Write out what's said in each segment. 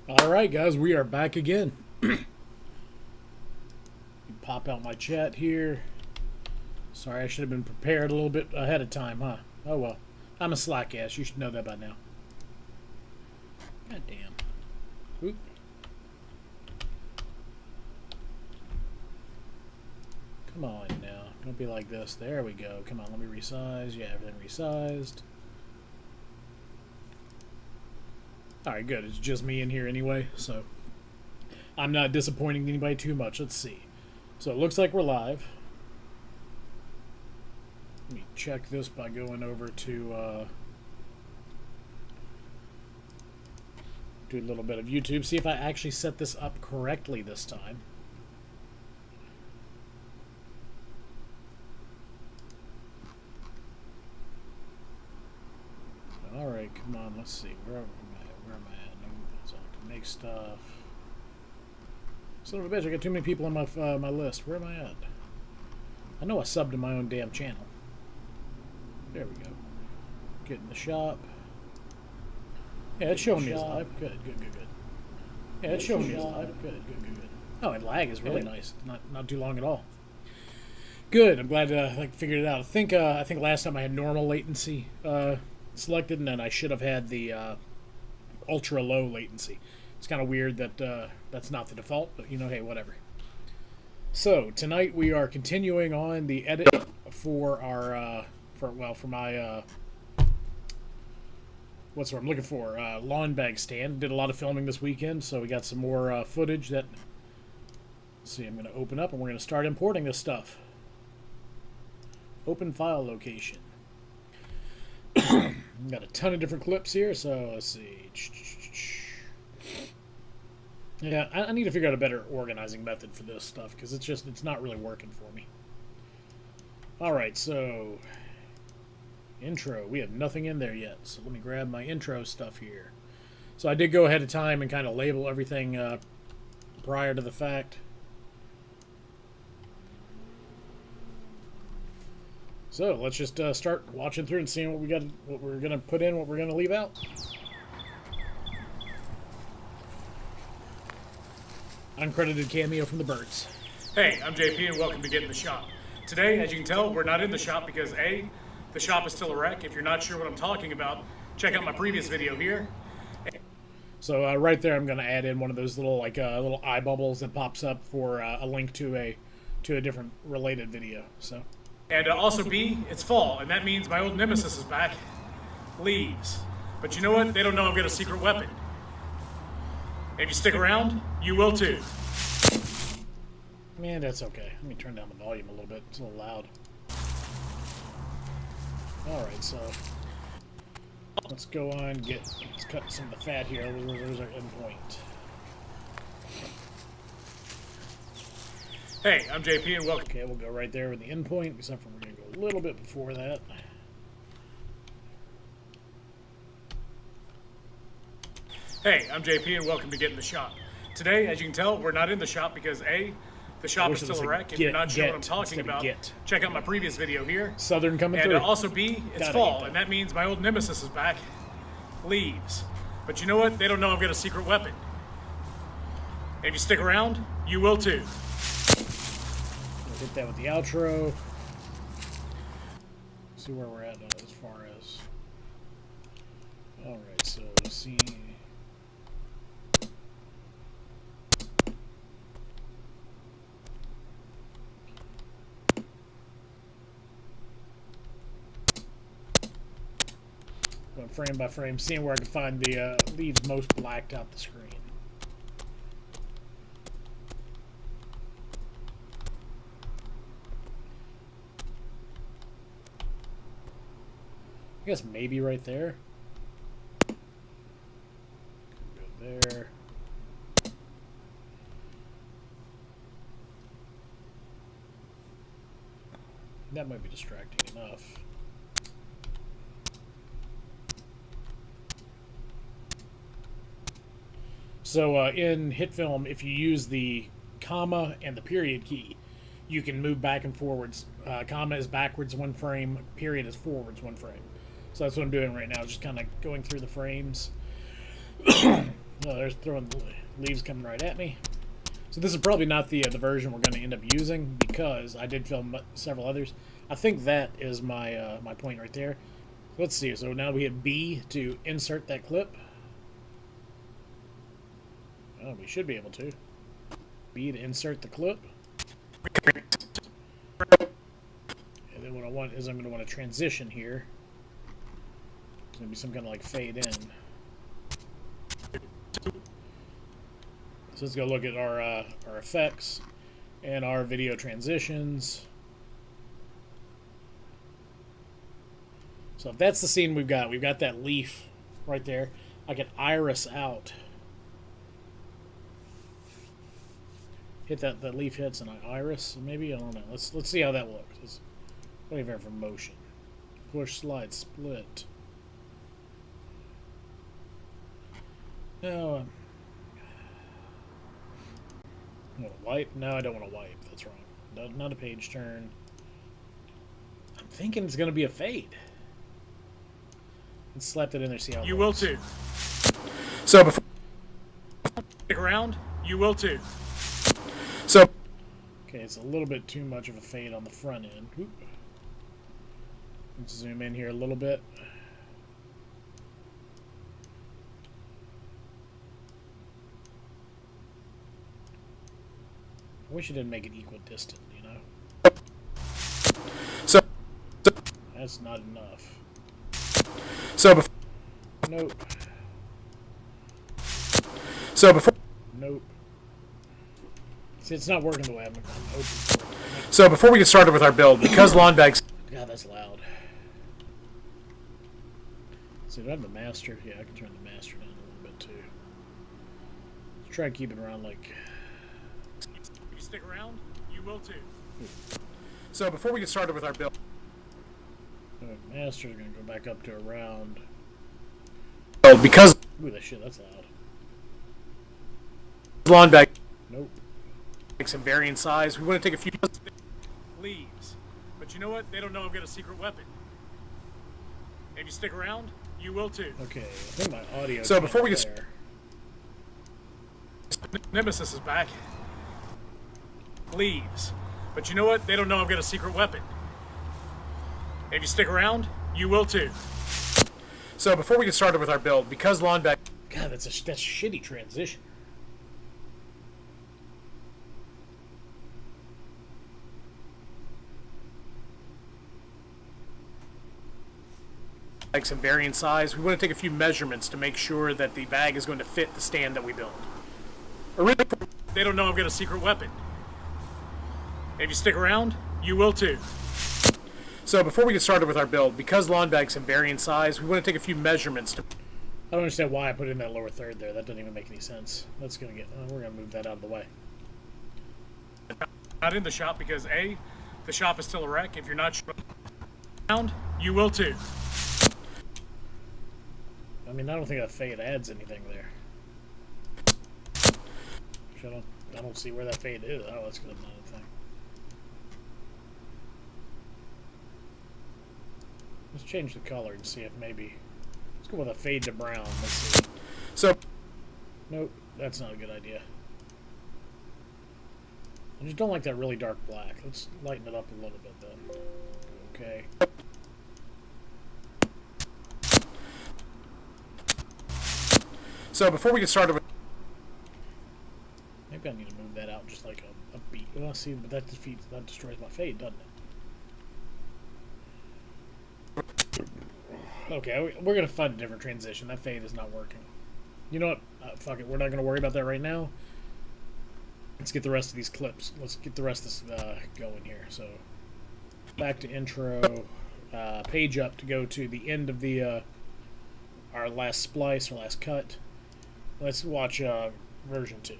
Alright guys, we are back again. Pop out my chat here. Sorry, I should have been prepared a little bit ahead of time, huh? Oh well. I'm a slack ass, you should know that by now. God damn. Oop. Come on now. Don't be like this. There we go. Come on, let me resize. Yeah, everything resized. Alright, good. It's just me in here anyway, so I'm not disappointing anybody too much. Let's see. So it looks like we're live. Let me check this by going over to do a little bit of YouTube. See if I actually set this up correctly this time. Alright, come on, let's see. Where am I at? No, so I can make stuff. Son of a bitch, I got too many people on my my list. Where am I at? I know I subbed to my own damn channel. There we go. Get in the shop. Yeah, it's showing me as live. Good. Yeah, it's showing me as live. Good. Oh, and lag is really nice. Not too long at all. Good. I'm glad I figured it out. I think last time I had normal latency selected, and then I should have had the ultra low latency. It's kind of weird that that's not the default, but you know, hey, whatever. So tonight we are continuing on the edit for our for my what's what I'm looking for, lawn bag stand. Did a lot of filming this weekend, so we got some more footage that. Let's see, I'm going to open up and we're going to start importing this stuff. Open file location. Got a ton of different clips here, so let's see. Yeah, I need to figure out a better organizing method for this stuff because it's not really working for me. Alright, so intro. We have nothing in there yet, so let me grab my intro stuff here. So I did go ahead of time and kind of label everything prior to the fact. So let's just start watching through and seeing what we're gonna put in, what we're gonna leave out. Uncredited cameo from the birds. Hey, I'm JP and welcome to Get in the Shop. Today, as you can tell, we're not in the shop because A, the shop is still a wreck. If you're not sure what I'm talking about, check out my previous video here. So right there, I'm going to add in one of those little little eye bubbles that pops up for a link to a different related video. So. And also B, it's fall, and that means my old nemesis is back. Leaves. But you know what? They don't know I've got a secret weapon. If you stick around, you will too. Man, that's okay. Let me turn down the volume a little bit. It's a little loud. Alright, so let's go on and let's cut some of the fat here. There's our endpoint. Hey, I'm JP and welcome. Okay, we'll go right there with the endpoint, except for we're going to go a little bit before that. Hey, I'm JP and welcome to Get in the Shop. Today, as you can tell, we're not in the shop because A, the shop is still a wreck. If you're not sure what I'm talking about, check out my previous video here. Southern coming through. And also B, it's fall, and that means my old nemesis is back. Leaves. But you know what? They don't know I've got a secret weapon. If you stick around, you will too. We'll hit that with the outro. See where we're at as far as. Alright, so see. Going frame by frame, seeing where I can find the leaves most blacked out the screen. I guess maybe right there. Go there. That might be distracting enough. So in HitFilm, if you use the comma and the period key, you can move back and forwards. Comma is backwards one frame, period is forwards one frame. So that's what I'm doing right now, just kind of going through the frames. Oh, there's throwing leaves coming right at me. So this is probably not the version we're going to end up using because I did film several others. I think that is my my point right there. Let's see. So now we hit B to insert that clip. Oh, we should be able to. B to insert the clip. And then what I want is I'm going to want to transition here. It's going to be some kind of like fade in. So let's go look at our effects and our video transitions. So if that's the scene we've got that leaf right there. I can iris out. Hit that leaf hits and I iris. Maybe, I don't know. Let's see how that looks. Let's wait for motion. Push, slide, split. Now, I want to wipe? No, I don't want to wipe. That's wrong. Not a page turn. I'm thinking it's going to be a fade. Let's slap that in there, see how it You looks. will too. So before stick around, you will too. So okay, it's a little bit too much of a fade on the front end. Oop. Let's zoom in here a little bit. I wish it didn't make it equidistant, you know? So That's not enough. So before Nope. So before Nope. See, it's not working the way I'm hoping for. So before we get started with our build, because lawn bags God, that's loud. See, do I have the master? Yeah, I can turn the master down a little bit too. Let's try and keep it around like... If you stick around, you will too. So before we get started with our build, master's gonna go back up to around... because Ooh, that shit, that's loud. lawn bag Nope. some varying size, we want to take a few leaves. But you know what? They don't know I've got a secret weapon. If you stick around, you will too. Okay, I think my audio... So before we get there. Nemesis is back. Leaves. But you know what? They don't know I've got a secret weapon. If you stick around, you will too. So before we get started with our build, because lawn bag God, that's shitty transition. bags in varying size, we want to take a few measurements to make sure that the bag is going to fit the stand that we build. They don't know I've got a secret weapon. If you stick around, you will too. So before we get started with our build, because lawn bags in varying size, we want to take a few measurements to... I don't understand why I put in that lower third there. That doesn't even make any sense. That's gonna get... we're gonna move that out of the way. Not in the shop because A, the shop is still a wreck. If you're not around, you will too. I mean, I don't think that fade adds anything there. I don't see where that fade is. Oh, that's good. Another thing. Let's change the color and see if maybe... Let's go with a fade to brown. Let's see. So, Nope, that's not a good idea. I just don't like that really dark black. Let's lighten it up a little bit then. Okay. so before we get started with... Maybe I need to move that out just like a beat. Well, see, but that destroys my fade, doesn't it? Okay, we're gonna find a different transition. That fade is not working. You know what? Fuck it. We're not gonna worry about that right now. Let's get the rest of these clips. Let's get the rest of this going here. So, back to intro. Page up to go to the end of the our last splice or last cut. Let's watch version 2.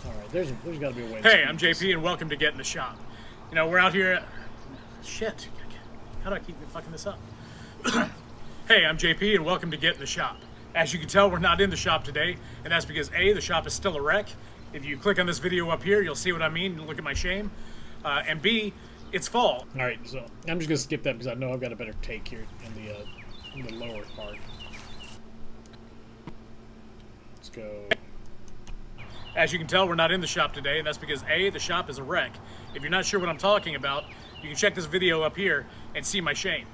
All right, there's got to be a way. Hey, I'm JP and welcome to Get in the Shop. You know, we're out here... Shit. How do I keep fucking this up? Hey, I'm JP and welcome to Get in the Shop. As you can tell, we're not in the shop today, and that's because A, the shop is still a wreck. If you click on this video up here, you'll see what I mean. Look at my shame. And B, it's fall. All right, so I'm just gonna skip that because I know I've got a better take here in in the lower part. Let's go. As you can tell, we're not in the shop today, and that's because A, the shop is a wreck. If you're not sure what I'm talking about, you can check this video up here and see my shame.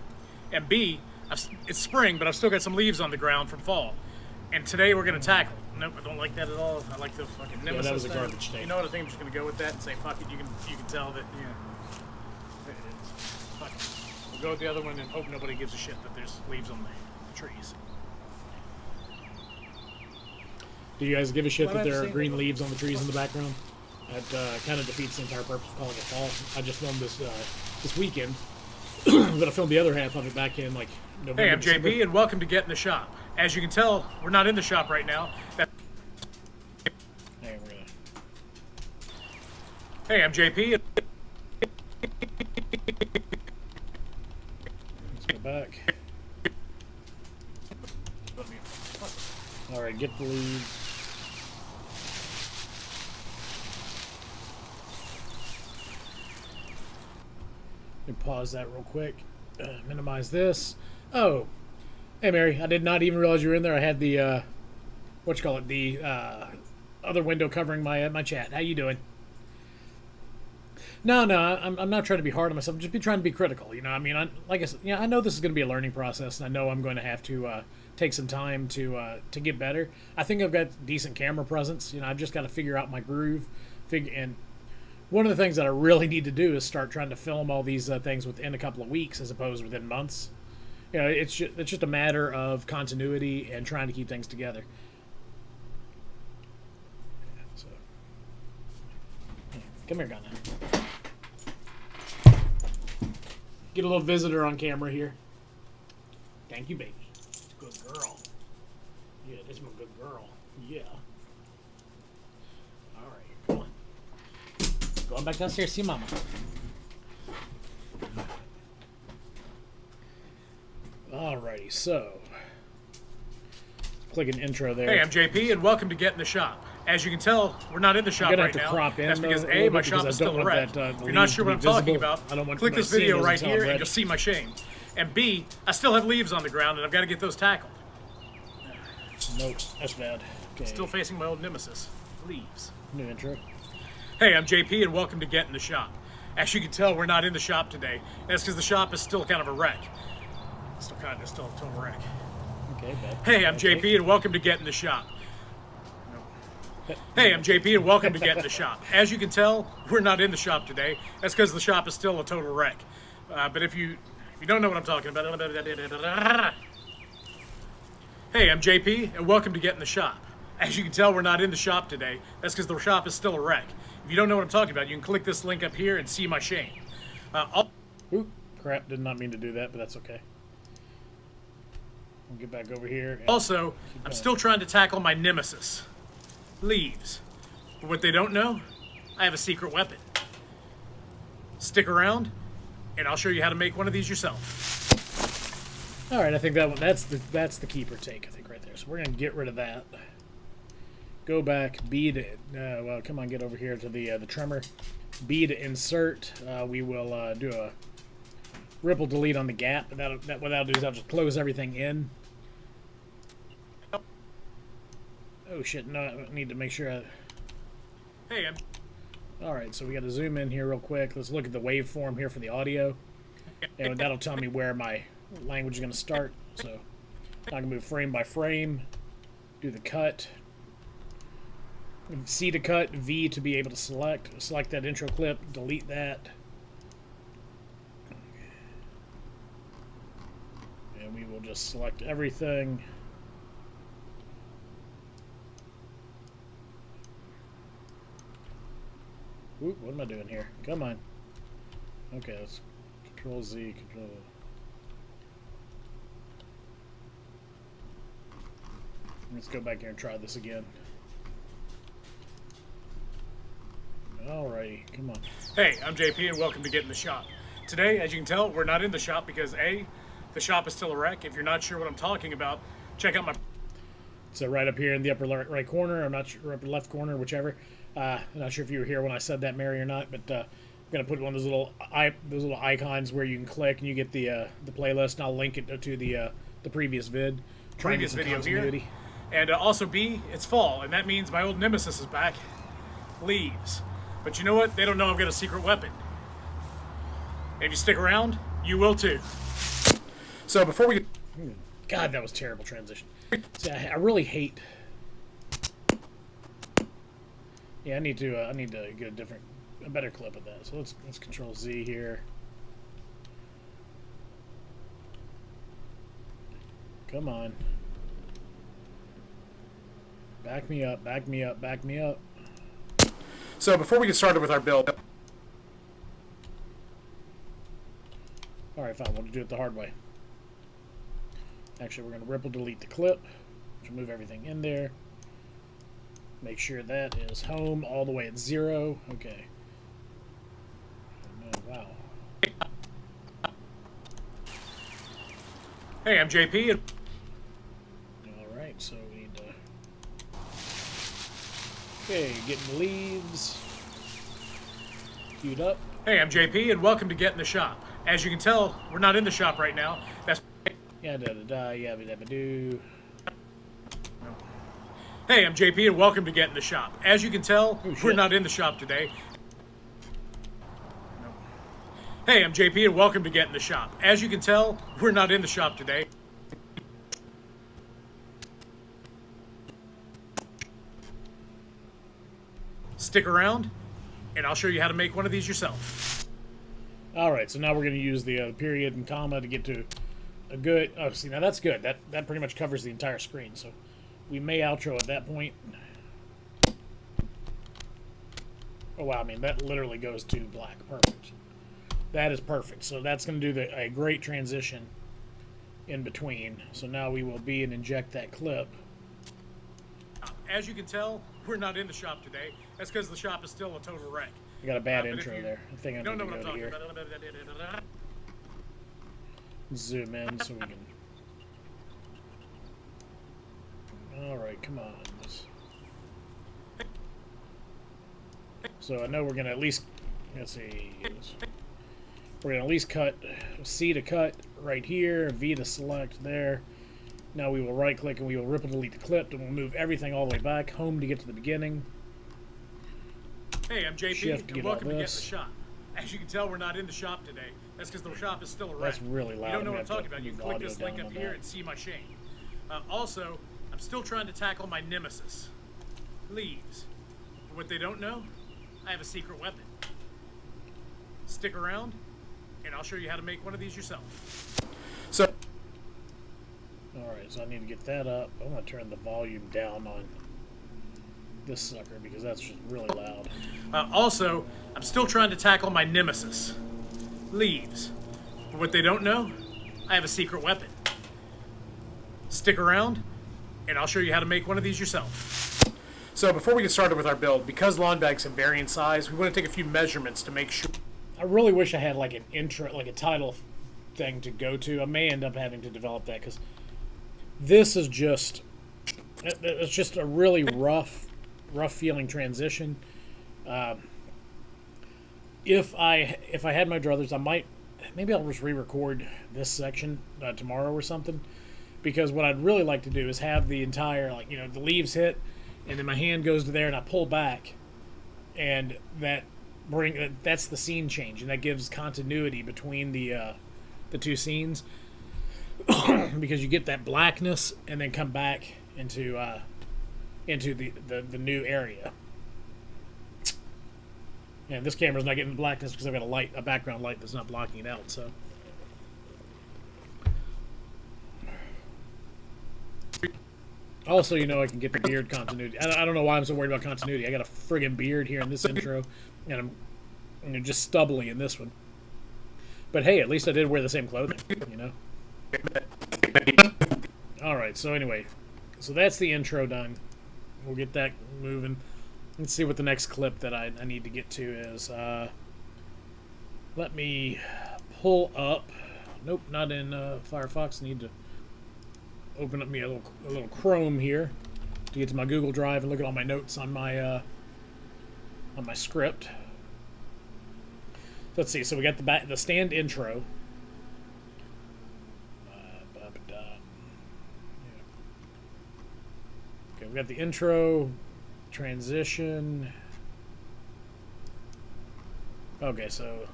And B, it's spring, but I've still got some leaves on the ground from fall. And today we're gonna tackle. Nope, I don't like that at all. I like the fucking nemesis. Yeah, that was a thing. garbage take. You know what? I think I'm just gonna go with that and say fuck it. You can tell that. Yeah. There it is. Fuck it. We'll go with the other one and hope nobody gives a shit that there's leaves on the trees. Do you guys give a shit Well, that I've there are seen green it. leaves on the trees in the background? That kind of defeats the entire purpose of calling it fall. I just filmed this this weekend. I'm gonna film the other half of it back in like November. Hey, I'm December. JP, and welcome to Get in the Shop. As you can tell, we're not in the shop right now. Hey, we're gonna. Hey, I'm JP. Let's go back. All right, get the leaves. Let me pause that real quick. Minimize this. Oh, hey Mary, I did not even realize you were in there. I had the the other window covering my my chat. How you doing? No, I'm not trying to be hard on myself. Just be trying to be critical. You know, I mean, like I said, I know this is going to be a learning process, and I know I'm going to have to take some time to get better. I think I've got decent camera presence. You know, I've just got to figure out my groove. And one of the things that I really need to do is start trying to film all these things within a couple of weeks, as opposed to within months. You know, it's just a matter of continuity and trying to keep things together. So, come here, Ghana. Get a little visitor on camera here. Thank you, baby. Good girl. Yeah, this is my good girl. Yeah. All right, come on. Going back downstairs, see Mama. Alrighty, so click an intro there. Hey, I'm JP, and welcome to Get in the Shop. As you can tell, we're not in the shop gonna right have to now. crop in, That's because though, a A, little my bit, shop because is I don't still a want wreck. that, If the you're not leaves sure to what be I'm talking visible. about, I don't want click when I this see it video doesn't right tell here I'm and ready. you'll see my shame. And B, I still have leaves on the ground and I've got to get those tackled. Nope, that's bad. Okay, Still facing my old nemesis, leaves. new intro. Hey, I'm JP, and welcome to Get in the Shop. As you can tell, we're not in the shop today. That's because the shop is still kind of a wreck. Still a total wreck. Okay, bad. Hey, I'm Okay. JP, and welcome to Get in the Shop. Hey, I'm JP, and welcome to Get in the Shop. As you can tell, we're not in the shop today. That's because the shop is still a total wreck. But if you don't know what I'm talking about, hey, I'm JP, and welcome to Get in the Shop. As you can tell, we're not in the shop today. That's because the shop is still a wreck. If you don't know what I'm talking about, you can click this link up here and see my shame. Oop, crap, did not mean to do that, but that's okay. We'll get back over here. And Also, I'm still trying to tackle my nemesis, leaves. But what they don't know, I have a secret weapon. Stick around, and I'll show you how to make one of these yourself. all right, I think that's the keeper take, I think, right there. So we're gonna get rid of that. Go back, B to well, come on, get over here to the trimmer. B to insert. We will do a ripple delete on the gap. What that'll do is I'll just close everything in. Oh shit! No, I need to make sure. Hey, All right, so we got to zoom in here real quick. Let's look at the waveform here for the audio, and that'll tell me where my language is going to start. So I can move frame by frame, do the cut. C to cut, V to be able to select that intro clip, delete that. And we will just select everything. Oop, what am I doing here? Come on. Okay, let's Control Z, Control. Let's go back here and try this again. Alrighty, come on. Hey, I'm JP, and welcome to Get in the Shop. Today, as you can tell, we're not in the shop because A, the shop is still a wreck. If you're not sure what I'm talking about, check out my... So right up here in the upper right corner, I'm not sure, upper left corner, whichever. I'm not sure if you were here when I said that, Mary, or not, but I'm gonna put one of those little icons where you can click and you get the playlist, and I'll link it to the the previous vid. Previous video here. And also B, it's fall, and that means my old nemesis is back. Leaves. But you know what? They don't know I've got a secret weapon. If you stick around, you will too. So before we... God, that was terrible transition. See, I really hate... Yeah, I need to get a better clip of that. So let's Control Z here. Come on. Back me up, back me up, back me up. So before we get started with our build... Alright, fine. We'll do it the hard way. Actually, we're going to ripple delete the clip. Which will move everything in there. Make sure that is home all the way at 0. Okay. Oh, no, wow. Hey, I'm JP. Alright, so we need to... Okay, getting the leaves. Queued up. Hey, I'm JP, and welcome to Get in the Shop. As you can tell, we're not in the shop right now. That's... Yabba-dabba-do. Hey, I'm JP, and welcome to Get in the Shop. As you can tell, we're not in the shop today. Hey, I'm JP, and welcome to Get in the Shop. As you can tell, we're not in the shop today. Stick around, and I'll show you how to make one of these yourself. Alright, so now we're going to use the period and comma to get to a good... Oh, see, now that's good. That pretty much covers the entire screen, so we may outro at that point. Oh, wow, I mean, that literally goes to black. Perfect. That is perfect. So that's going to do a great transition in between. So now we will be and inject that clip. As you can tell, we're not in the shop today. That's because the shop is still a total wreck. I got a bad intro there. I think I don't know need what to I'm go talking to here. about. Zoom in so we can... Alright, come on. So I know we're going to at least... Let's see... We're going to at least cut C to cut right here, V to select there. Now we will right click and we will ripple delete the clip and we'll move everything all the way back, home to get to the beginning. Hey, I'm JP, Shift to and get welcome all to Get in this. the Shop. As you can tell, we're not in the shop today. That's because the shop is still a wreck. That's really loud. You don't know I'm what I'm gonna have talking to about. You move can the click audio this link down up on here that. and see my shame. Also, I'm still trying to tackle my nemesis, leaves. For what they don't know, I have a secret weapon. Stick around, and I'll show you how to make one of these yourself. So, Alright, so I need to get that up. I want to turn the volume down on this sucker because that's just really loud. Also, I'm still trying to tackle my nemesis, leaves. For what they don't know, I have a secret weapon. Stick around, and I'll show you how to make one of these yourself. So before we get started with our build, because lawn bags have varying size, we want to take a few measurements to make sure. I really wish I had like an intro, like a title thing to go to. I may end up having to develop that because this is just, it's just a really rough feeling transition. If I had my druthers, I might, maybe I'll just re-record this section tomorrow or something. Because what I'd really like to do is have the entire, like, you know, the leaves hit, and then my hand goes to there, and I pull back, and that's the scene change, and that gives continuity between the two scenes, because you get that blackness, and then come back into the new area. And this camera's not getting the blackness because I've got a background light that's not blocking it out. So. Also, you know, I can get the beard continuity. I don't know why I'm so worried about continuity. I got a friggin' beard here in this intro, and I'm just stubbly in this one. But hey, at least I did wear the same clothing, you know? Alright, so anyway. So that's the intro done. We'll get that moving. Let's see what the next clip that I need to get to is. Let me pull up. Nope, not in Firefox. I need to open up me a little Chrome here to get to my Google Drive and look at all my notes on my script. Let's see. So we got the stand intro. Okay, we got the intro, transition. Okay, so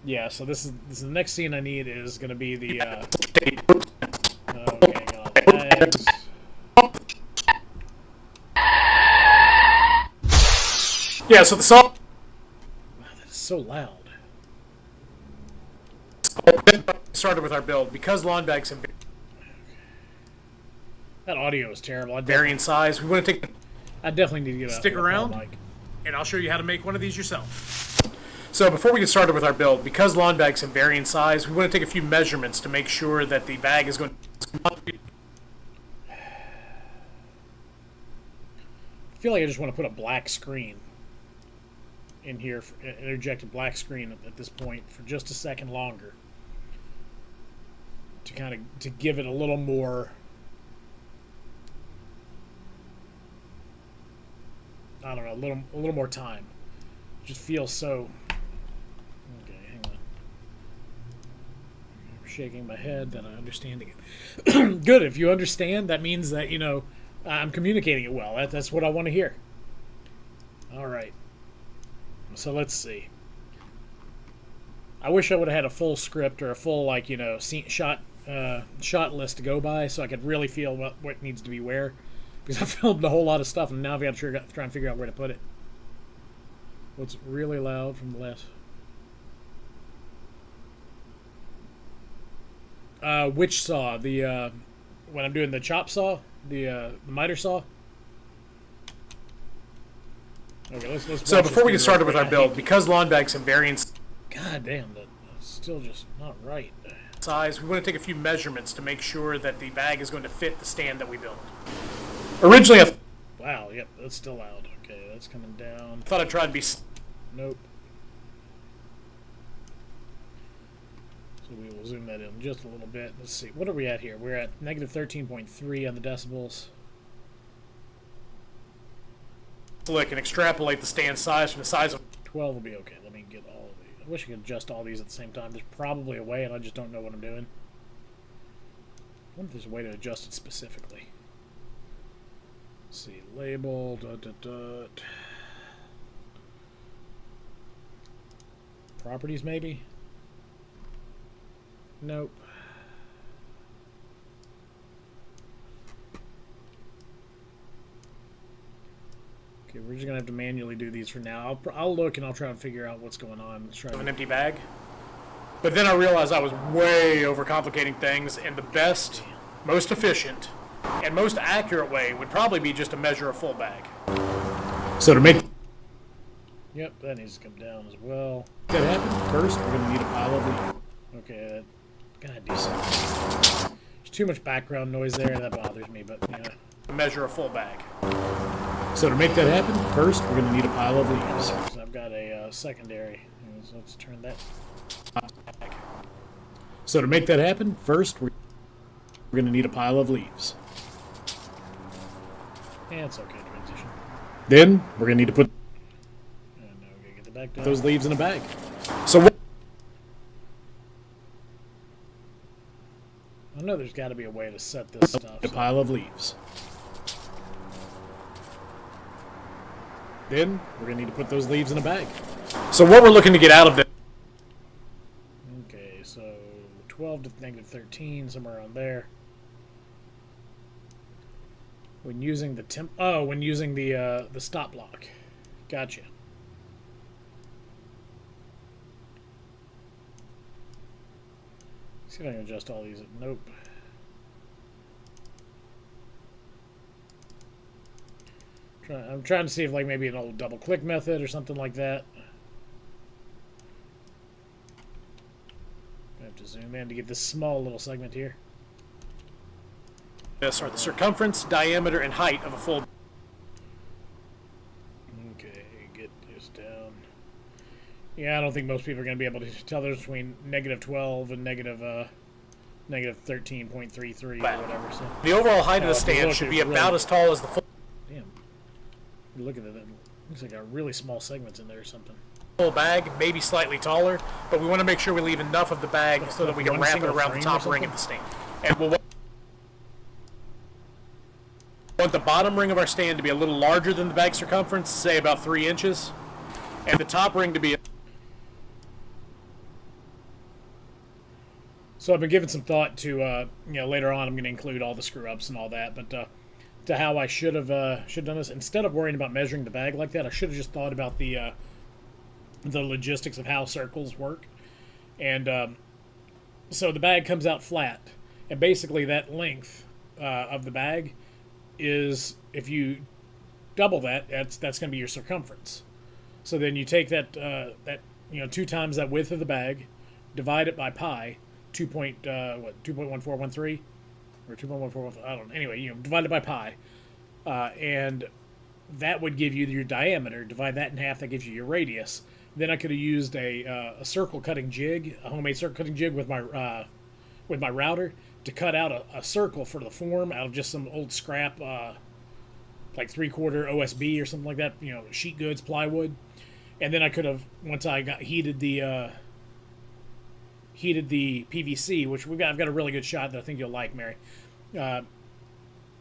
yeah, so this is the next scene I need is going to be the okay, got all the bags. Yeah, so the song Wow, that is so loud. started with our build because lawn bags have That audio is terrible. vary in size. We want to take I definitely need to get stick a around, mic. and I'll show you how to make one of these yourself. So before we get started with our build, because lawn bags can vary in size, we want to take a few measurements to make sure that the bag is going to... I feel like I just want to put a black screen in here, interject a black screen at this point for just a second longer to kind of to give it a little more. I don't know, a little more time. It just feels so. Okay, hang on. I'm shaking my head that I'm understanding it. Good. If you understand, that means that I'm communicating it well. That's what I want to hear. All right. So let's see. I wish I would have had a full script or a full shot list to go by, so I could really feel what needs to be where. Because I filmed a whole lot of stuff, and now I've got to try and figure out where to put it. What's really loud from the last? Which saw? The when I'm doing the chop saw, the miter saw. Okay, let's. So before we get started with our build, because lawn bags have varying God damn, that's still just not right. size, we want to take a few measurements to make sure that the bag is going to fit the stand that we build. Originally, I Wow, yep, that's still loud. Okay, that's coming down. thought I'd try to be... Nope. So we will zoom that in just a little bit. Let's see. What are we at here? We're at negative 13.3 on the decibels. Look and extrapolate the stand size from the size of... 12 will be okay. Let me get all of these. I wish I could adjust all these at the same time. There's probably a way, and I just don't know what I'm doing. I wonder if there's a way to adjust it specifically. Let's see. Label. Properties, maybe? Nope. Okay, we're just gonna have to manually do these for now. I'll look and I'll try and figure out what's going on. Let's try an empty bag. But then I realized I was way overcomplicating things, and the best, most efficient, and most accurate way would probably be just to measure a full bag. So to make... Yep, that needs to come down as well. That happened first. We're gonna need a pile of leaves. Okay, gotta do something. There's too much background noise there. That bothers me, but yeah. Measure a full bag. So to make that happen, first we're gonna need a pile of leaves. So I've got a secondary. So let's turn that. So to make that happen, first we're gonna need a pile of leaves. Yeah, it's okay. Transition. Then we're gonna need to put. No, we gotta get the back down. Those leaves in a bag. So what? I know there's got to be a way to set this stuff. A pile of leaves. Then we're gonna need to put those leaves in a bag. So what we're looking to get out of this... Okay, so 12 to negative 13, somewhere around there. When using the when using the stop block. Gotcha. See if I can adjust all these. Nope. I'm trying to see if like maybe an old double click method or something like that. I have to zoom in to get this small little segment here. This are the circumference, diameter, and height of a full... Okay, get this down. Yeah, I don't think most people are going to be able to tell the difference between negative 12 and negative 13.33 or whatever. So the overall height of the stand should be about as tall as the full... Damn. Look at that. Looks like a really small segments in there or something. Full bag, maybe slightly taller, but we want to make sure we leave enough of the bag so that we can wrap it around the top ring of the stand. And we'll... want the bottom ring of our stand to be a little larger than the bag circumference, say about 3 inches, and the top ring to be... So I've been giving some thought to, later on I'm going to include all the screw-ups and all that, but to how I should have done this. Instead of worrying about measuring the bag like that, I should have just thought about the logistics of how circles work. And so the bag comes out flat, and basically that length of the bag is, if you double that, that's going to be your circumference. So then you take that 2 times that width of the bag, divide it by pi, 2.1413 or 2.14, I don't know. Anyway, divide it by pi, and that would give you your diameter. Divide that in half, that gives you your radius. Then I could have used a circle cutting jig, a homemade circle cutting jig with my router to cut out a circle for the form out of just some old scrap, like 3/4 OSB or something like that. Sheet goods, plywood, and then I could have, once I got heated the PVC, which I've got a really good shot that I think you'll like, Mary.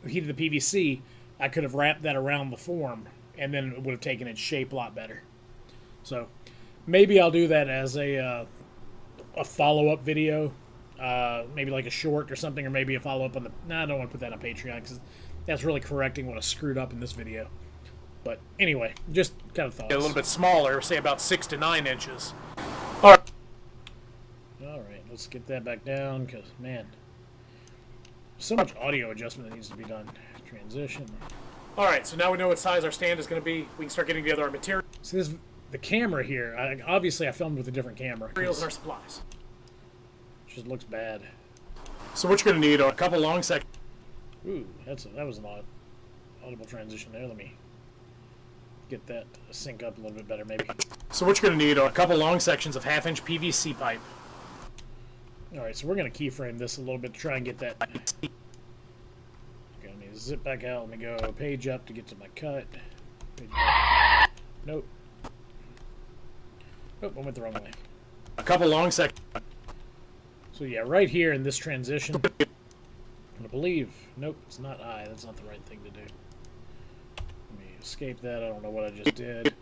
Heated the PVC, I could have wrapped that around the form, and then it would have taken its shape a lot better. So maybe I'll do that as a follow-up video, maybe like a short or something, or maybe a follow-up on the... No, I don't want to put that on Patreon, because that's really correcting what I screwed up in this video. But anyway, just kind of thoughts. A little bit smaller, say about 6 to 9 inches. Alright, let's get that back down, because, man, so much audio adjustment that needs to be done. Transition. Alright, so now we know what size our stand is going to be. We can start getting together our materials. So the camera here, obviously I filmed with a different camera. Materials and our supplies. It just looks bad. So what you're going to need are a couple long sections. Ooh, that was an audible transition there. Let me get that to sync up a little bit better, maybe. So what you're going to need are a couple long sections of 1/2-inch PVC pipe. Alright, so we're going to keyframe this a little bit to try and get that. Okay, let me zip back out. Let me go page up to get to my cut. Nope. Nope, I went the wrong way. A couple long sections. So yeah, right here in this transition, I believe, nope, it's not I. That's not the right thing to do. Let me escape that. I don't know what I just did.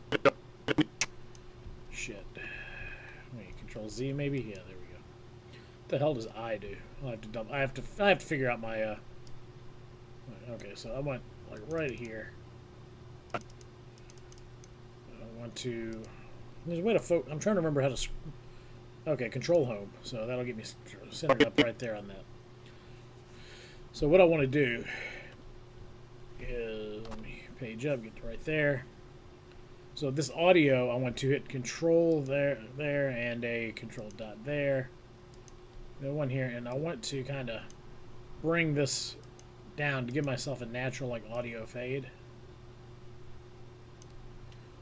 Shit. Let me Control Z maybe. Yeah, there we go. What the hell does I do? I'll have to dump. I have to figure out my. Okay, so I went like right here. I want to. There's a way to I'm trying to remember how to. Okay, Control Home. So that'll get me centered up right there on that. So what I want to do is, let me page up, get right there. So this audio, I want to hit Control there, and a Control dot there. The one here, and I want to kind of bring this down to give myself a natural like audio fade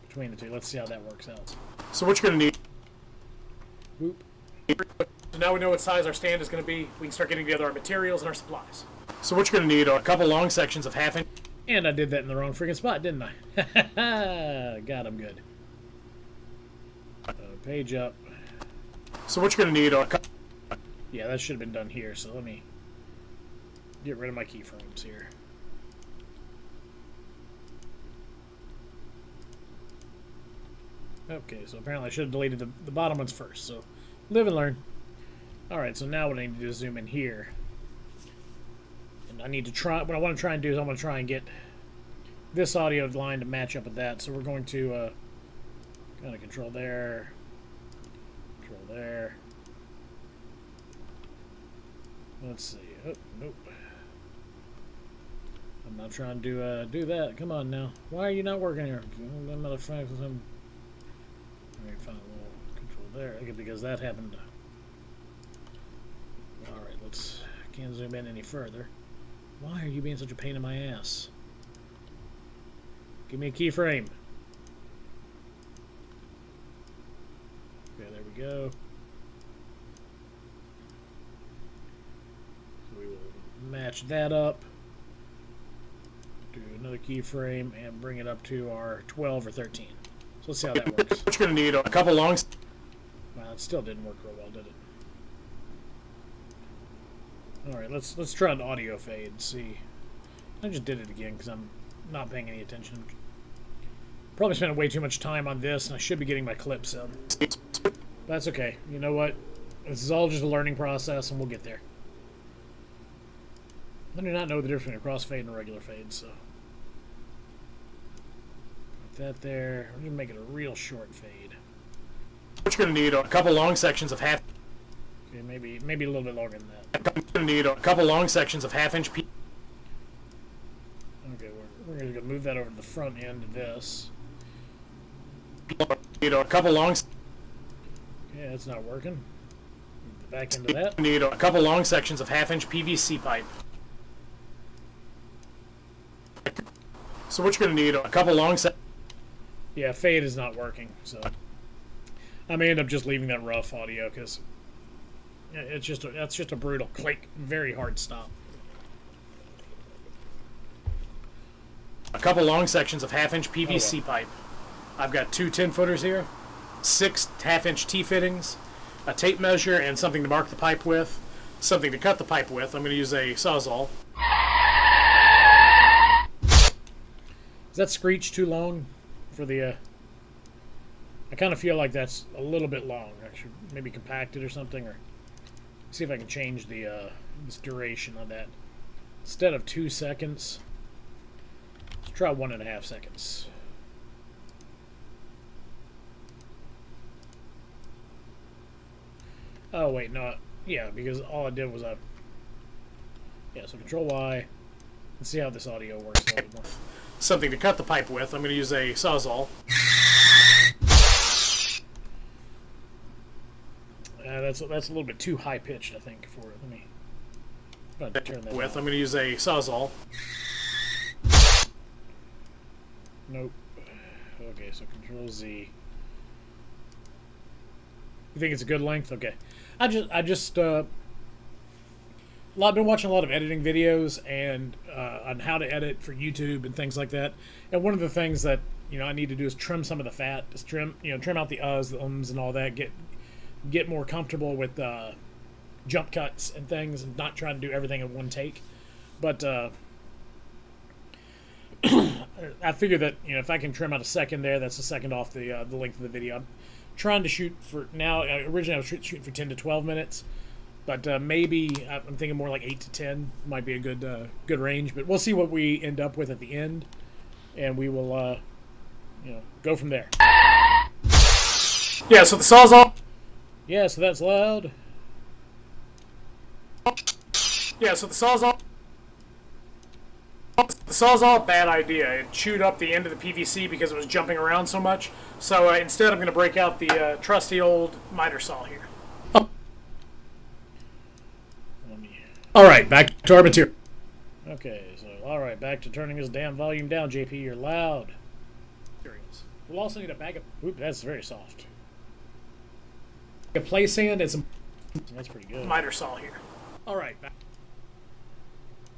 between the two. Let's see how that works out. So what you're going to need. Whoop. So now we know what size our stand is going to be. We can start getting together our materials and our supplies. So what you're going to need are a couple long sections of 1/2-inch. And I did that in the wrong freaking spot, didn't I? God, I'm good. Page up. So what you're going to need are Yeah, that should have been done here, so let me get rid of my keyframes here. Okay, so apparently I should have deleted the bottom ones first, so live and learn. Alright, so now what I need to do is zoom in here. And I need to try, what I want to try and do is I want to try and get this audio line to match up with that. So we're going to kind of control there, control there. Let's see. Oh, nope. I'm not trying to do that. Come on now. Why are you not working here? I'm not a fan of some. Alright, fine. We'll control there. Okay, because that happened. Alright, let's. Can't zoom in any further. Why are you being such a pain in my ass? Give me a keyframe. Okay, there we go. So we will match that up. Do another keyframe and bring it up to our 12 or 13. So let's see how that works. What you're going to need are a couple long. Well, it still didn't work real well, did it? All right, let's try an audio fade and see. I just did it again because I'm not paying any attention. Probably spent way too much time on this, and I should be getting my clips in. But that's okay. You know what? This is all just a learning process, and we'll get there. I do not know the difference between a crossfade and a regular fade, so... Put that there. We're going to make it a real short fade. What you're going to need are a couple long sections of half... Okay, maybe a little bit longer than that. You're going to need a couple long sections of half-inch... Okay, we're going to move that over to the front end of this. Need a couple long... Yeah, that's not working. Move the back end of that. Need a couple long sections of half-inch PVC pipe. So what you're going to need are a couple long sections... Yeah, fade is not working, so... I may end up just leaving that rough audio, because... That's just a brutal click, very hard stop. A couple long sections of half-inch PVC pipe. I've got two 10-footers here, 6 half-inch T-fittings, a tape measure, and something to mark the pipe with, something to cut the pipe with. I'm going to use a Sawzall. Is that screech too long for the... I kind of feel like that's a little bit long. I should maybe compact it or something, or see if I can change the this duration on that. Instead of 2 seconds, let's try 1.5 seconds. Oh wait, no, yeah, because all I did was yeah. So Control Y. Let's see how this audio works a little more. Something to cut the pipe with. I'm going to use a Sawzall. That's a little bit too high pitched, I think. For it. Let me turn that with. down. I'm going to use a Sawzall. Nope. Okay, so Control Z. You think it's a good length? Okay. I've been watching a lot of editing videos and on how to edit for YouTube and things like that. And one of the things that I need to do is trim some of the fat, just trim out the uhs, the ums, and all that. Get more comfortable with jump cuts and things, and not trying to do everything in one take. But I figure that if I can trim out a second there, that's a second off the length of the video. I'm trying to shoot for now. Originally, I was shooting for 10 to 12 minutes, but maybe I'm thinking more like 8 to 10 might be a good range. But we'll see what we end up with at the end, and we will go from there. Yeah. So the Sawzall. Yeah, so that's loud. Yeah. So the Sawzall. The Sawzall, bad idea. It chewed up the end of the PVC because it was jumping around so much. So instead, I'm going to break out the trusty old miter saw here. All right, back to our material. Okay, so all right, back to turning this damn volume down. JP, you're loud. We'll also need a bag of... Oop, that's very soft. A play sand and some... That's pretty good. Miter saw here. All right,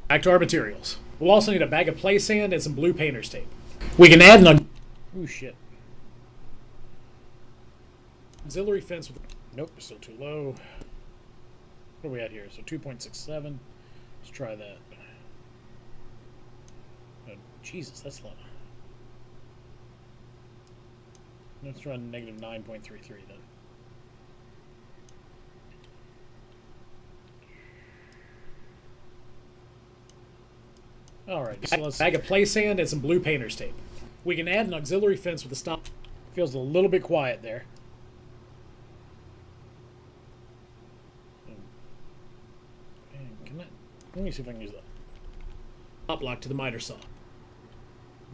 back to our materials. We'll also need a bag of play sand and some blue painter's tape. We can add an... Ooh, shit. Auxiliary fence with... Nope, still too low. What are we at here? So 2.67. Let's try that. Oh, Jesus, that's low. Let's try negative 9.33 then. Alright, so let's bag of play sand and some blue painter's tape. We can add an auxiliary fence with a stop. Feels a little bit quiet there. Let me see if I can use that. Stop block to the miter saw.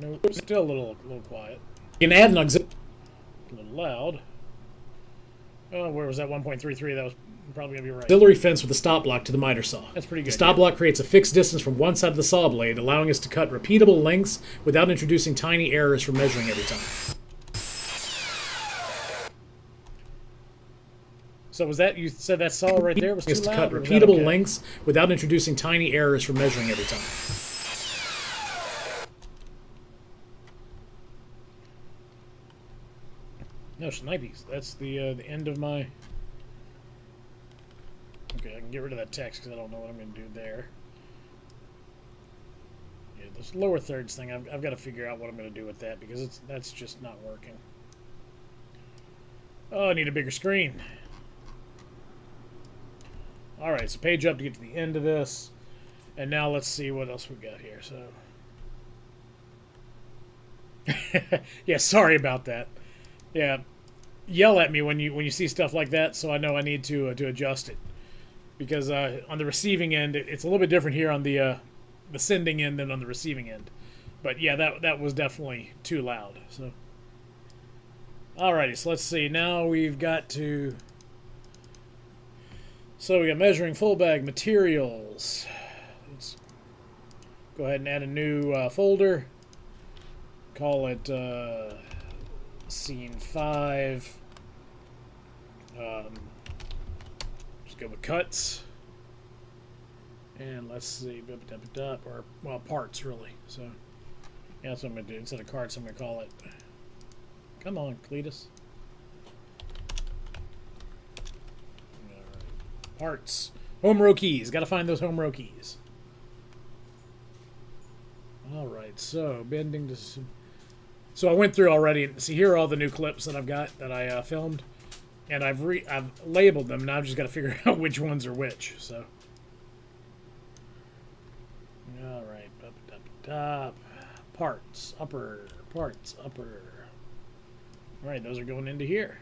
No, still a little quiet. You can add an auxiliary. A little loud. Oh, where was that 1.33? That was probably going to be right. Auxiliary fence with a stop block to the miter saw. That's pretty good. The stop block creates a fixed distance from one side of the saw blade, allowing us to cut repeatable lengths without introducing tiny errors for measuring every time. So was that, you said that saw right there was too loud? To cut repeatable lengths without introducing tiny errors for measuring every time. No, Snipes. That's the end of my... Okay, I can get rid of that text because I don't know what I'm going to do there. Yeah, this lower thirds thing, I've got to figure out what I'm going to do with that because that's just not working. Oh, I need a bigger screen. Alright, so page up to get to the end of this. And now let's see what else we got here. So, yeah, sorry about that. Yeah, yell at me when you see stuff like that, so I know I need to adjust it. Because on the receiving end, it's a little bit different here on the sending end than on the receiving end. But yeah, that was definitely too loud. So, alrighty, so let's see. Now we've got to. So we got measuring full bag materials. Let's go ahead and add a new folder. Call it scene 5. Just go with cuts. And let's see, or, well, parts, really. So, yeah, that's what I'm going to do. Instead of carts, I'm going to call it. Come on, Cletus. Alright. Parts. Home row keys. Got to find those home row keys. Alright, so, bending to... So I went through already, and see, here are all the new clips that I've got, that I filmed. And I've labeled them, and I've just got to figure out which ones are which, so... Alright, up, top, parts, upper, parts, upper. Alright, those are going into here.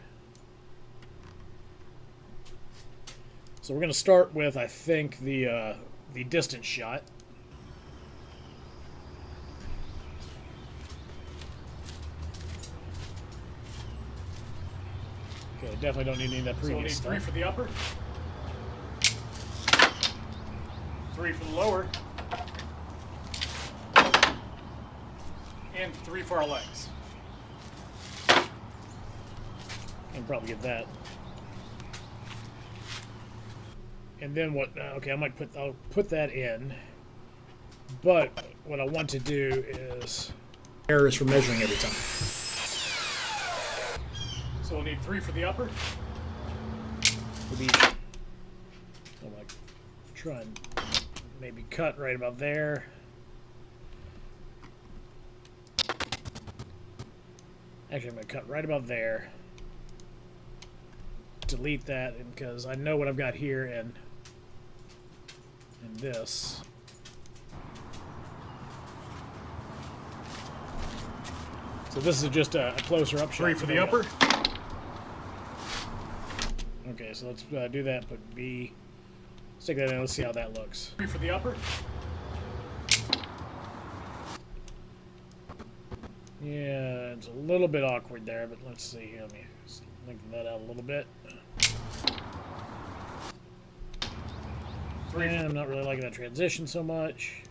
So we're going to start with, I think, the distance shot. Okay, definitely don't need any of that previous stuff. So we'll need 3 for the upper, 3 for the lower, and 3 for our legs. Can probably get that. And then what? Okay, I'll put that in. But what I want to do is errors for measuring every time. So we'll need 3 for the upper. We'll be. I'm like try and maybe cut right about there. Actually, I'm going to cut right about there. Delete that, because I know what I've got here and this. So this is just a closer up shot. 3 for the upper. Okay, so let's do that. Put B. Stick that in. Let's see how that looks. 3 for the upper. Yeah, it's a little bit awkward there, but let's see here. Let me lengthen that out a little bit. And I'm not really liking that transition so much.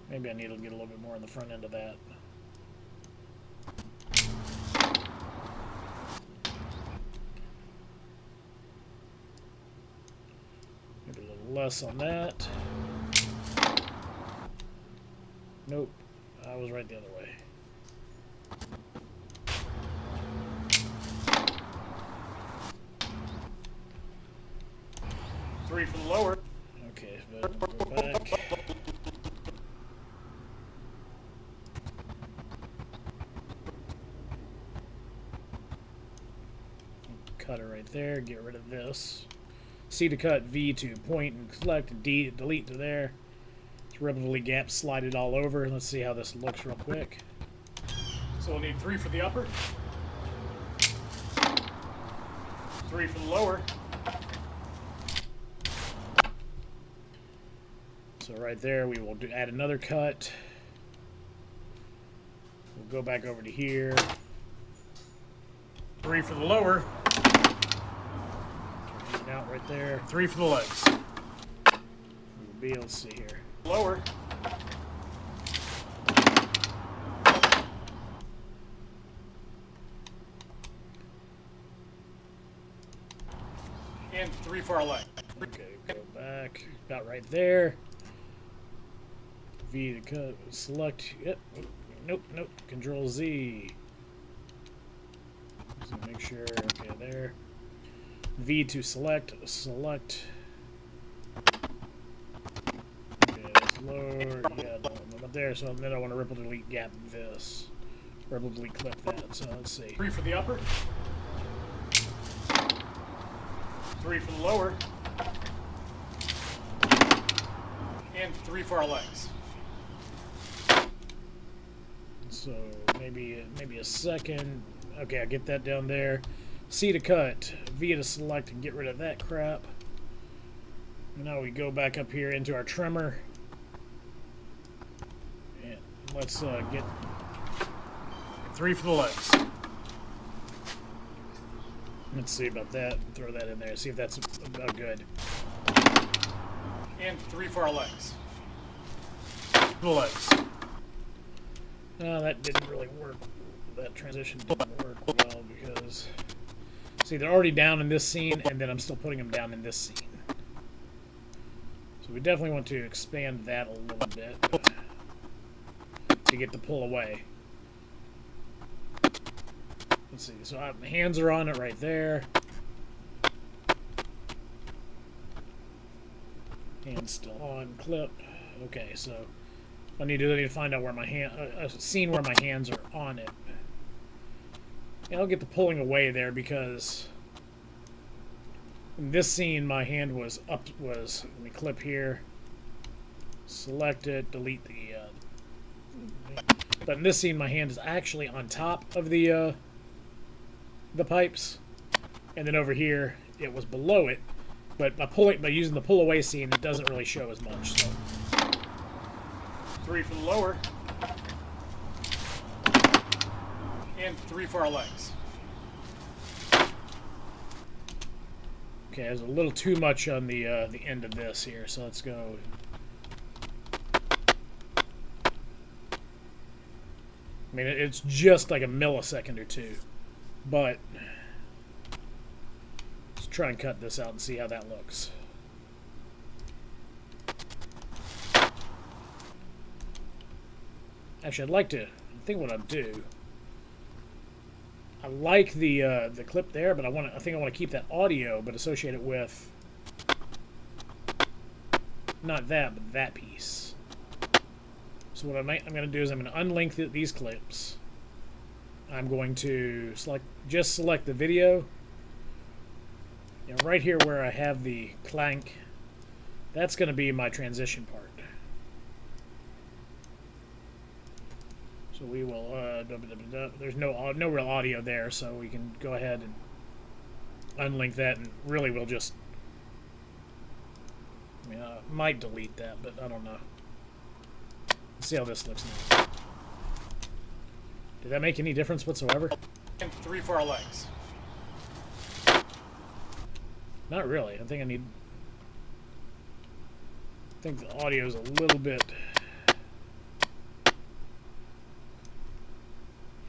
Maybe I need to get a little bit more on the front end of that. Maybe a little less on that. Nope. I was right the other way. Three for the lower. Okay, but we'll go back. Cut it right there. Get rid of this. C to cut, V to point and select, and D to delete to there. It's relatively gap slide it all over. Let's see how this looks real quick. So we'll need 3 for the upper, 3 for the lower. So right there, we will add another cut. We'll go back over to here. 3 for the lower. Out right there. 3 for the legs. We'll be able to see here. Lower. And 3 for our leg. Okay, go back. About right there. V to cut. Select. Yep. Nope, nope. Control Z. So make sure. Okay, there. V to select. Select. lower, yeah, no, not there, so then I want to ripple delete gap this. Ripple delete clip that, so let's see. 3 for the upper. 3 for the lower. And 3 for our legs. So maybe a second. Okay, I'll get that down there. C to cut, V to select and get rid of that crap. Now we go back up here into our trimmer. And let's get 3 for the legs. Let's see about that. Throw that in there. See if that's about good. And 3 for our legs. For the legs. That didn't really work. That transition didn't work well because, see, they're already down in this scene, and then I'm still putting them down in this scene. So we definitely want to expand that a little bit to get the pull away. Let's see. So my hands are on it right there. Hands still on. Clip. Okay, so I need to find out where my hand, a scene where my hands are on it. And I'll get the pulling away there because in this scene my hand was up. Let me clip here. Select it. Delete the. But in this scene my hand is actually on top of the pipes, and then over here it was below it. But by using the pull away scene, it doesn't really show as much. So 3 for the lower. And 3 for our legs. Okay, there's a little too much on the end of this here, so let's go. I mean, it's just like a millisecond or two, but let's try and cut this out and see how that looks. Actually, I'd like to. I think what I'll do. I like the clip there, but I think I want to keep that audio, but associate it with not that, but that piece. So what I'm going to do is I'm going to unlink these clips. I'm going to select the video. And right here where I have the clank, that's going to be my transition part. So we will, there's no real audio there, so we can go ahead and unlink that, and really we'll just, I mean, I might delete that, but I don't know. Let's see how this looks now. Did that make any difference whatsoever? And 3 for our legs. Not really. I think the audio is a little bit.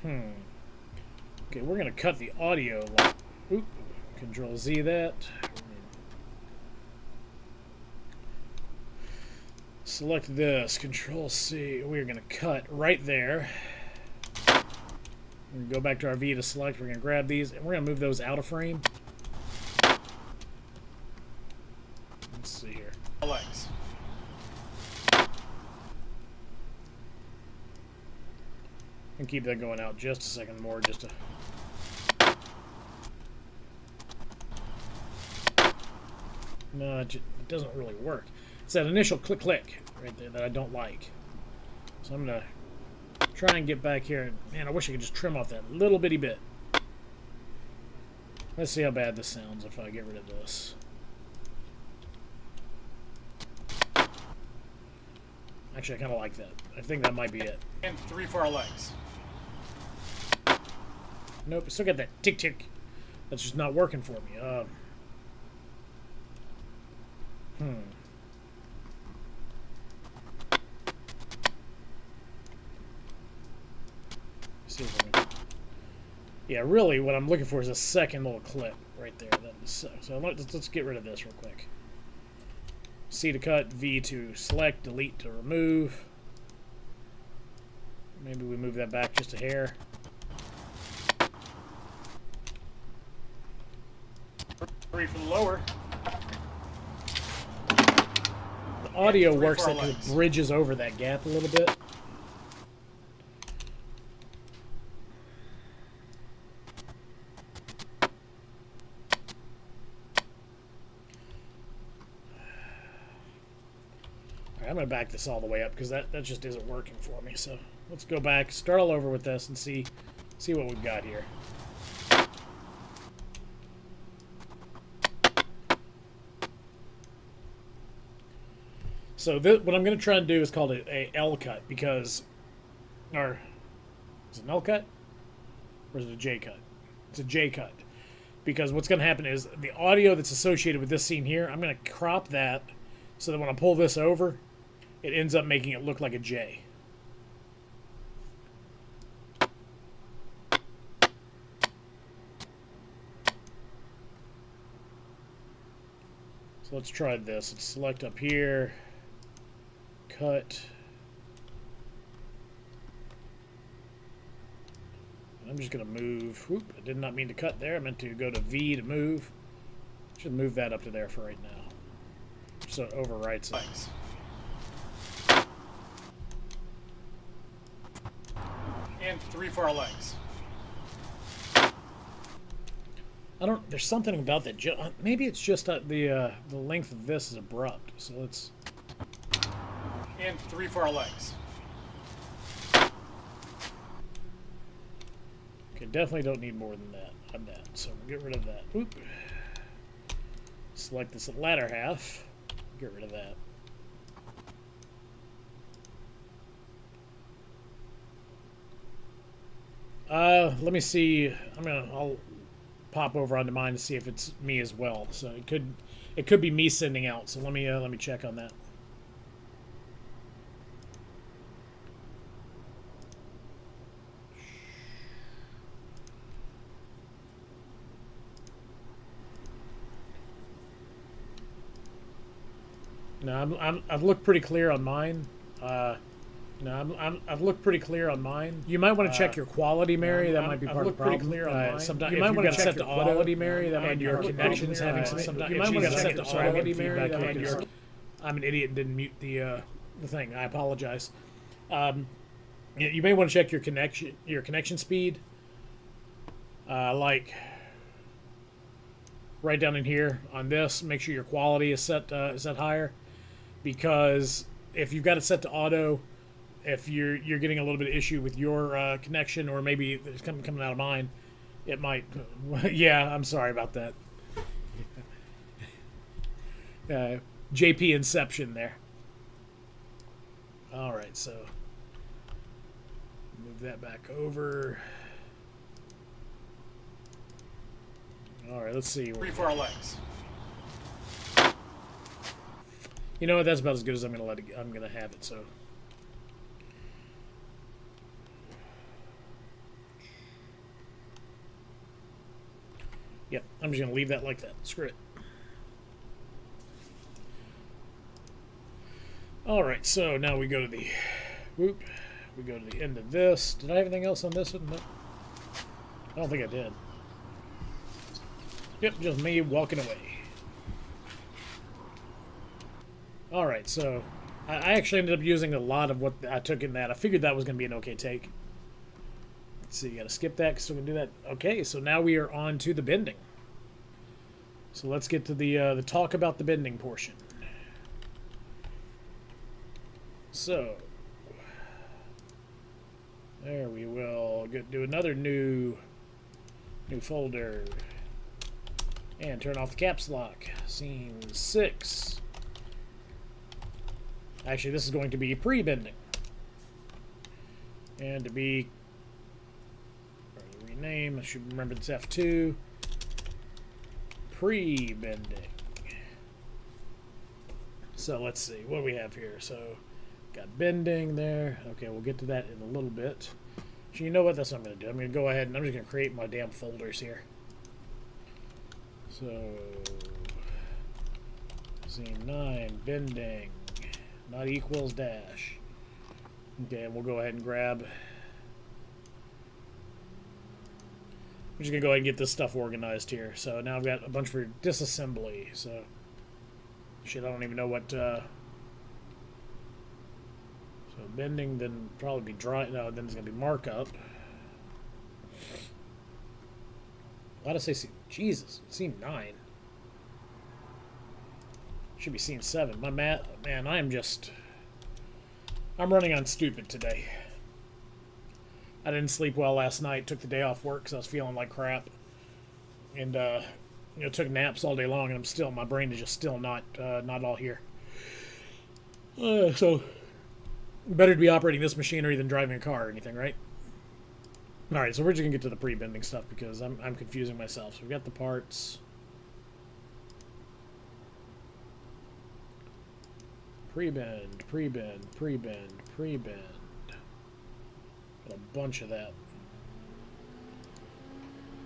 Okay, we're gonna cut the audio. Oop, Control Z that. Select this. Control C. We're gonna cut right there. We're gonna go back to our V to select. We're gonna grab these and we're gonna move those out of frame. Let's see here. Legs. And keep that going out just a second more, just to. No, it doesn't really work. It's that initial click right there that I don't like. So I'm gonna try and get back here. Man, I wish I could just trim off that little bitty bit. Let's see how bad this sounds if I get rid of this. Actually, I kind of like that. I think that might be it. And 3 for our legs. Nope, I still got that tick tick. That's just not working for me. See if I can. Yeah, really, what I'm looking for is a second little clip right there. So let's get rid of this real quick. C to cut, V to select, delete to remove. Maybe we move that back just a hair. Three for the lower. audio three works for our that legs. it bridges over that gap a little bit. Alright, I'm going to back this all the way up because that just isn't working for me. So let's go back, start all over with this, and see what we've got here. So what I'm going to try and do is called a L cut because, or is it an L cut or is it a J cut? It's a J cut because what's going to happen is the audio that's associated with this scene here, I'm going to crop that so that when I pull this over, it ends up making it look like a J. So let's try this. Let's select up here. Cut. I'm just going to move. Whoop, I did not mean to cut there. I meant to go to V to move. Should move that up to there for right now. So it overwrites it. Legs. And 3 for our legs. I don't. There's something about that. Maybe it's just the length of this is abrupt. So let's. And 3 for our legs. Okay, definitely don't need more than that on that. So we'll get rid of that. Oop. Select this latter half. Get rid of that. Let me see. I'll pop over onto mine to see if it's me as well. So it could be me sending out. So let me check on that. No, I've looked pretty clear on mine. No, I've looked pretty clear on mine. You might want to check your quality, Mary. That might be part of the problem. Clear on mine. Sometimes you might want to set the quality, Mary. That might be your connections having some. Sometimes you might want to set the quality, Mary. That might be your. I'm an idiot and didn't mute the thing. I apologize. You may want to check your connection speed. Like right down in here on this. Make sure your quality is set higher, because if you've got it set to auto. If you're getting a little bit of issue with your connection, or maybe it's coming out of mine, it might. Yeah, I'm sorry about that. JP Inception there. All right, so move that back over. All right, let's see. 3 for our legs. You know what? That's about as good as I'm gonna have it. So. Yep, I'm just going to leave that like that. Screw it. Alright, so now we go to the... Whoop. We go to the end of this. Did I have anything else on this one? No. I don't think I did. Yep, just me walking away. Alright, so... I actually ended up using a lot of what I took in that. I figured that was going to be an okay take. So you got to skip that because we're going to do that. Okay, so now we are on to the bending. So let's get to the talk about the bending portion. So there we will do another new folder and turn off the caps lock. Scene 6. Actually, this is going to be pre-bending, and to be rename, I should remember this F2. Pre-bending. So let's see what we have here. So got bending there. Okay, we'll get to that in a little bit. So you know what? That's what I'm going to do. I'm going to go ahead and I'm just going to create my damn folders here. So scene 9, bending, not equals dash. Okay, and we'll go ahead and grab. I'm just going to go ahead and get this stuff organized here. So now I've got a bunch for disassembly. So, shit, I don't even know what So bending, then probably be dry. No, then it's going to be markup. Why did I say Jesus? Scene 9. Should be scene 7. My man, I am just... I'm running on stupid today. I didn't sleep well last night. Took the day off work because I was feeling like crap. And, took naps all day long, and my brain is just still not all here. So, better to be operating this machinery than driving a car or anything, right? Alright, so we're just going to get to the pre-bending stuff because I'm confusing myself. So we've got the parts. Pre-bend, pre-bend, pre-bend, pre-bend. Got a bunch of that.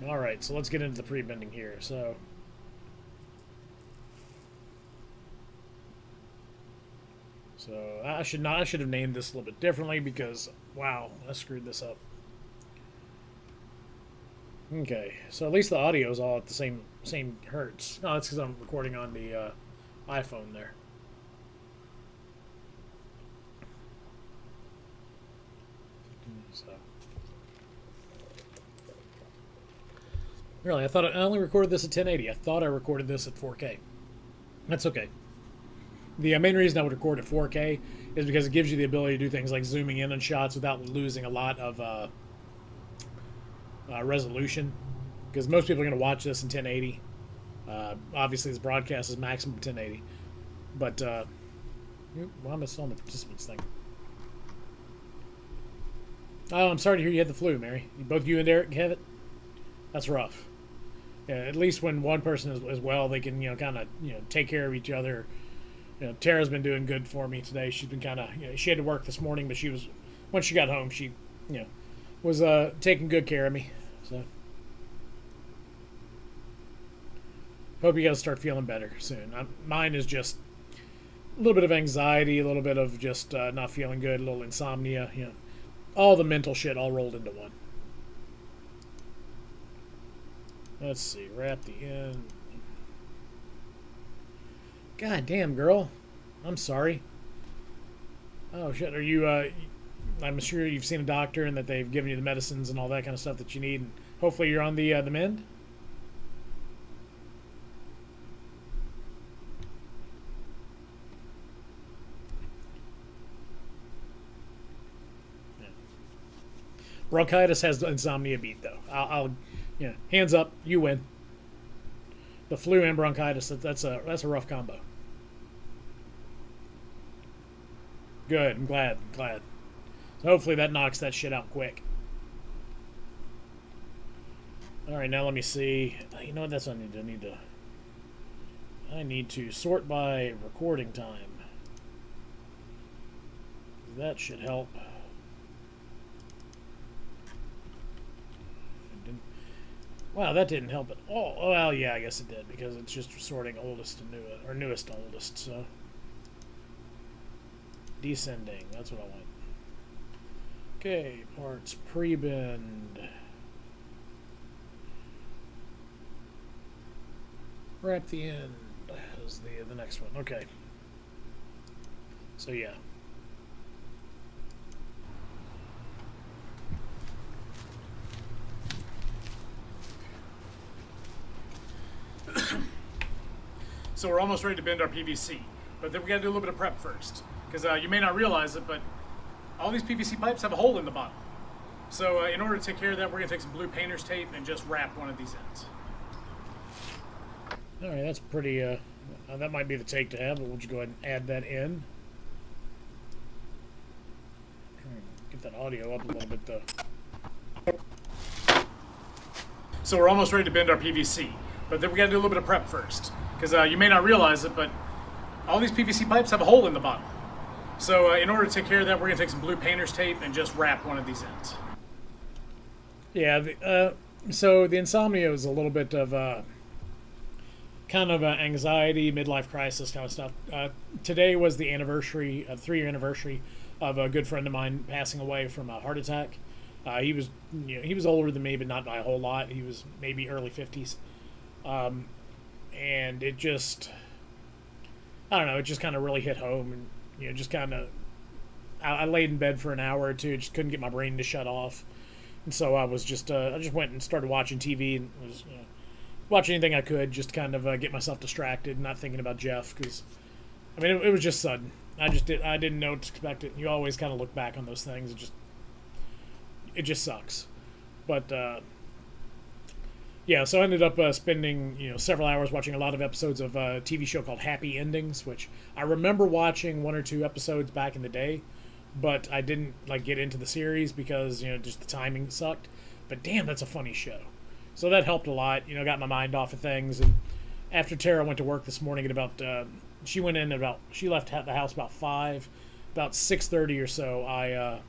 Alright, so let's get into the pre-bending here. So I should have named this a little bit differently because wow, I screwed this up. Okay, so at least the audio is all at the same hertz. No, that's because I'm recording on the iPhone there. So really, I thought I only recorded this at 1080. I thought I recorded this at 4K. That's okay. The main reason I would record at 4K is because it gives you the ability to do things like zooming in on shots without losing a lot of resolution. Because most people are going to watch this in 1080. Obviously, this broadcast is maximum 1080. But, why am I still on the participants thing? Oh, I'm sorry to hear you had the flu, Mary. Both you and Derek have it? That's rough. Yeah, at least when one person is well, they can, kind of, take care of each other. Tara's been doing good for me today. She's been kind of, she had to work this morning, but once she got home, she, was taking good care of me. So, hope you guys start feeling better soon. Mine is just a little bit of anxiety, a little bit of just not feeling good, a little insomnia, all the mental shit all rolled into one. Let's see, wrap the end. God damn, girl. I'm sorry. Oh, shit. Are you, I'm sure you've seen a doctor and that they've given you the medicines and all that kind of stuff that you need. And hopefully you're on the mend? Yeah. Bronchitis has the insomnia beat, though. I'll hands up, you win. The flu and bronchitis, that's a rough combo. Good, I'm glad. So hopefully that knocks that shit out quick. Alright, now let me see. You know what, that's what I need to sort by recording time. That should help. Wow, that didn't help at all. Oh, well, yeah, I guess it did, because it's just sorting oldest to newest, or newest to oldest, so. Descending, that's what I want. Okay, parts pre-bend. Wrap the end is the next one. Okay. So, yeah. So we're almost ready to bend our PVC, but then we got to do a little bit of prep first, because you may not realize it, but all these PVC pipes have a hole in the bottom. So in order to take care of that, we're going to take some blue painter's tape and just wrap one of these ends. All right, that's pretty, that might be the take to have, but we'll just go ahead and add that in. Get that audio up a little bit, though. So we're almost ready to bend our PVC, but then we got to do a little bit of prep first, because you may not realize it, but all these PVC pipes have a hole in the bottom. So in order to take care of that, we're going to take some blue painter's tape and just wrap one of these ends. Yeah, so the insomnia is a little bit of kind of anxiety, midlife crisis kind of stuff. Today was the anniversary, 3-year anniversary of a good friend of mine passing away from a heart attack. He was older than me, but not by a whole lot. He was maybe early 50s. And it just, I don't know, it just kind of really hit home, and just kind of, I laid in bed for an hour or two, just couldn't get my brain to shut off, and so I just went and started watching TV and was watching anything I could, just kind of get myself distracted, not thinking about Jeff, because I mean it was just sudden. I didn't know what to expect. It. You always kind of look back on those things. It just sucks, but. Yeah, so I ended up spending several hours watching a lot of episodes of a TV show called Happy Endings, which I remember watching 1 or 2 episodes back in the day, but I didn't get into the series because just the timing sucked. But damn, that's a funny show. So that helped a lot. Got my mind off of things. And after Tara went to work this morning at about she left the house about 5, about 6:30 or so. I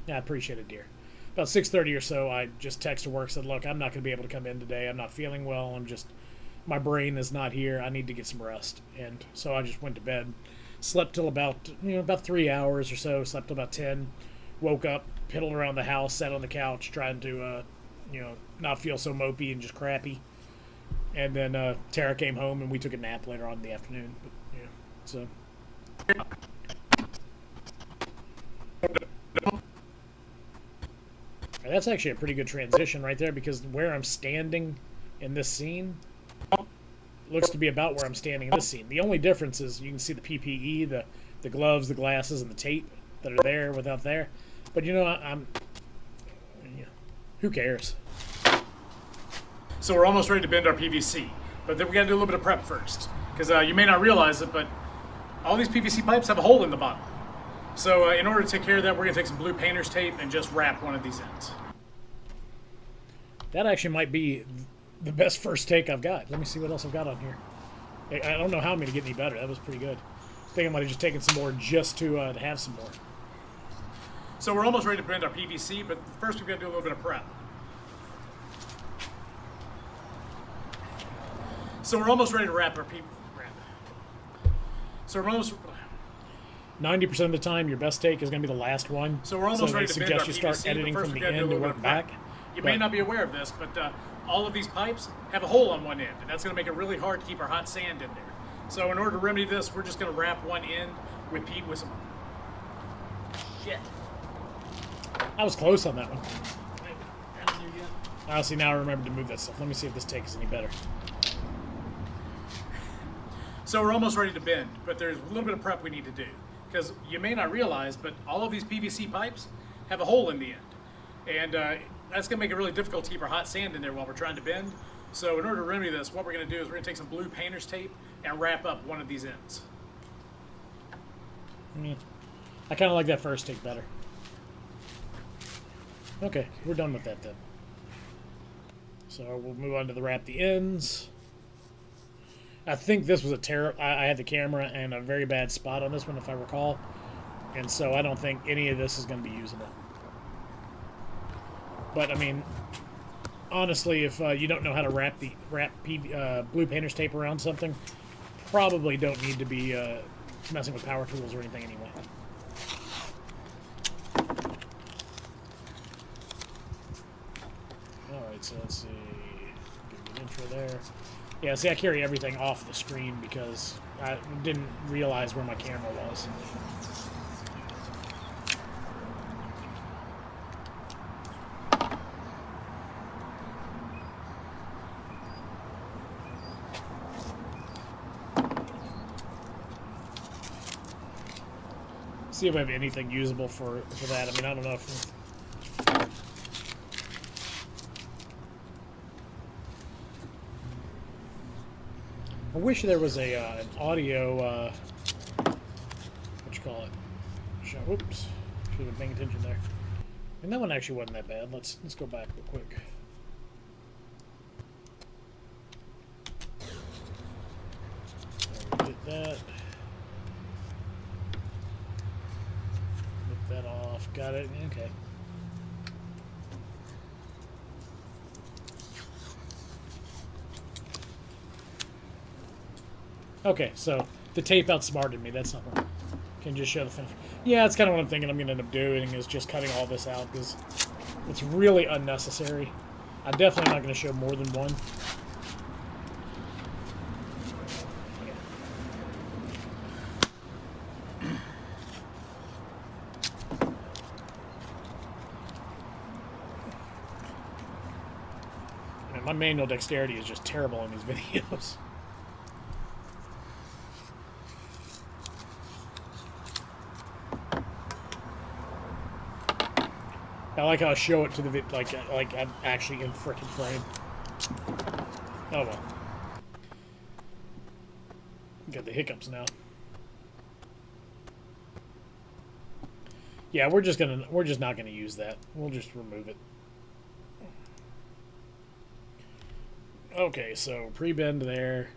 appreciate it, dear. About 6:30 or so, I just texted work, said, look, I'm not going to be able to come in today. I'm not feeling well. My brain is not here. I need to get some rest. And so I just went to bed, slept till about 3 hours or so, slept till about 10, woke up, piddled around the house, sat on the couch, trying to, not feel so mopey and just crappy. And then Tara came home and we took a nap later on in the afternoon. But, so. That's actually a pretty good transition right there, because where I'm standing in this scene looks to be about where I'm standing in this scene. The only difference is you can see the PPE, the gloves, the glasses, and the tape that are there without there. But who cares? So we're almost ready to bend our PVC, but then we got to do a little bit of prep first, because you may not realize it, but all these PVC pipes have a hole in the bottom. So in order to take care of that, we're going to take some blue painter's tape and just wrap one of these ends. That actually might be the best first take I've got. Let me see what else I've got on here. I don't know how I'm going to get any better. That was pretty good. I think I might have just taken some more just to have some more. So we're almost ready to bend our PVC, but first we've got to do a little bit of prep. So we're almost ready to wrap our PVC. So we're almost... 90% of the time, your best take is going to be the last one. So we're almost ready to bend our PVC, you start editing from the end to work back. You may not be aware of this, but all of these pipes have a hole on one end, and that's going to make it really hard to keep our hot sand in there. So in order to remedy this, we're just going to wrap one end with some... Shit. I was close on that one. Honestly, now I remember to move that stuff. Let me see if this take is any better. So we're almost ready to bend, but there's a little bit of prep we need to do. Because you may not realize, but all of these PVC pipes have a hole in the end. And that's going to make it really difficult to keep our hot sand in there while we're trying to bend. So in order to remedy this, what we're going to do is we're going to take some blue painter's tape and wrap up one of these ends. I kind of like that first take better. Okay, we're done with that then. So we'll move on to the wrap the ends. I think this was I had the camera and a very bad spot on this one, if I recall. And so I don't think any of this is going to be usable. But, I mean, honestly, if you don't know how to wrap blue painter's tape around something, probably don't need to be messing with power tools or anything anyway. Alright, so let's see. Give an intro there. Yeah, see, I carry everything off the screen because I didn't realize where my camera was. See if I have anything usable for that. I mean, I don't know if... I wish there was an audio, what you call it? Oops, should have been paying attention there. And that one actually wasn't that bad. Let's go back real quick. Get that. Lift that off. Got it. Okay. Okay, so the tape outsmarted me. That's not wrong. Can just show the finish. Yeah, that's kind of what I'm thinking I'm going to end up doing, is just cutting all this out because it's really unnecessary. I'm definitely not going to show more than one. my manual dexterity is just terrible in these videos. I like how I show it to the like I'm actually in frickin' frame. Oh well. Got the hiccups now. Yeah, we're just not gonna use that. We'll just remove it. Okay, so pre-bend there.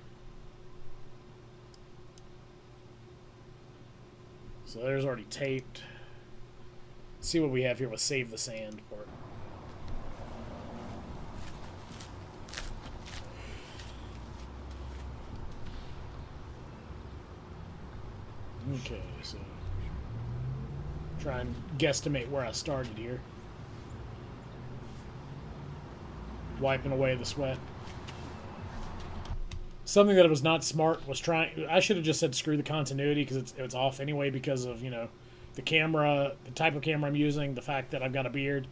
So there's already taped. Let's see what we have here with save the sand part. Okay, so try and guesstimate where I started here. Wiping away the sweat. Something that was not smart was trying. I should have just said screw the continuity because it's off anyway because of, you know, the camera, the type of camera I'm using, the fact that I've got a beard,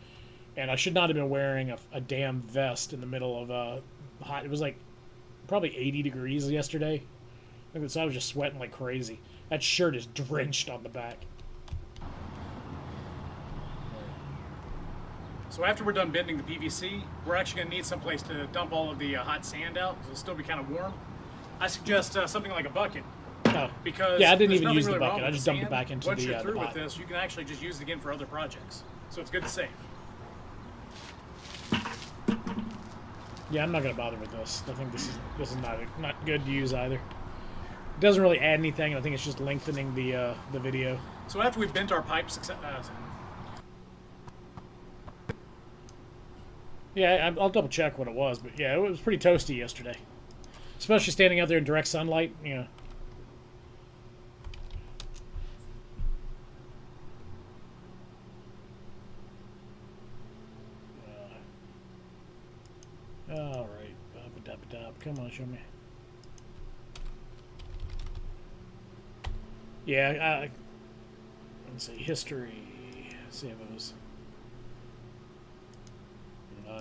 and I should not have been wearing a damn vest in the middle of hot. It was like probably 80 degrees yesterday, so I was just sweating like crazy. That shirt is drenched on the back. So after we're done bending the PVC, we're actually going to need someplace to dump all of the hot sand out. It'll still be kind of warm. I suggest something like a bucket. Oh. Because yeah, I didn't there's even nothing use really the wrong bucket. I with just the dumped it sand. back into Once the you're through pot. with this, you can actually just use it again for other projects. So it's good to save. Yeah, I'm not gonna bother with this. I think this is not good to use either. It doesn't really add anything. I think it's just lengthening the video. So after we've bent our pipes, Yeah, I'll double check what it was, but yeah, it was pretty toasty yesterday, especially standing out there in direct sunlight. You know. All right, come on, show me. Yeah, let's see, history. Let's see if it was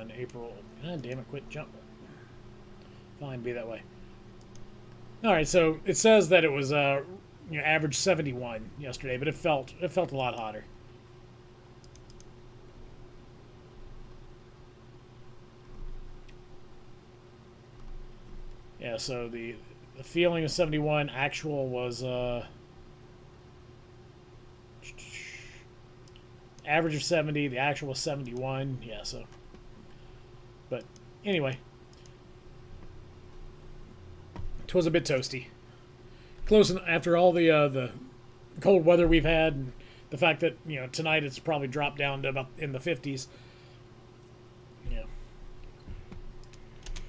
in April. God damn it, quit jumping. Fine, be that way. All right, so it says that it was you know, average 71 yesterday, but it felt a lot hotter. Yeah, so the feeling of 71, actual was average of 70, the actual was 71. Yeah, so but anyway, it was a bit toasty. Close after all the cold weather we've had, and the fact that, you know, tonight it's probably dropped down to about in the 50s. Yeah.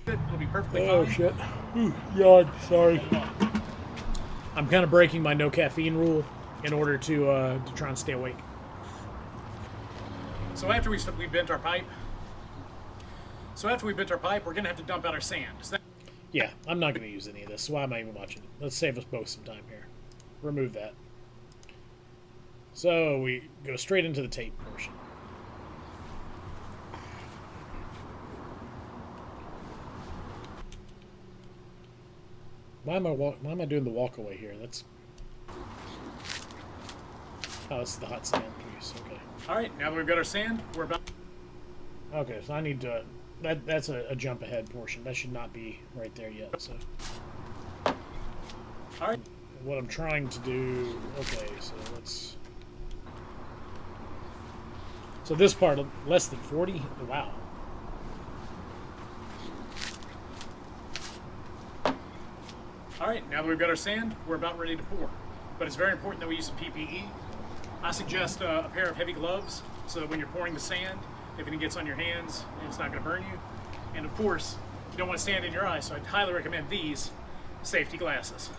it'll be perfectly fine. Oh shit! Yawn. Sorry. I'm kind of breaking my no caffeine rule in order to try and stay awake. So after we bent our pipe, we're gonna have to dump out our sand. Yeah, I'm not going to use any of this, so why am I even watching it? Let's save us both some time here. Remove that. So we go straight into the tape portion. Why am I doing the walk away here? That's it's the hot sand piece. Okay. All right, now that we've got our sand, we're about. Okay, so I need to. That's a jump ahead portion. That should not be right there yet. So. All right. What I'm trying to do. Okay, so let's. So this part less than 40. Wow. All right, now that we've got our sand, we're about ready to pour. But it's very important that we use some PPE. I suggest a pair of heavy gloves so that when you're pouring the sand, if it gets on your hands, it's not going to burn you. And of course, you don't want sand in your eyes, so I'd highly recommend these safety glasses.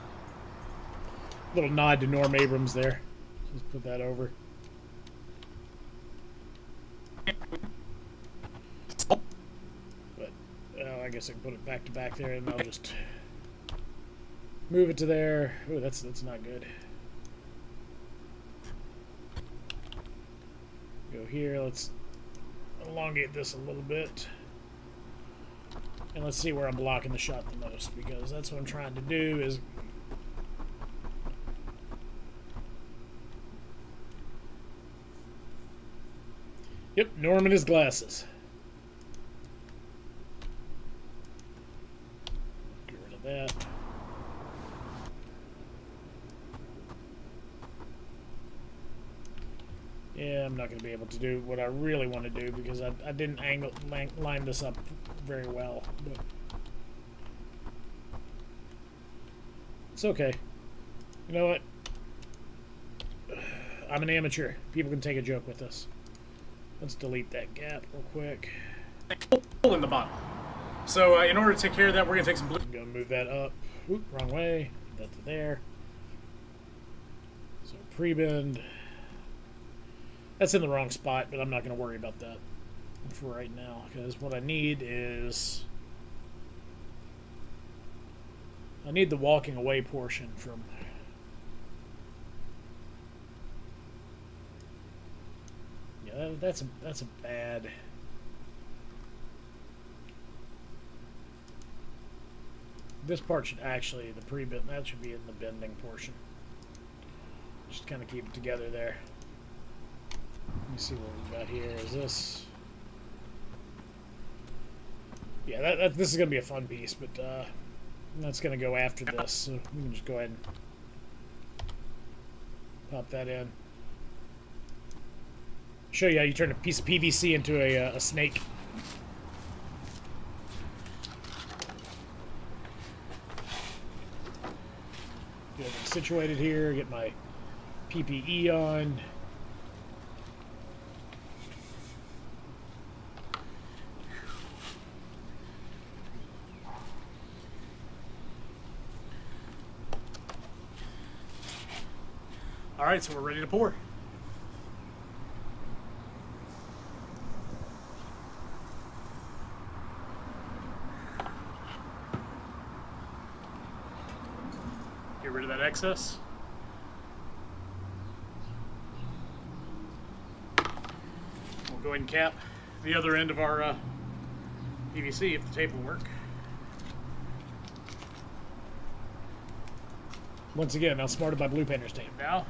Little nod to Norm Abrams there. Just put that over. But I guess I can put it back to back there, and I'll just move it to there. Oh, that's not good. Go here. Let's elongate this a little bit. And let's see where I'm blocking the shot the most, because that's what I'm trying to do is... Yep, Norm and his glasses. Get rid of that. Yeah, I'm not going to be able to do what I really want to do because I didn't line this up very well. But it's okay. You know what? I'm an amateur. People can take a joke with this. Let's delete that gap real quick. Hole in the bottom. So in order to take care of that, we're going to take some blue. I'm going to move that up. Oop, wrong way. That to there. So pre-bend. That's in the wrong spot, but I'm not going to worry about that for right now, because what I need is... I need the walking away portion from... Yeah, that's a bad... This part should actually, the pre-bend, that should be in the bending portion. Just kind of keep it together there. Let me see what we've got here. Is this... Yeah, this is going to be a fun piece, but that's going to go after this, so we can just go ahead and pop that in. Show you how you turn a piece of PVC into a snake. Get everything situated here, get my PPE on. All right, so we're ready to pour. Get rid of that excess. We'll go ahead and cap the other end of our PVC if the tape will work. Once again, outsmarted by blue painter's tape. Now,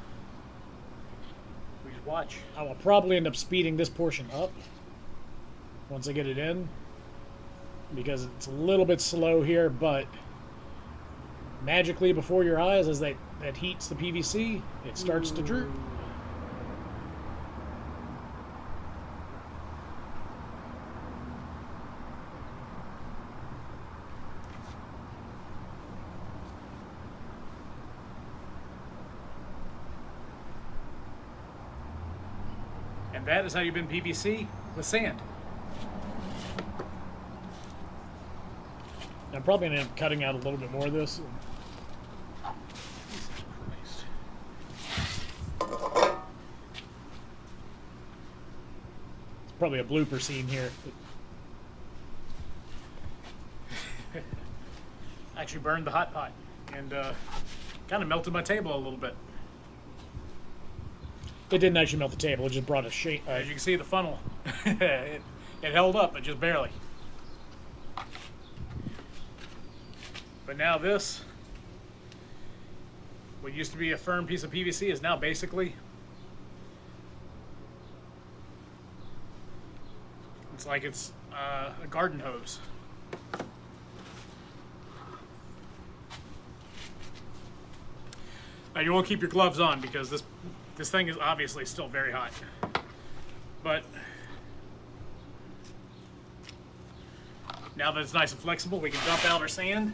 we just watch. I will probably end up speeding this portion up once I get it in, because it's a little bit slow here, but magically before your eyes, as that heats the PVC, it starts to droop. And that is how you bend PVC with sand. I'm probably going to end up cutting out a little bit more of this. It's probably a blooper scene here. I actually burned the hot pot and kind of melted my table a little bit. It didn't actually melt the table, it just brought a shape. As you can see, the funnel, it held up, but just barely. But now this, what used to be a firm piece of PVC is now basically, it's like it's a garden hose. Now you won't keep your gloves on because this thing is obviously still very hot. But now that it's nice and flexible, we can dump out our sand.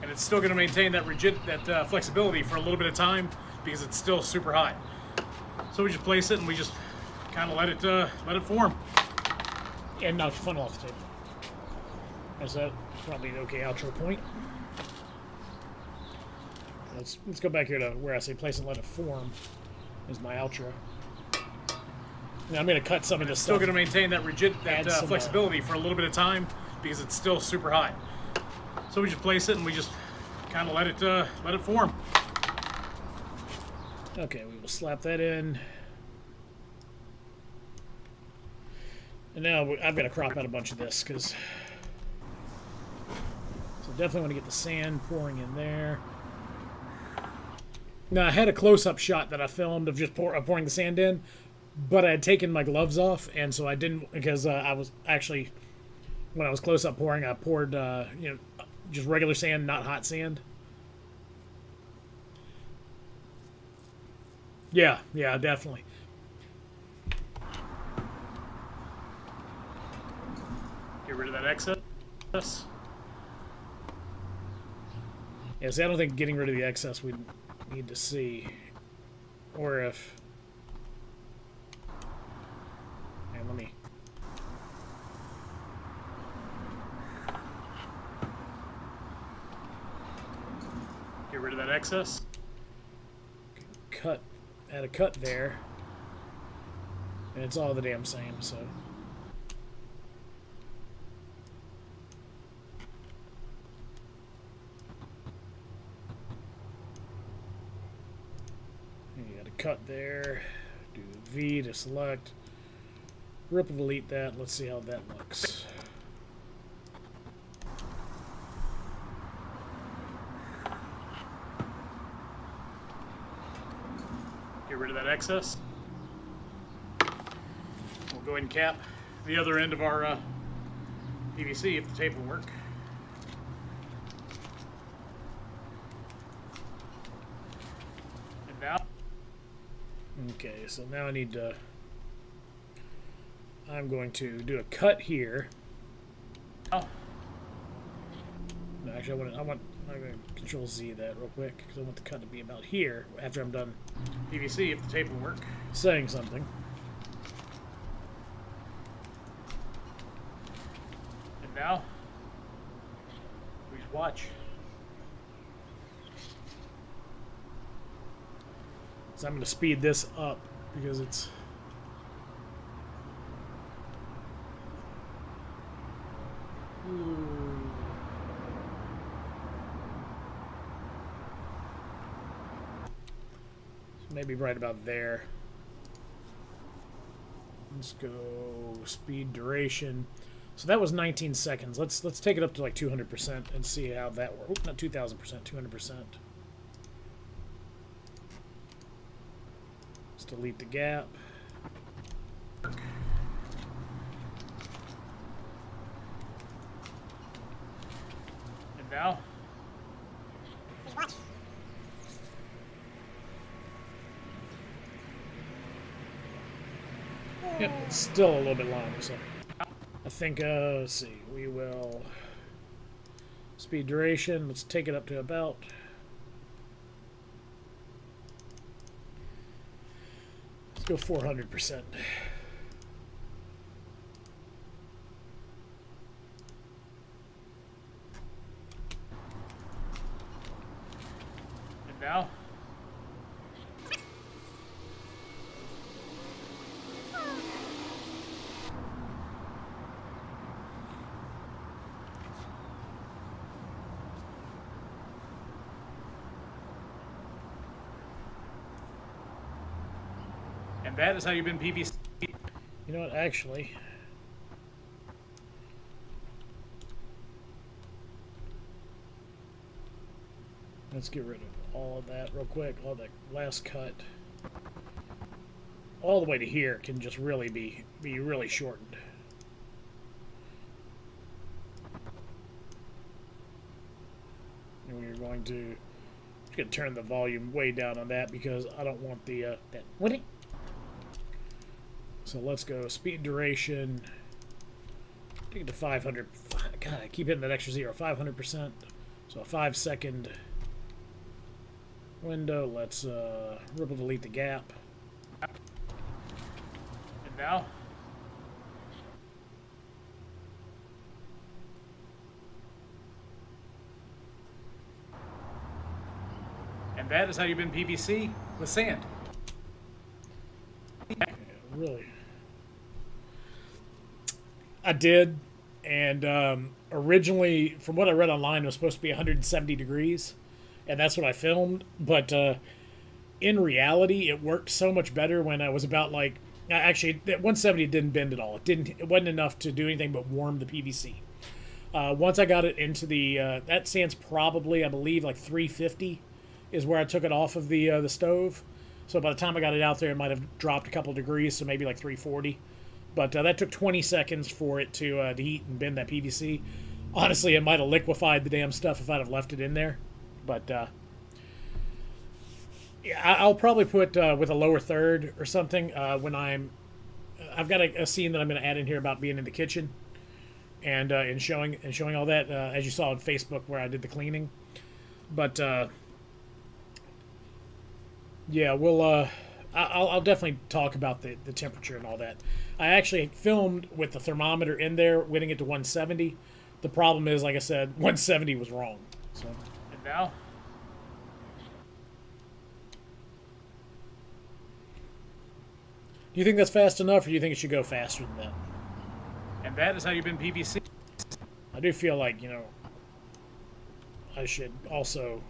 And it's still going to maintain that flexibility for a little bit of time because it's still super hot. So we just place it and we just kind of let it form. And knock the funnel off the table. That's that. Probably an okay outro point. Let's go back here to where I say place and let it form is my outro. Now I'm going to cut some of this Still stuff. going to maintain that flexibility for a little bit of time because it's still super hot. So we just place it and we just kind of let it form. Okay, we will slap that in. And now I've got to crop out a bunch of this, because... So definitely want to get the sand pouring in there. Now, I had a close-up shot that I filmed of just pouring the sand in, but I had taken my gloves off, and so I didn't, because I was actually, when I was close-up pouring, I poured, just regular sand, not hot sand. Yeah, definitely. Get rid of that excess. Yeah, see, I don't think getting rid of the excess we need to see. Or if... And let me... Get rid of that excess. Add a cut there. And it's all the damn same, so... Cut there, do V to select, rip and delete that. Let's see how that looks. Get rid of that excess. We'll go ahead and cap the other end of our PVC if the tape will work. And now. Okay, so now I need to... I'm going to do a cut here. Oh. No, actually, I'm going to Control Z that real quick, because I want the cut to be about here after I'm done PVC if the tape will work. saying something. And now, please watch. So I'm going to speed this up because it's... So maybe right about there. Let's go speed duration. So that was 19 seconds. Let's take it up to like 200% and see how that works. Not 2,000%, 200%. Delete the gap. And now, yep, it's still a little bit long, so I think, let's see, we will speed duration, let's take it up to about... Go 400%. and now, and that is how you've been PVC. You know what, actually... Let's get rid of all of that real quick. All that last cut. All the way to here can just really be really shortened. And we're going to... Just going to turn the volume way down on that because I don't want the... that... What? So let's go speed duration. Take it to 500. God, I keep hitting that extra zero. 500%. So a 5-second window. Let's ripple delete the gap. And now, and that is how you've been PVC with sand. Yeah, really. I did, and originally, from what I read online, it was supposed to be 170 degrees, and that's what I filmed, but in reality, it worked so much better when I was about, like, Actually, that 170 didn't bend at all. It wasn't enough to do anything but warm the PVC. Once I got it into the that sand's probably, I believe, like 350 is where I took it off of the stove. So by the time I got it out there, it might have dropped a couple degrees, so maybe like 340. But that took 20 seconds for it to heat and bend that PVC. Honestly, it might have liquefied the damn stuff if I'd have left it in there. But yeah, I'll probably put with a lower third or something when I've got a scene that I'm going to add in here about being in the kitchen and showing all that as you saw on Facebook where I did the cleaning. But yeah, I'll definitely talk about the temperature and all that. I actually filmed with the thermometer in there, winning it to 170. The problem is, like I said, 170 was wrong. So. And now? Do you think that's fast enough, or do you think it should go faster than that? And that is how you bend PVC. I do feel like, I should also...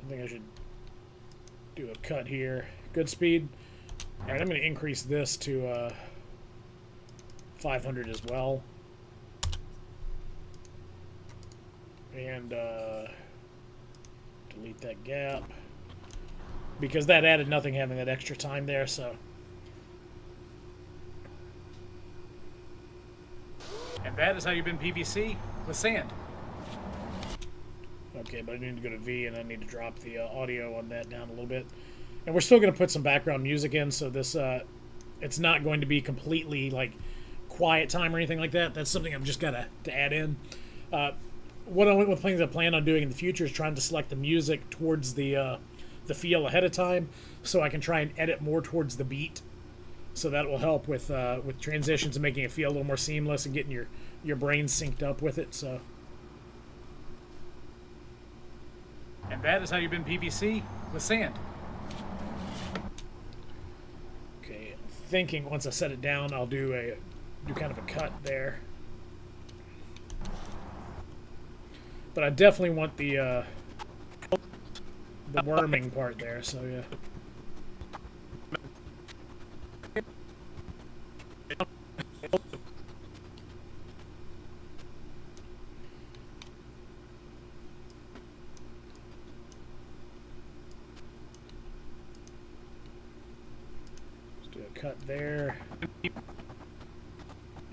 I think I should do a cut here. Good speed. All right, I'm going to increase this to 500 as well. And delete that gap. Because that added nothing having that extra time there, so... And that is how you bend PVC with sand. Okay, but I need to go to V, and I need to drop the audio on that down a little bit. And we're still going to put some background music in, so this it's not going to be completely like quiet time or anything like that. That's something I've just got to add in. One of the things I plan on doing in the future is trying to select the music towards the feel ahead of time, so I can try and edit more towards the beat. So that will help with transitions and making it feel a little more seamless and getting your brain synced up with it. So. And that is how you bend PVC with sand. Okay, I'm thinking once I set it down, I'll do kind of a cut there. But I definitely want the worming part there. So yeah. Cut there,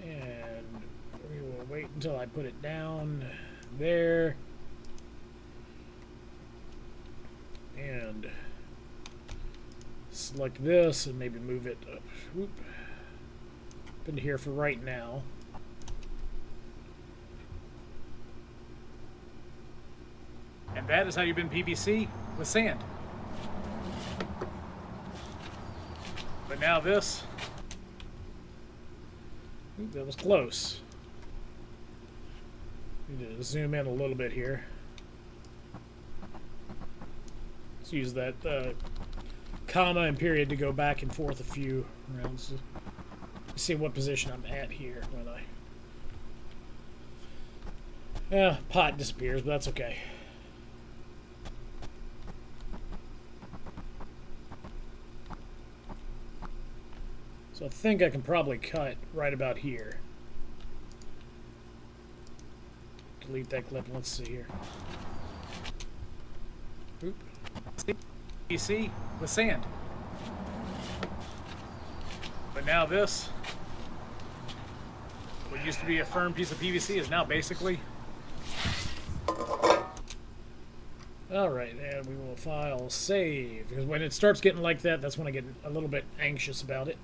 and we will wait until I put it down there, and select this and maybe move it up into here for right now. And that is how you bend PVC with sand. But now this. That was close. Need to zoom in a little bit here. Let's use that comma and period to go back and forth a few rounds. See what position I'm at here when I... Yeah, pot disappears, but that's okay. So I think I can probably cut right about here. Delete that clip. Let's see here. Oop. PVC with sand. But now this, what used to be a firm piece of PVC, is now basically... Alright, and we will file save. Because when it starts getting like that, that's when I get a little bit anxious about it.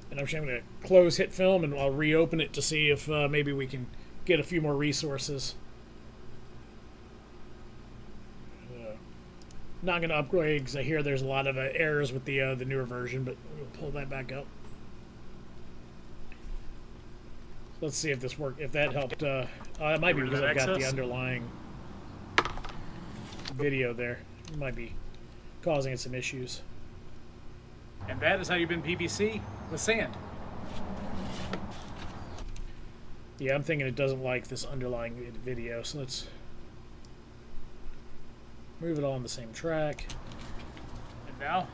And I'm going to close hit film, and I'll reopen it to see if maybe we can get a few more resources. Not going to upgrade because I hear there's a lot of errors with the newer version, but we'll pull that back up. Let's see if this worked. If that helped. It might be because I've got the underlying video there. It might be causing it some issues. And that is how you bend PVC with sand. Yeah, I'm thinking it doesn't like this underlying video, so let's move it all on the same track. And now?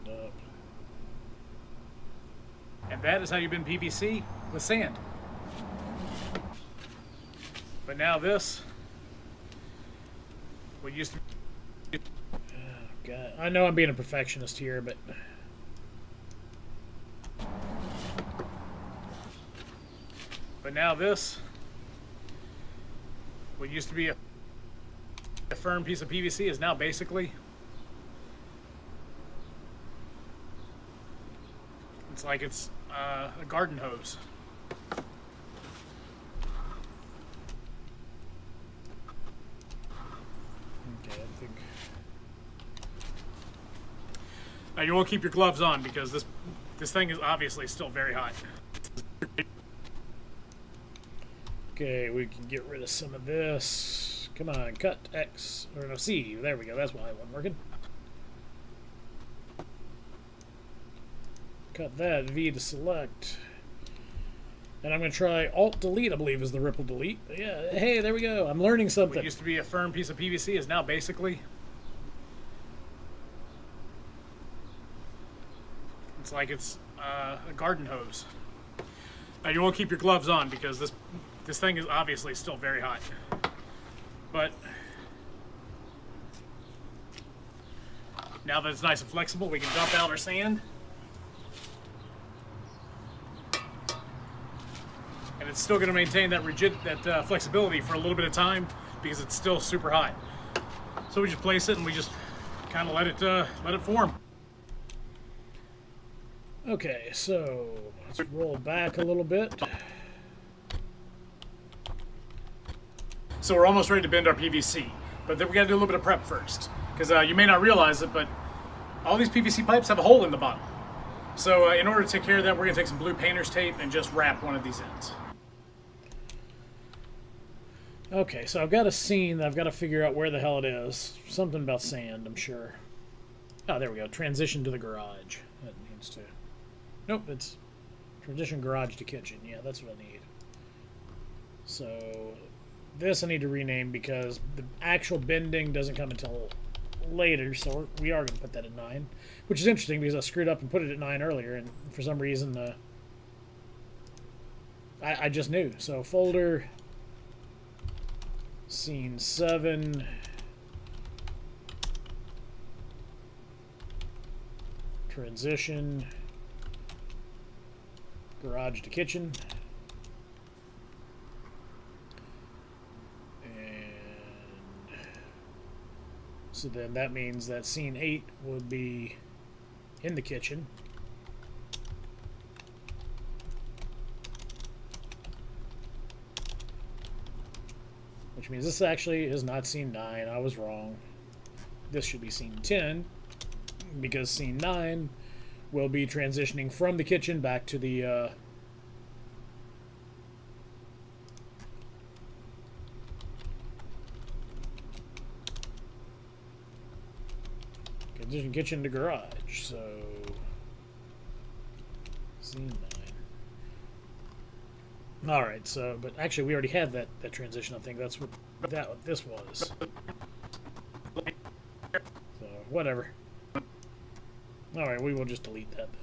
Up. And that is how you bend PVC with sand. But now this, what used to be... Oh, God. I know I'm being a perfectionist here, but... But now this, what used to be a firm piece of PVC is now basically... It's like it's a garden hose. Okay, I think... Now you won't keep your gloves on because this thing is obviously still very hot. Okay, we can get rid of some of this. Come on, cut X, or no, C. There we go, that's why it wasn't working. Cut that, V to select. And I'm going to try Alt-Delete, I believe is the ripple delete. Yeah, hey, there we go. I'm learning something. What used to be a firm piece of PVC is now basically... It's like it's a garden hose. Now you won't keep your gloves on because this thing is obviously still very hot. But now that it's nice and flexible, we can dump out our sand. And it's still going to maintain that flexibility for a little bit of time because it's still super hot. So we just place it and we just kind of let it form. Okay, so let's roll back a little bit. So we're almost ready to bend our PVC, but then we got to do a little bit of prep first because you may not realize it, but all these PVC pipes have a hole in the bottom. So in order to take care of that, we're going to take some blue painter's tape and just wrap one of these ends. Okay, so I've got a scene that I've got to figure out where the hell it is. Something about sand, I'm sure. Oh, there we go. Transition to the garage. That needs to... Nope, it's transition garage to kitchen. Yeah, that's what I need. So this I need to rename because the actual bending doesn't come until later, so we are going to put that at 9. Which is interesting because I screwed up and put it at 9 earlier, and for some reason I just knew. So folder... Scene 7. Transition. Garage to kitchen. And so then that means that scene 8 will be in the kitchen. Which means this actually is not scene 9. I was wrong. This should be scene 10, because scene 9 will be transitioning from the kitchen back to the transition kitchen to garage. So scene 9. All right, so, but actually we already had that transition. I think that's what this was. So, whatever. All right, we will just delete that then.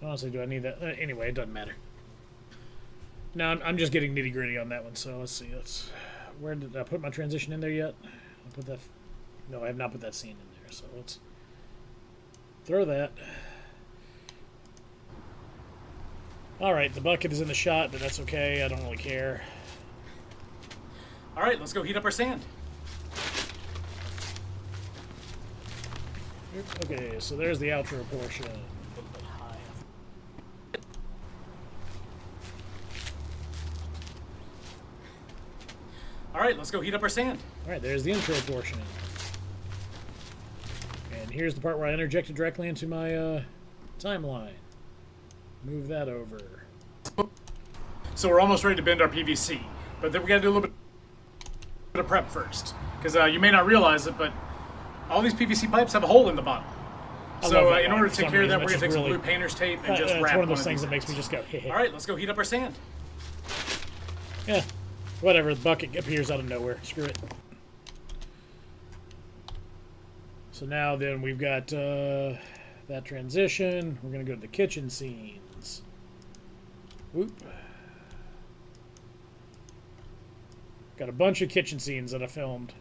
Honestly, do I need that? Anyway, it doesn't matter. Now, I'm just getting nitty-gritty on that one, so let's see. Where did I put my transition in there yet? I put that... No, I have not put that scene in there, so let's throw that. Alright, the bucket is in the shot, but that's okay. I don't really care. Alright, let's go heat up our sand. Okay, so there's the outro portion. Alright, let's go heat up our sand. Alright, there's the intro portion. And here's the part where I interjected directly into my timeline. Move that over. So we're almost ready to bend our PVC, but then we got to do a little bit of prep first, because you may not realize it, but All these PVC pipes have a hole in the bottom. So in order to take care of that, we're going to take some really, blue painter's tape and just it's wrap one of those things these that makes me ends. just go, hey. All right, let's go heat up our sand. Yeah, whatever. The bucket appears out of nowhere. Screw it. So now then we've got that transition. We're going to go to the kitchen scenes. Whoop. Got a bunch of kitchen scenes that I filmed.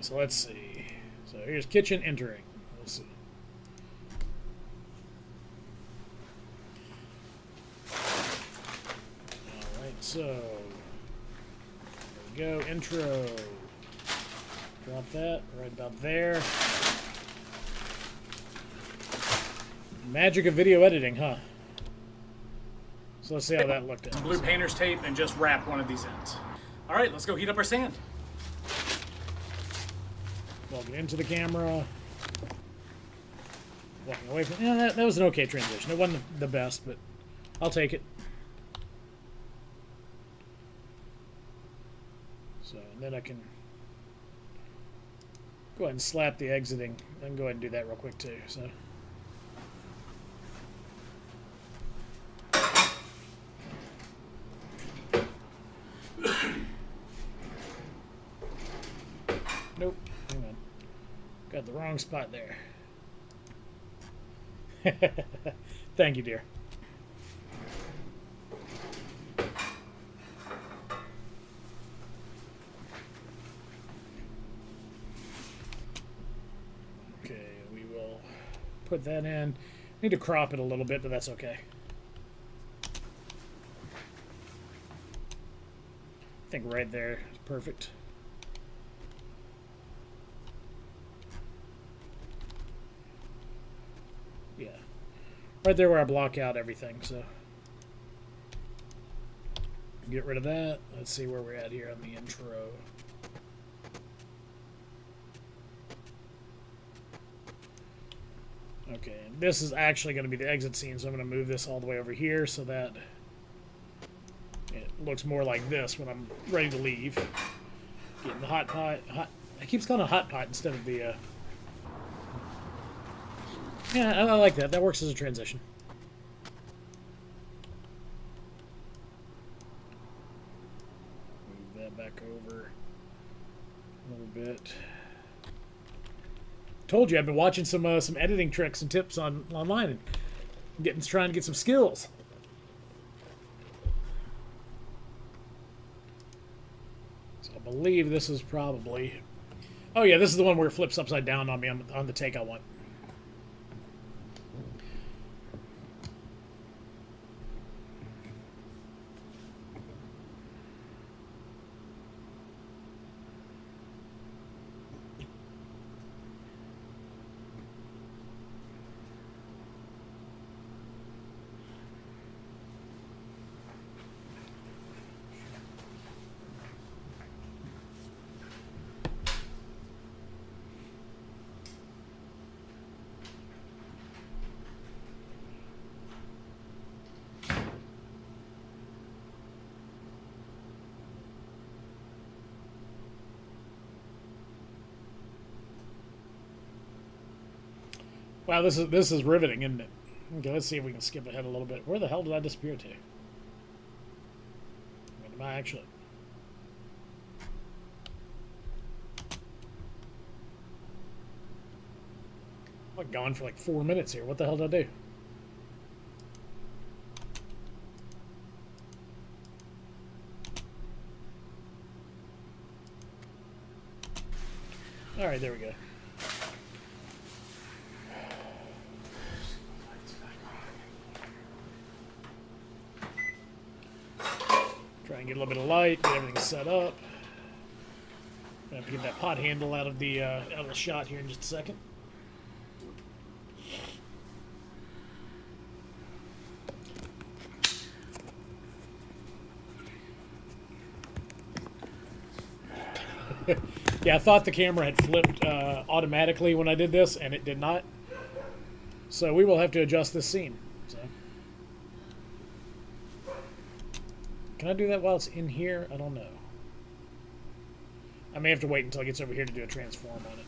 So let's see. So here's kitchen entering. Let's see. Alright, so there we go. Intro. Drop that right about there. Magic of video editing, huh? So let's see how that looked at. Some blue painter's tape and just wrap one of these ends. All right, let's go heat up our sand. Walking into the camera. Walking away from... Yeah, that was an okay transition. It wasn't the best, but I'll take it. So, and then I can go ahead and slap the exiting. I can go ahead and do that real quick, too. So. Nope. Hang on. Got the wrong spot there. Thank you, dear. Okay, we will put that in. Need to crop it a little bit, but that's okay. I think right there is perfect. Yeah. Right there where I block out everything, so. Get rid of that. Let's see where we're at here on the intro. Okay, and this is actually going to be the exit scene, so I'm going to move this all the way over here so that it looks more like this when I'm ready to leave. Getting the hot pot. I keep calling it a hot pot instead of the... Yeah, I like that. That works as a transition. Move that back over a little bit. Told you I've been watching some editing tricks and tips online and trying to get some skills. So I believe this is probably... Oh yeah, this is the one where it flips upside down on me on the take I want. Wow, this is riveting, isn't it? Okay, let's see if we can skip ahead a little bit. Where the hell did I disappear to? Where am I actually? I'm gone for like 4 minutes here. What the hell did I do? All right, there we go. Try and get a little bit of light, get everything set up. I have to get that pot handle out of the shot here in just a second. Yeah, I thought the camera had flipped automatically when I did this, and it did not. So we will have to adjust this scene. So. Can I do that while it's in here? I don't know. I may have to wait until it gets over here to do a transform on it.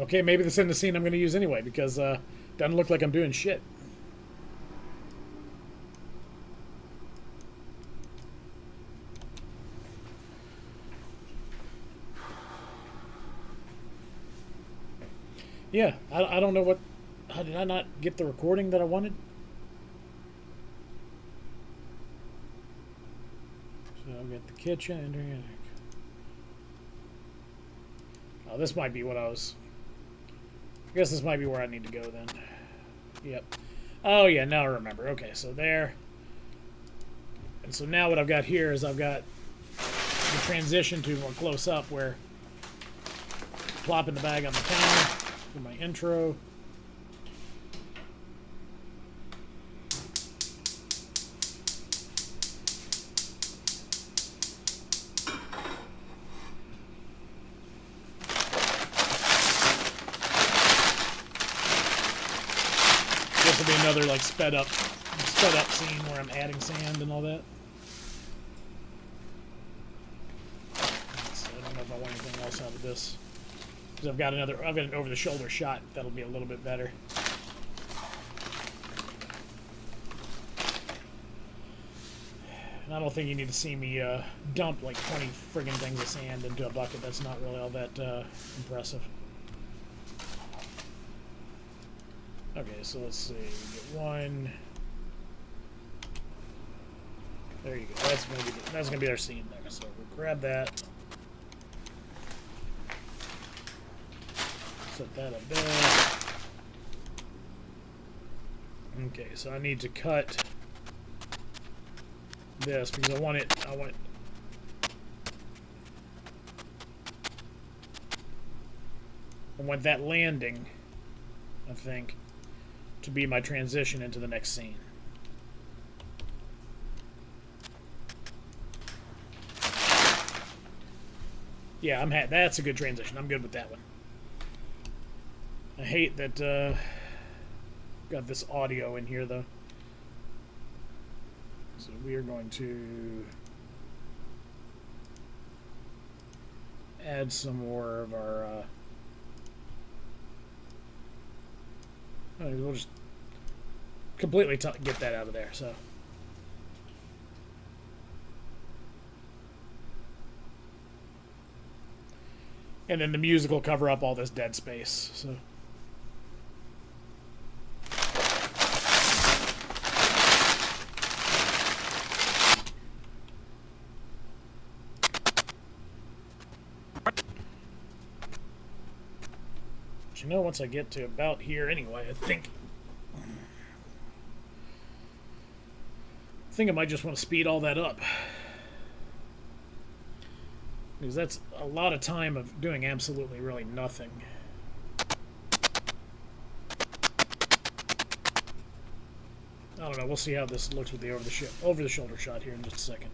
Okay, maybe this isn't the scene I'm going to use anyway, because doesn't look like I'm doing shit. Yeah, I don't know what... How did I not get the recording that I wanted? So I'll get the kitchen. Oh, this might be what I was... I guess this might be where I need to go then. Yep. Oh yeah, now I remember. Okay, so there. And so now what I've got here is I've got the transition to more close up where plopping the bag on the counter for my intro. This will be another like sped up scene where I'm adding sand and all that. So I don't know if I want anything else out of this. Because I've got an over the shoulder shot that'll be a little bit better. And I don't think you need to see me dump like 20 friggin' things of sand into a bucket. That's not really all that impressive. Okay, so let's see. We get one. There you go. That's gonna be our scene there. So we'll grab that. Set that up there. Okay, so I need to cut this because I want that landing, I think, to be my transition into the next scene. Yeah, that's a good transition. I'm good with that one. I hate that got this audio in here though. So we are going to add some more of our we'll just completely get that out of there. So and then the music will cover up all this dead space. So you know, once I get to about here anyway, I think I might just want to speed all that up. Because that's a lot of time of doing absolutely really nothing. I don't know, we'll see how this looks with the over the shoulder shot here in just a second.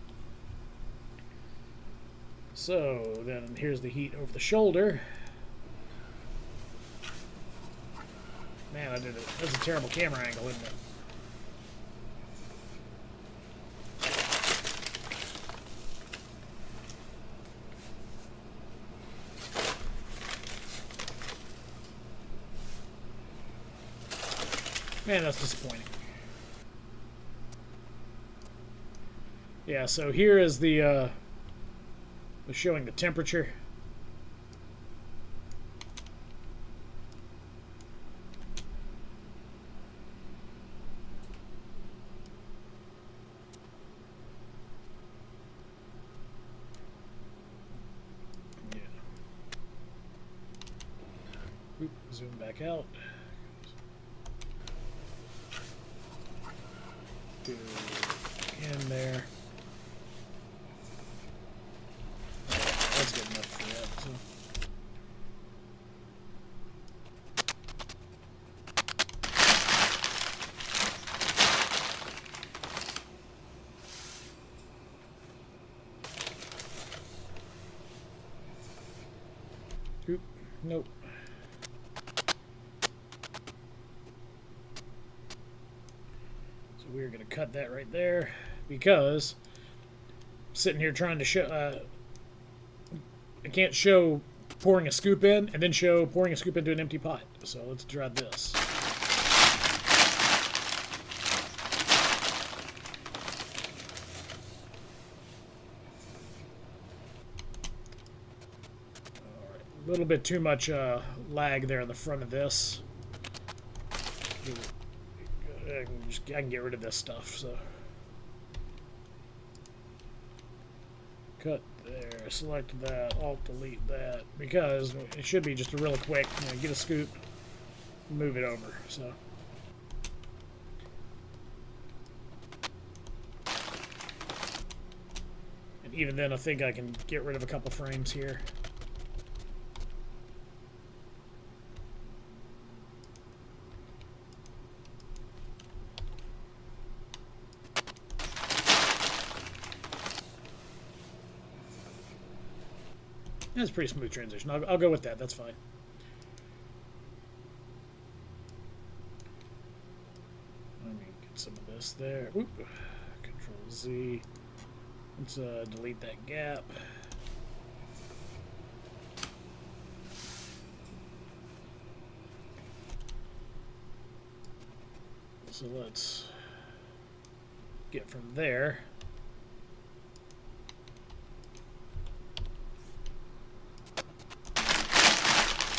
So then here's the heat over the shoulder. Man, that's a terrible camera angle, isn't it? Man, that's disappointing. Yeah, so here is the showing the temperature. Oop, zoom back out. Do in there. That's good enough for that. So. Oop, nope. So we're going to cut that right there because I'm sitting here trying to show. I can't show pouring a scoop in and then show pouring a scoop into an empty pot. So let's try this. A little bit too much lag there in the front of this. I can get rid of this stuff. So cut there, select that, Alt delete that, because it should be just a really quick, get a scoop, move it over. So and even then, I think I can get rid of a couple frames here. That's a pretty smooth transition. I'll go with that. That's fine. Let me get some of this there. Oop. Control Z. Let's delete that gap. So let's get from there.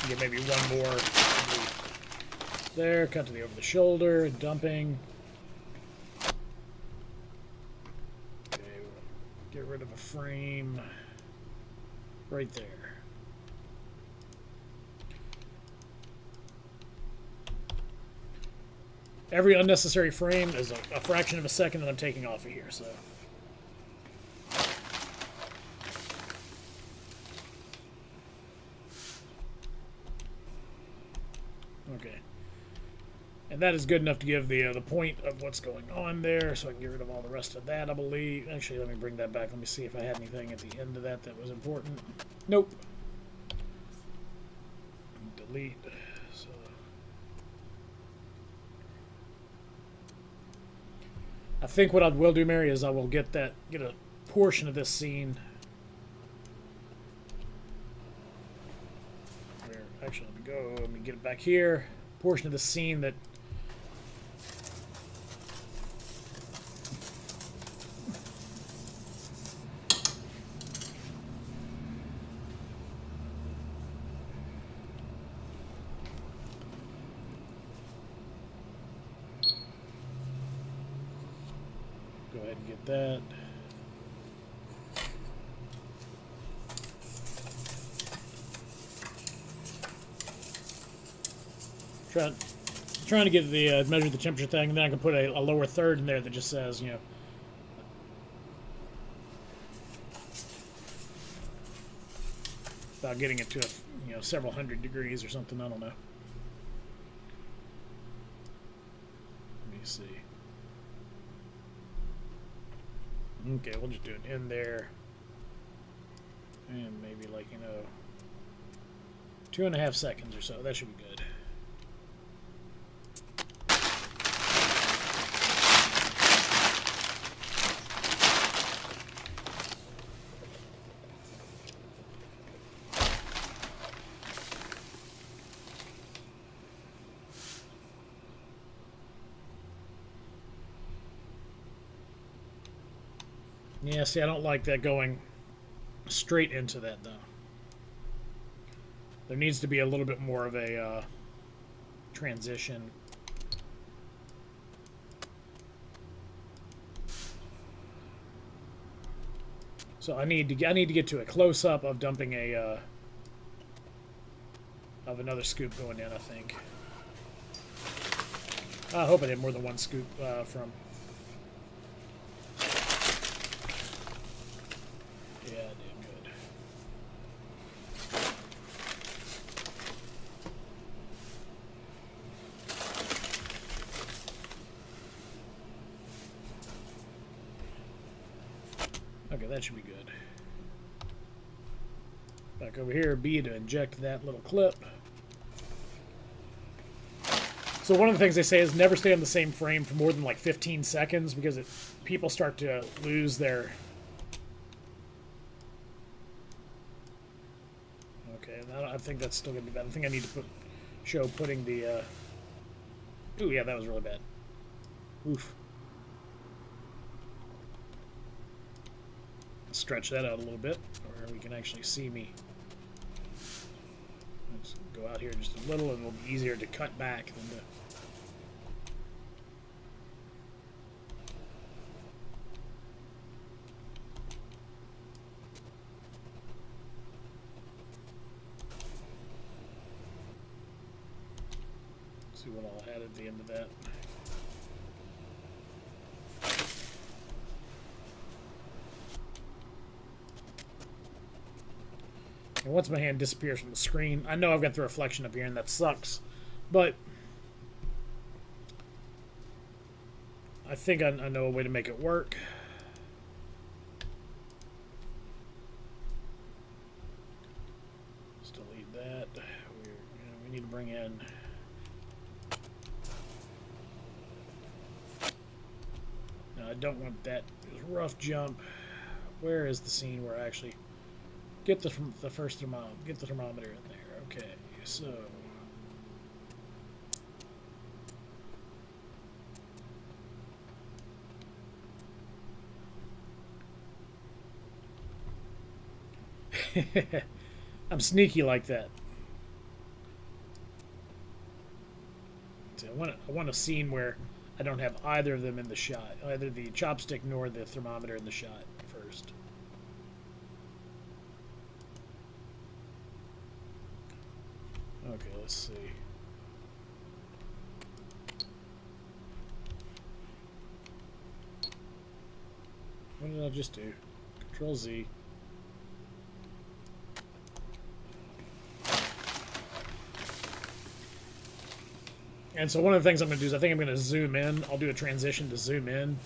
Get maybe one more there, cut to the over the shoulder, dumping. Okay, get rid of a frame right there. Every unnecessary frame is a fraction of a second that I'm taking off of here, so. Okay. And that is good enough to give the point of what's going on there, so I can get rid of all the rest of that, I believe. Actually, let me bring that back. Let me see if I had anything at the end of that that was important. Nope. Delete. So. I think what I will do, Mary, is I will get a portion of this scene. Actually, let me get it back here. Portion of the scene that go ahead and get that. Trying to get the measure the temperature thing, and then I can put a lower third in there that just says, about getting it to several hundred degrees or something. I don't know. Let me see. Okay, we'll just do it in there, and maybe 2.5 seconds or so. That should be good. Yeah, see, I don't like that going straight into that, though. There needs to be a little bit more of a transition. So I need to get to a close-up of dumping of another scoop going in, I think. I hope I did more than one scoop from... Yeah, I did good. Okay, that should be good. Back over here, B to inject that little clip. So one of the things they say is never stay on the same frame for more than like 15 seconds because people start to lose their... Okay, I think that's still going to be bad. I think I need to show putting the... Ooh, yeah, that was really bad. Oof. Stretch that out a little bit, where we can actually see me. Let's go out here just a little, and it'll be easier to cut back than to... See what I'll add at the end of that. And once my hand disappears from the screen, I know I've got the reflection up here, and that sucks. But I think I know a way to make it work. Just delete that. We need to bring in... No, I don't want that rough jump. Where is the scene where I actually... Get the first thermometer. Get the thermometer in there. Okay, so I'm sneaky like that. So I want a scene where I don't have either of them in the shot, either the chopstick nor the thermometer in the shot first. Okay, let's see. What did I just do? Control Z. And so one of the things I'm going to do is I think I'm going to zoom in. I'll do a transition to zoom in.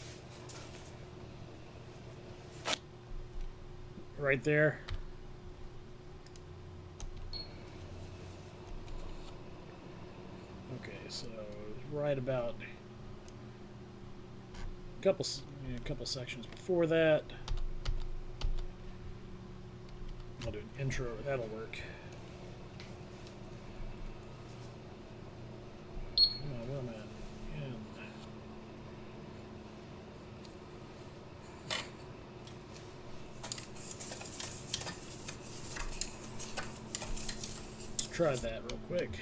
Right there. So right about a couple sections before that. I'll do an intro. That'll work. Where am I at? Let's try that real quick.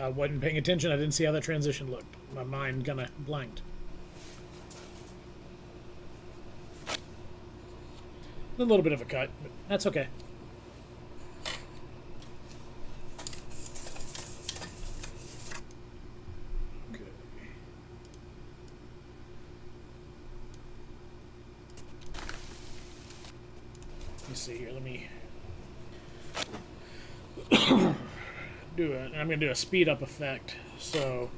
I wasn't paying attention. I didn't see how that transition looked. My mind kind of blanked. A little bit of a cut, but that's okay. Okay. Let me see here. Let me do it. I'm going to do a speed up effect. So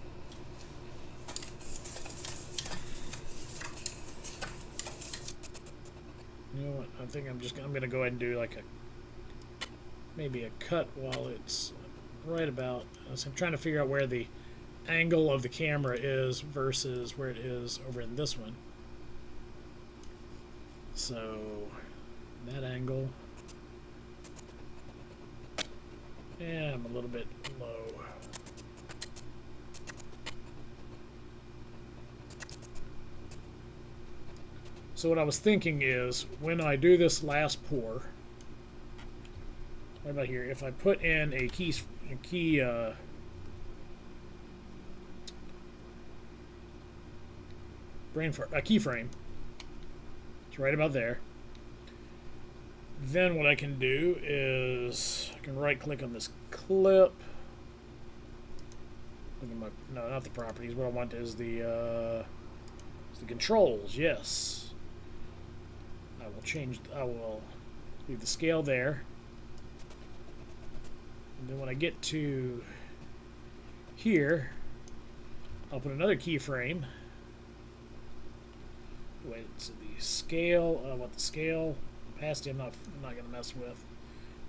you know what? I think I'm going to go ahead and do like maybe a cut while it's right about. So I'm trying to figure out where the angle of the camera is versus where it is over in this one. So that angle. Yeah, I'm a little bit low. So what I was thinking is, when I do this last pour, right about here, if I put in a keyframe, it's right about there. Then what I can do is I can right click on this clip. Look at no, not the properties. What I want is the controls. Yes. I will leave the scale there. then when I get to here, I'll put another keyframe. Wait, so the scale, I want the scale, opacity I'm not going to mess with,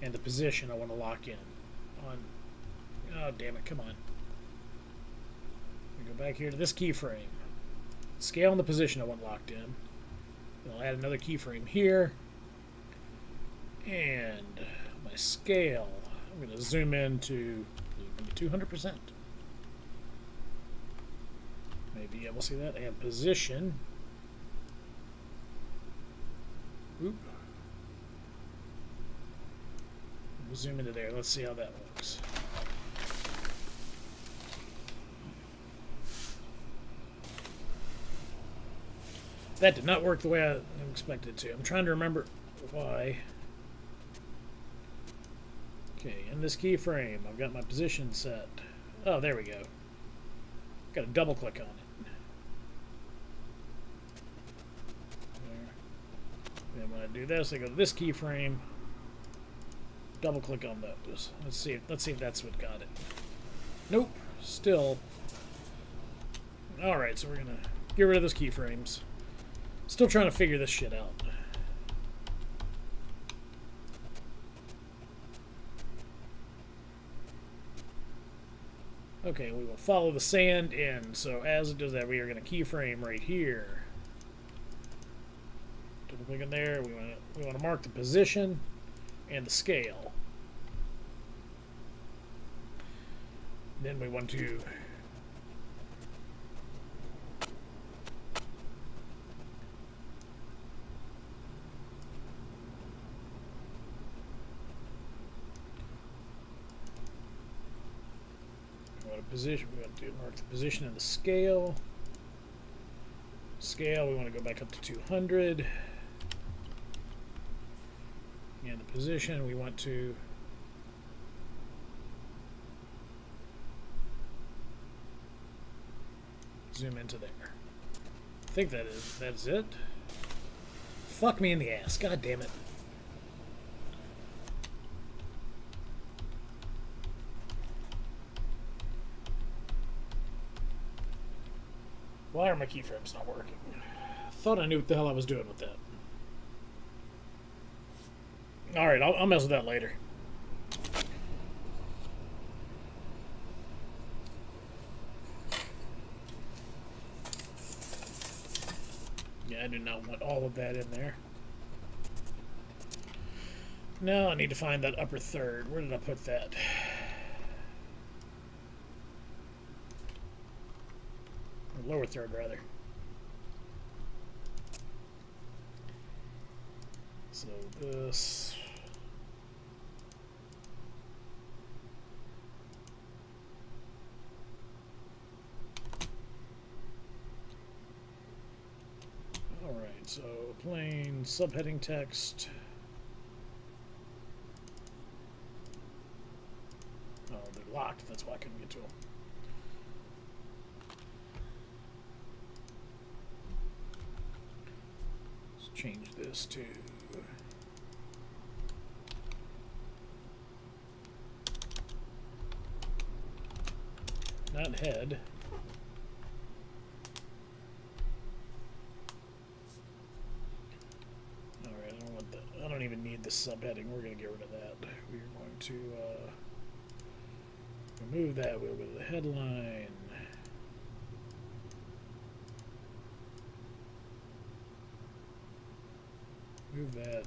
and the position I want to lock in. Oh, damn it, come on. We go back here to this keyframe. Scale and the position I want locked in. I'll add another keyframe here. And my scale, I'm going to zoom in to 200%. Maybe, yeah, we'll see that. And position. Oop. We'll zoom into there. Let's see how that works. That did not work the way I expected it to. I'm trying to remember why. Okay, in this keyframe, I've got my position set. Oh, there we go. Got to double click on it. There. And when I do this, I go to this keyframe. Double click on those. Let's see if that's what got it. Nope. Still. Alright, so we're gonna get rid of those keyframes. Still trying to figure this shit out. Okay, we will follow the sand in. So as it does that, we are going to keyframe right here. Double click in there. We want to mark the position and the scale. Then we want to position. We want to mark the position and the scale. Scale, we want to go back up to 200. And the position, we want to zoom into there. I think that's it. Fuck me in the ass. God damn it. Why are my keyframes not working? I thought I knew what the hell I was doing with that. Alright, I'll mess with that later. Yeah, I do not want all of that in there. Now I need to find that upper third. Where did I put that? Or lower third, rather. So this... Alright, so plain subheading text. Oh, they're locked, that's why I couldn't get to them. Let's change this to... not head. Alright, I don't want that. I don't even need the subheading. We're going to get rid of that. We're going to remove that. We'll go to the headline. Move that.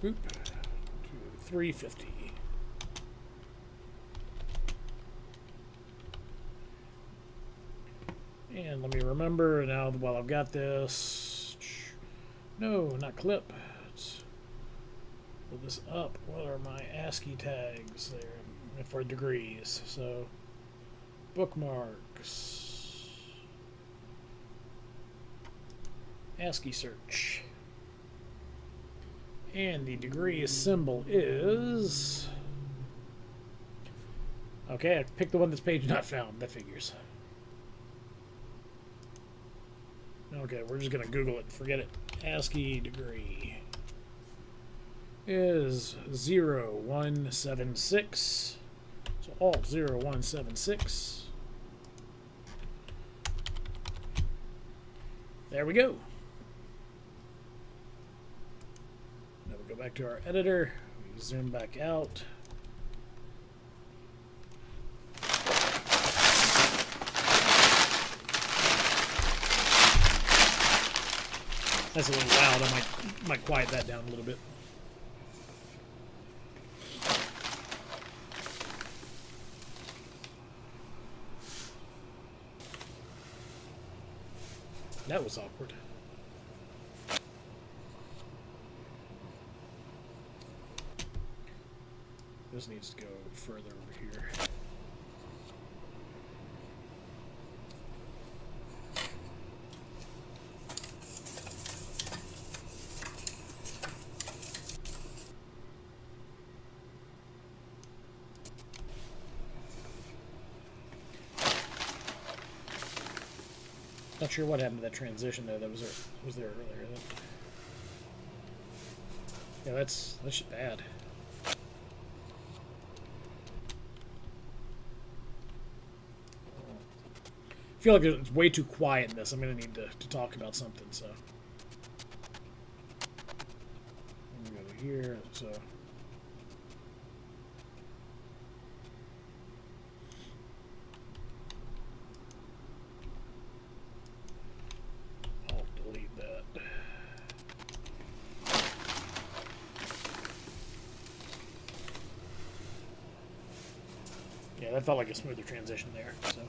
Oop. 350. And let me remember now while I've got this. No, not clip. Let's pull this up. What are my ASCII tags there for degrees? So bookmarks. ASCII search. And the degree symbol is... okay, I picked the one that's page not found. That figures. Okay, we're just going to Google it. Forget it. ASCII degree is 0176. So alt 0176. There we go. Now we go back to our editor. We zoom back out. That's a little loud. I might quiet that down a little bit. That was awkward. This needs to go further over here. Not sure what happened to that transition there. That was there earlier. Yeah, that's bad. I feel like it's way too quiet in this. I'm gonna need to talk about something. So I'm gonna go here. So. Yeah, that felt like a smoother transition there. So.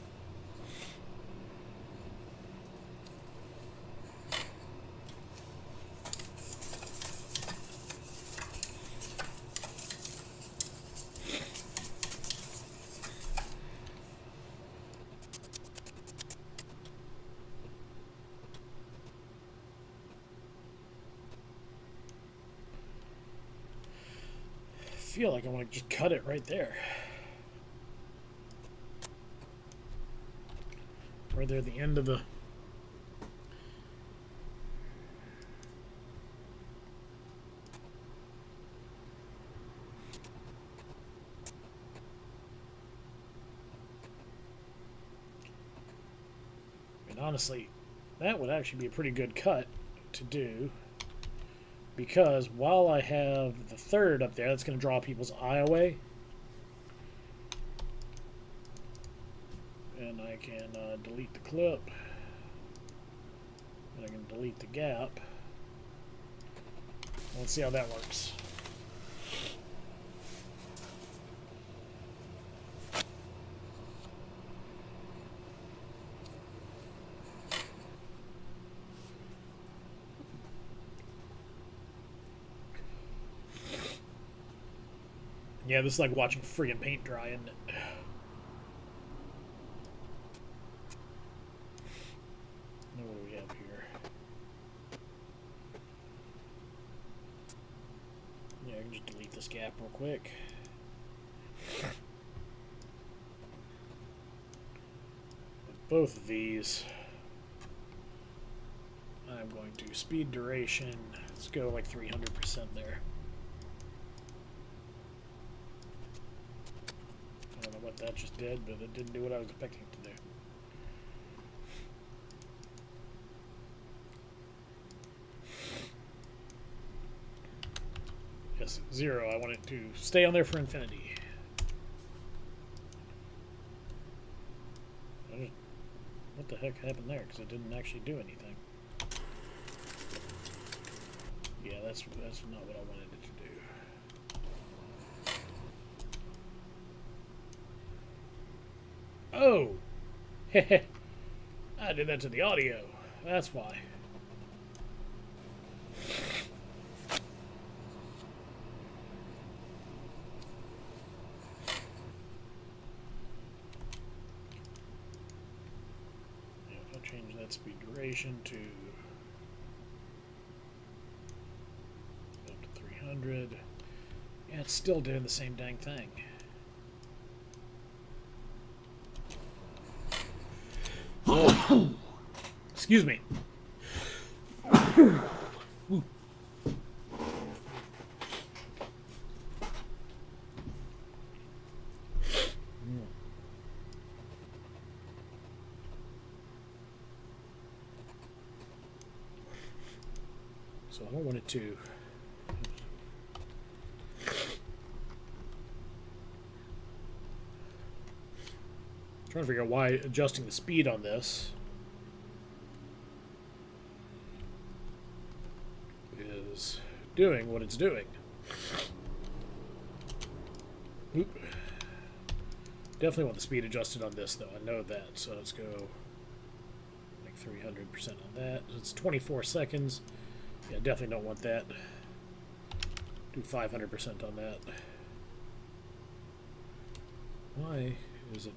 I feel like I want to just cut it right there. Right there at the end of the... And honestly, that would actually be a pretty good cut to do. Because while I have the third up there, that's going to draw people's eye away. And I can delete the clip. And I can delete the gap. Let's see how that works. Yeah, this is like watching friggin' paint dry, isn't it? Now what do we have here? Yeah, I can just delete this gap real quick. With both of these, I'm going to speed duration. Let's go like 300% there. I don't know what that just did, but it didn't do what I was expecting it to do. Yes, 0. I want it to stay on there for infinity. What the heck happened there? Because it didn't actually do anything. Yeah, that's not what I wanted it to do. Oh! I did that to the audio. That's why. Yeah, if I change that speed duration to up to 300, yeah, it's still doing the same dang thing. Excuse me. it to. Trying to figure out why adjusting the speed on this is doing what it's doing. Oop. Definitely want the speed adjusted on this, though. I know that. So let's go like 300% on that. It's 24 seconds. Yeah, definitely don't want that. Do 500% on that. Why is it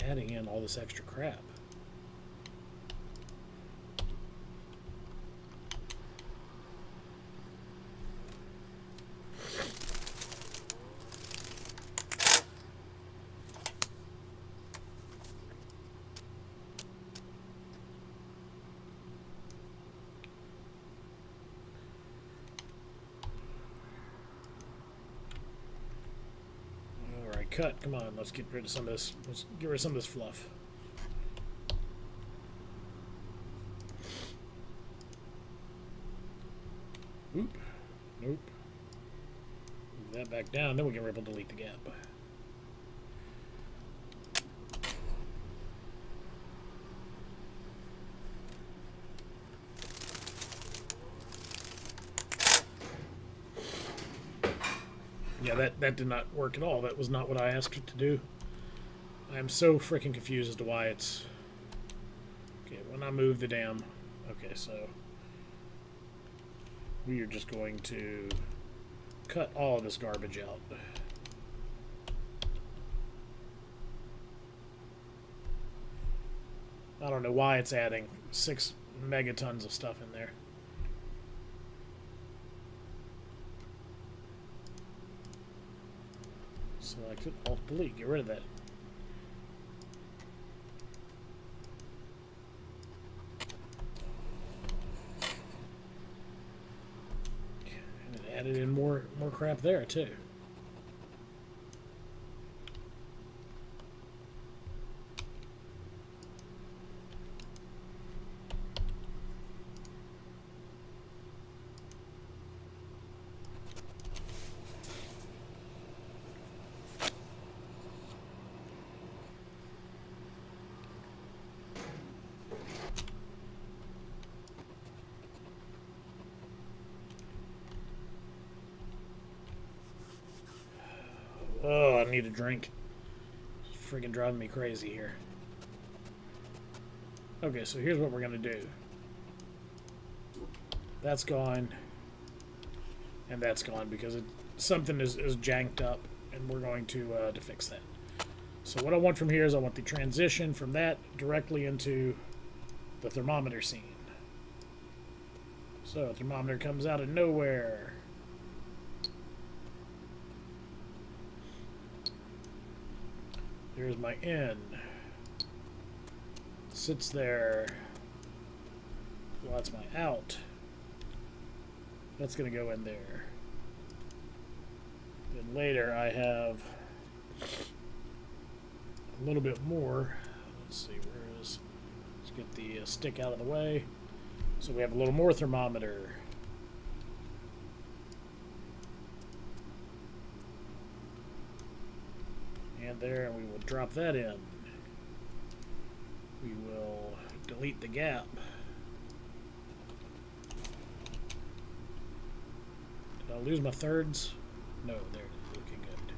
adding in all this extra crap? Cut. Come on, let's get rid of some of this. Let's get rid of some of this fluff. Oop. Nope. Move that back down, then we can able to delete the gap. Yeah, that did not work at all. That was not what I asked it to do. I am so freaking confused as to why it's... Okay, when I move the damn... Okay, so... we are just going to cut all of this garbage out. I don't know why it's adding 6 megatons of stuff in there. Select it, Alt delete, get rid of that. And it added in more crap there too. Oh, I need a drink. It's freaking driving me crazy here. Okay, so here's what we're going to do. That's gone. And that's gone because something is janked up, and we're going to fix that. So what I want from here is I want the transition from that directly into the thermometer scene. So thermometer comes out of nowhere. Here's my in. Sits there. Well, that's my out. That's going to go in there. Then later I have a little bit more. Let's see, where is... Let's get the stick out of the way. So we have a little more thermometer. And there, and we will drop that in. We will delete the gap. Did I lose my thirds? No, there it is. Looking good.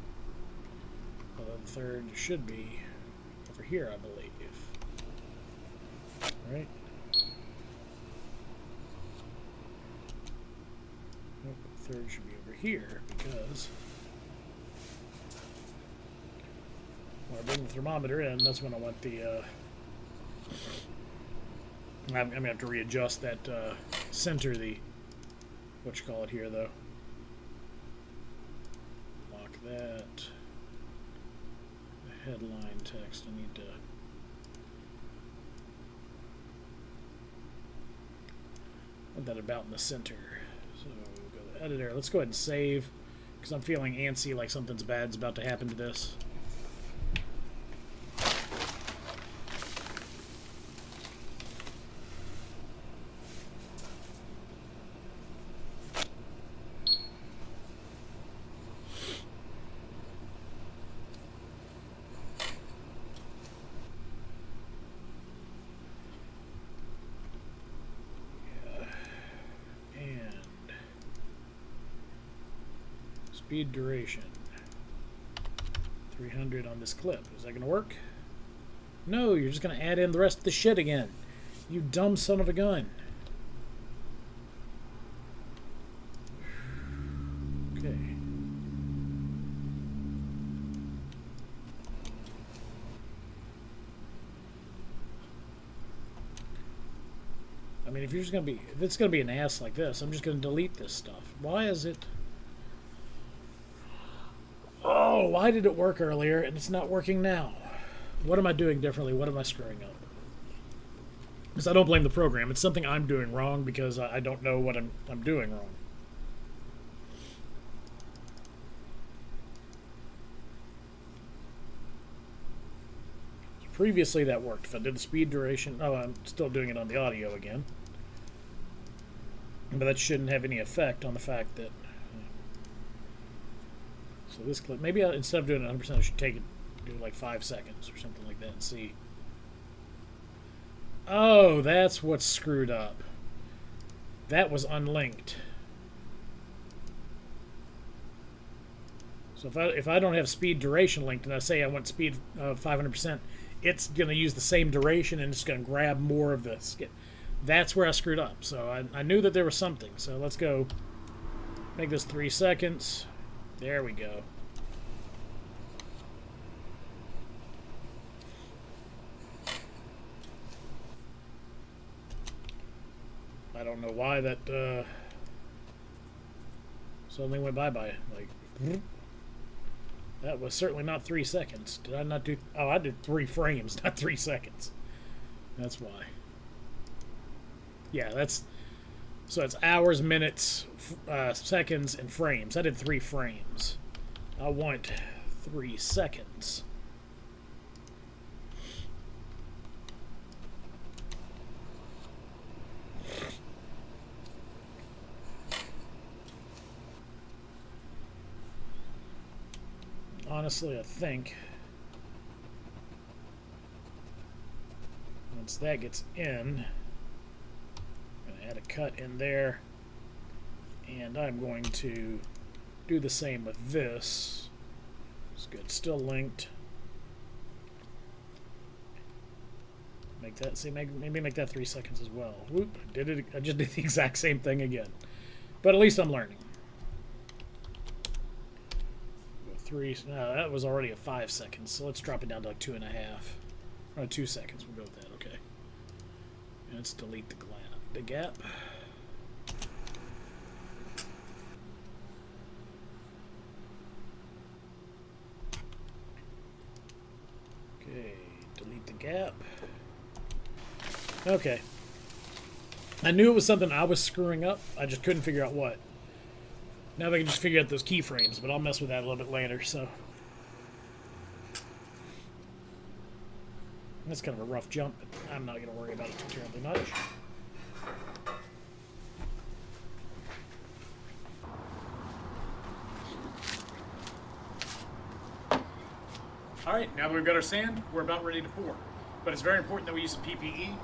Although the third should be over here, I believe. Right? Nope, the third should be over here because when I bring the thermometer in, that's when I want the I'm gonna have to readjust that center, the what you call it here though. Lock that. The headline text, I need to put that about in the center. So we'll go to editor. Let's go ahead and save because I'm feeling antsy like something's bad's about to happen to this. speed duration. 300 on this clip. Is that going to work? No, you're just going to add in the rest of the shit again. You dumb son of a gun. Okay. I mean, if it's gonna be an ass like this, I'm just gonna delete this stuff. Why is it? Oh, why did it work earlier and it's not working now? What am I doing differently? What am I screwing up? Because I don't blame the program. It's something I'm doing wrong because I don't know what I'm doing wrong. Previously that worked. If I did the speed duration... Oh, I'm still doing it on the audio again. But that shouldn't have any effect on the fact that... So this clip... Maybe instead of doing it 100%, I should do like 5 seconds or something like that and see. Oh, that's what's screwed up. That was unlinked. So if I don't have speed duration linked and I say I want speed of 500%, it's going to use the same duration and it's going to grab more of the skip. That's where I screwed up. So I knew that there was something. So let's go make this 3 seconds. There we go. I don't know why that suddenly went bye-bye. Like, that was certainly not 3 seconds. Did I not do... Oh, I did 3 frames, not 3 seconds. That's why. Yeah, that's... So it's hours, minutes, seconds, and frames. I did 3 frames. I want 3 seconds. Honestly, I think once that gets in, I'm going to add a cut in there, and I'm going to do the same with this. It's good, still linked. Make that, see, maybe make that 3 seconds as well. Whoop, I just did the exact same thing again. But at least I'm learning. No, that was already at 5 seconds, so let's drop it down to like 2.5. Or 2 seconds, we'll go with that, okay. And let's delete the gap. Okay, delete the gap. Okay. I knew it was something I was screwing up, I just couldn't figure out what. Now they can just figure out those keyframes, but I'll mess with that a little bit later, so. That's kind of a rough jump, but I'm not going to worry about it too terribly much. Alright, now that we've got our sand, we're about ready to pour. But it's very important that we use some PPE.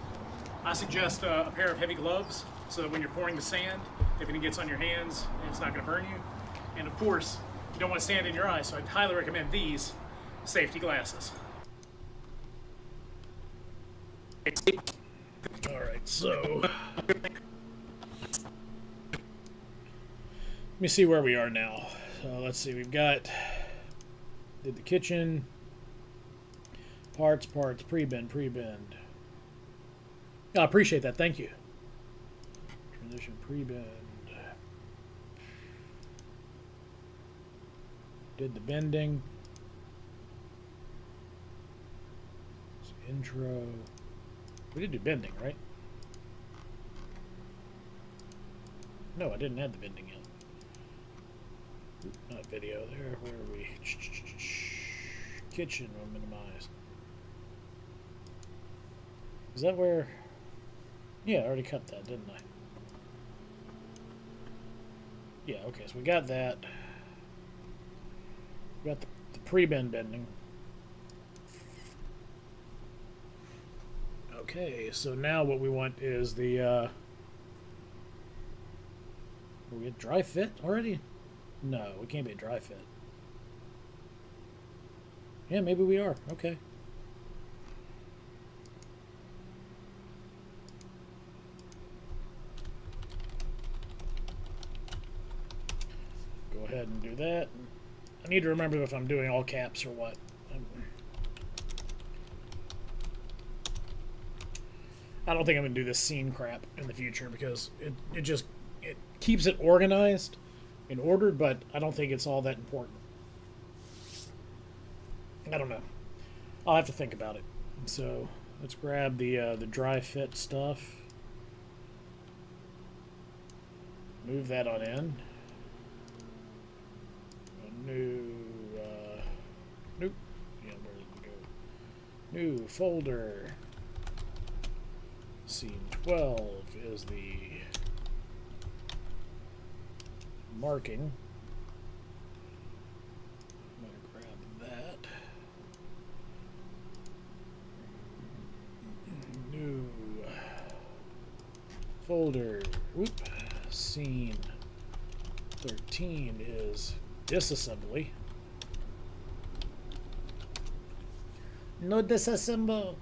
I suggest a pair of heavy gloves so that when you're pouring the sand, if it gets on your hands, it's not going to burn you. And of course, you don't want sand in your eyes, so I'd highly recommend these safety glasses. Alright, so let me see where we are now. So let's see, we've got did the kitchen, parts, pre-bend. I appreciate that, thank you. Transition, pre-bend. Did the bending. Intro. We did do bending, right? No, I didn't add the bending yet. Oop, not video there. Where are we? Kitchen will minimize. Is that where? Yeah, I already cut that, didn't I? Yeah, okay, so we got that. We got the pre-bend bending. Okay, so now what we want is the we get dry fit already? No, we can't be a dry fit. Yeah, maybe we are. Okay. Go ahead and do that. I need to remember if I'm doing all caps or what. I don't think I'm going to do this scene crap in the future because it keeps it organized and ordered, but I don't think it's all that important. I don't know. I'll have to think about it. So let's grab the dry fit stuff. Move that on in. Nope. Yeah, where did it go? New folder. Scene 12 is the marking. I'm going to grab that. New folder. Whoop. Scene 13 is disassembly. No disassemble.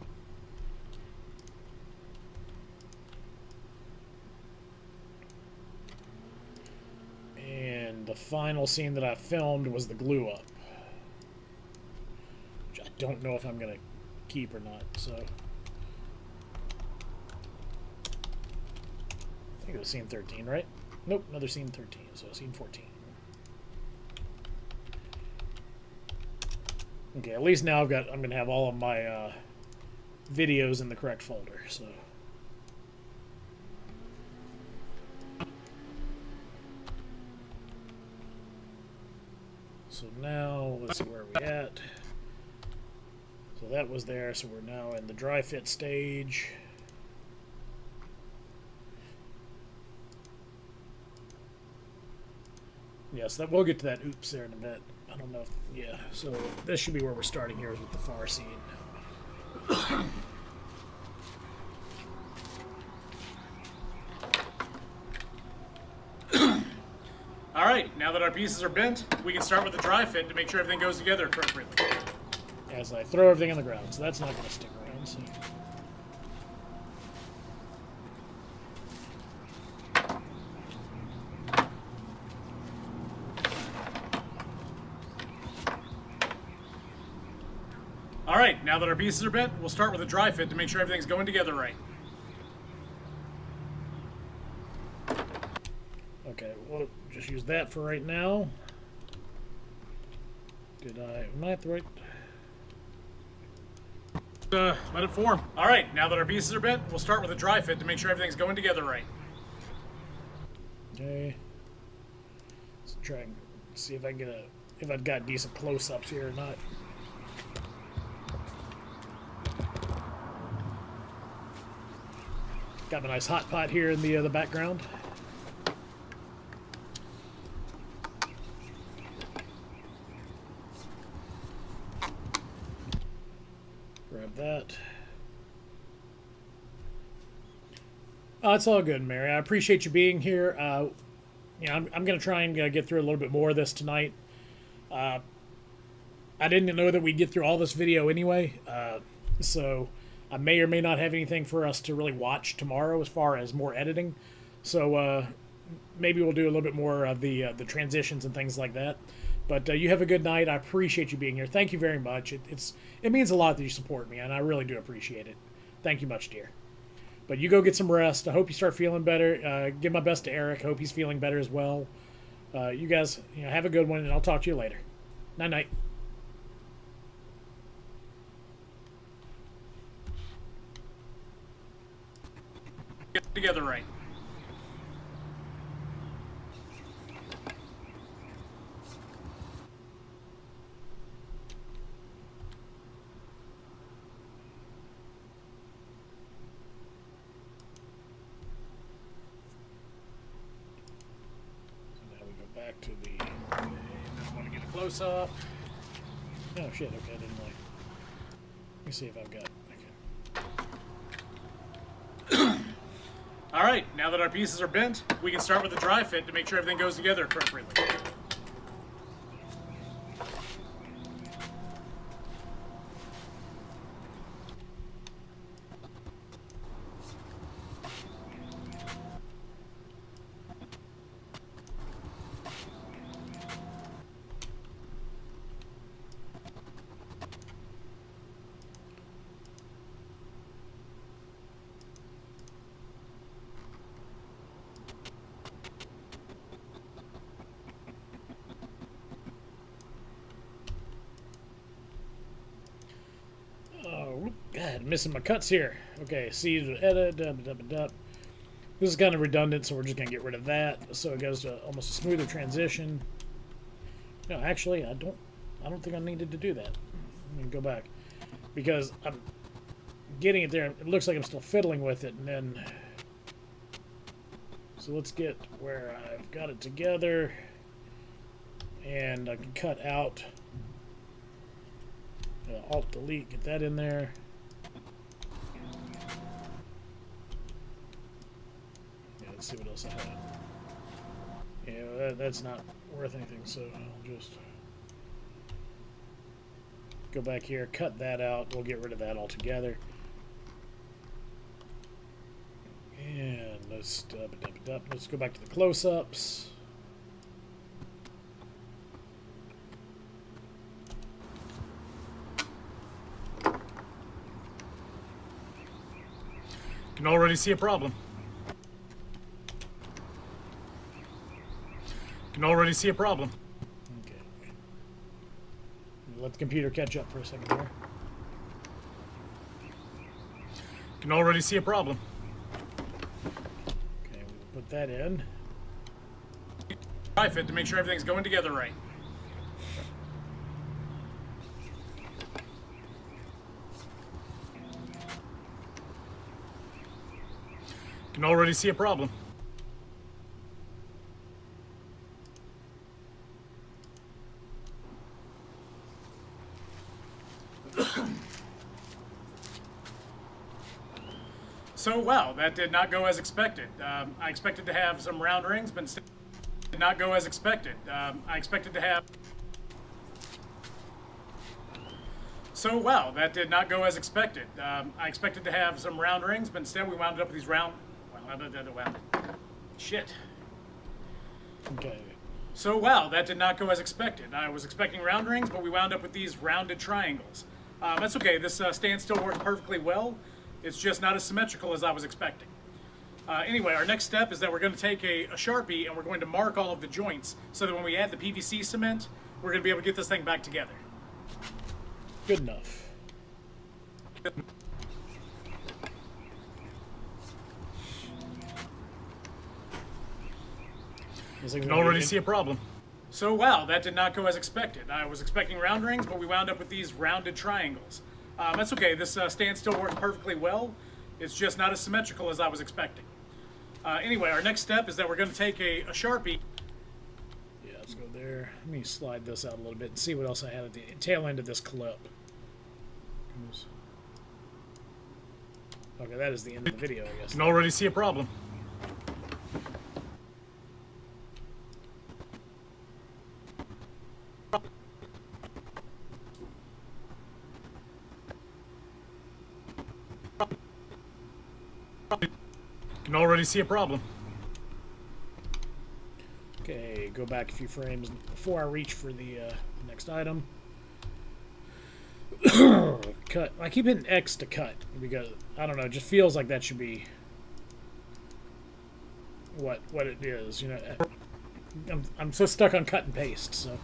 And the final scene that I filmed was the glue up, which I don't know if I'm going to keep or not, so I think it was scene 13, right? Nope, another scene 13, so scene 14. Okay, at least now I'm going to have all of my videos in the correct folder, so. So now, let's see where we at. So that was there, so we're now in the dry fit stage. Yes, that we'll get to that oops there in a bit. I don't know if, yeah, so this should be where we're starting here is with the far scene. Alright, now that our pieces are bent, we can start with the dry fit to make sure everything goes together appropriately. As I throw everything on the ground, so that's not going to stick around. So. Alright, now that our pieces are bent, we'll start with a dry fit to make sure everything's going together right. Okay, we'll just use that for right now. Am I at the right? Let it form. Alright, now that our pieces are bent, we'll start with a dry fit to make sure everything's going together right. Okay. Let's try and see if I can get if I've got decent close-ups here or not. Got a nice hot pot here in the background. Grab that. Oh, it's all good, Mary. I appreciate you being here. You know, I'm going to try and get through a little bit more of this tonight. I didn't know that we'd get through all this video anyway, so I may or may not have anything for us to really watch tomorrow as far as more editing. So maybe we'll do a little bit more of the transitions and things like that. But you have a good night. I appreciate you being here. Thank you very much. It means a lot that you support me, and I really do appreciate it. Thank you much, dear. But you go get some rest. I hope you start feeling better. Give my best to Eric. Hope he's feeling better as well. You guys, have a good one, and I'll talk to you later. Night-night. Get together right. Back to the. I want to get a close up. Oh shit! Okay, I didn't like. Let me see if I've got. Okay. Alright, now that our pieces are bent, we can start with the dry fit to make sure everything goes together appropriately. missing my cuts here. Okay, see to edit. This is kind of redundant, so we're just gonna get rid of that. So it goes to almost a smoother transition. No, actually, I don't think I needed to do that. Let me go back because I'm getting it there. It looks like I'm still fiddling with it, and then. So let's get where I've got it together, and I can cut out. Alt delete, get that in there. Yeah, let's see what else I have. Yeah, that's not worth anything, so I'll just go back here, cut that out. We'll get rid of that altogether. And let's go back to the close-ups. Can already see a problem. Can already see a problem. Okay. Let the computer catch up for a second here. Can already see a problem. Okay, we'll put that in. Dry fit to make sure everything's going together right. Can already see a problem. So, wow, that did not go as expected. I expected to have some round rings, but instead did not go as expected. I expected to have... So, wow, that did not go as expected. I expected to have some round rings, but instead we wound up with these round... Wow. Shit. Okay. So, wow, that did not go as expected. I was expecting round rings, but we wound up with these rounded triangles. That's okay. This stand still works perfectly well. It's just not as symmetrical as I was expecting. Anyway, our next step is that we're going to take a Sharpie and we're going to mark all of the joints so that when we add the PVC cement, we're going to be able to get this thing back together. Good enough. You can already see a problem. So, wow, that did not go as expected. I was expecting round rings, but we wound up with these rounded triangles. That's okay. This stand still works perfectly well. It's just not as symmetrical as I was expecting. Anyway, our next step is that we're going to take a Sharpie. Yeah, let's go there. Let me slide this out a little bit and see what else I had at the tail end of this clip. Okay, that is the end of the video, I guess. You can already see a problem. Can already see a problem. Okay, go back a few frames before I reach for the next item. Cut. I keep hitting X to cut because I don't know. It just feels like that should be what it is. You know, I'm so stuck on cut and paste. So.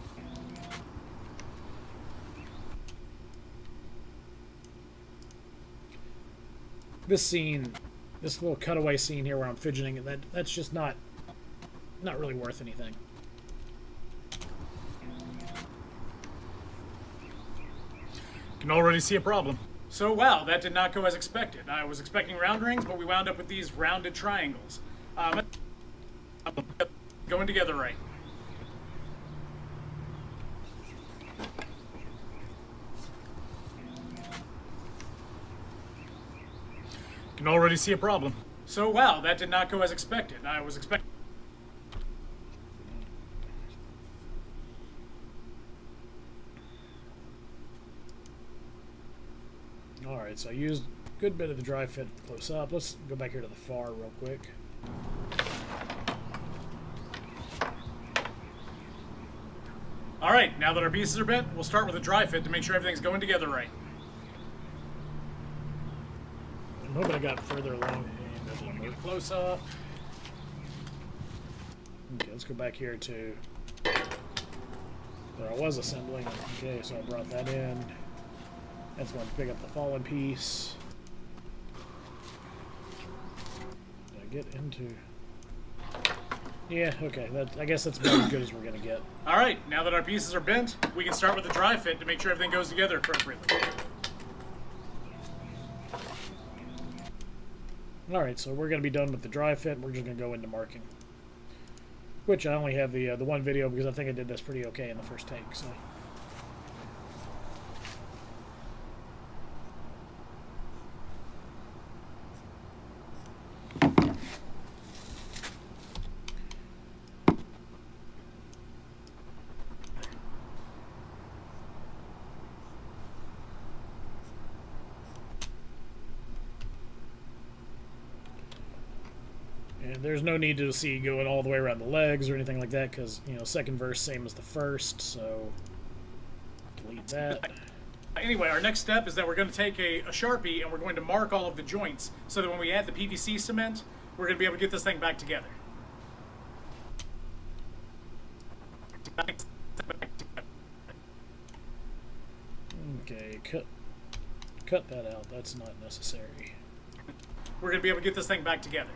This scene, this little cutaway scene here where I'm fidgeting, that's just not really worth anything. Can already see a problem. So, wow, that did not go as expected. I was expecting round rings, but we wound up with these rounded triangles. Going together right. Can already see a problem. So, wow, that did not go as expected. I was expecting... Alright, so I used a good bit of the dry fit close up. Let's go back here to the far real quick. Alright, now that our pieces are bent, we'll start with a dry fit to make sure everything's going together right. I'm hoping I got further along. And there's a little more close up. Okay, let's go back here to where I was assembling. Okay, so I brought that in. That's going to pick up the fallen piece. get into... Yeah, okay. I guess that's about as good as we're going to get. All right, now that our pieces are bent, we can start with the dry fit to make sure everything goes together appropriately. Alright, so we're going to be done with the dry fit. We're just going to go into marking. Which I only have the one video because I think I did this pretty okay in the first take, so... And there's no need to see going all the way around the legs or anything like that because, you know, second verse same as the first, so delete that. Anyway, our next step is that we're going to take a Sharpie and we're going to mark all of the joints so that when we add the PVC cement, we're going to be able to get this thing back together. Okay, cut that out. That's not necessary. We're going to be able to get this thing back together.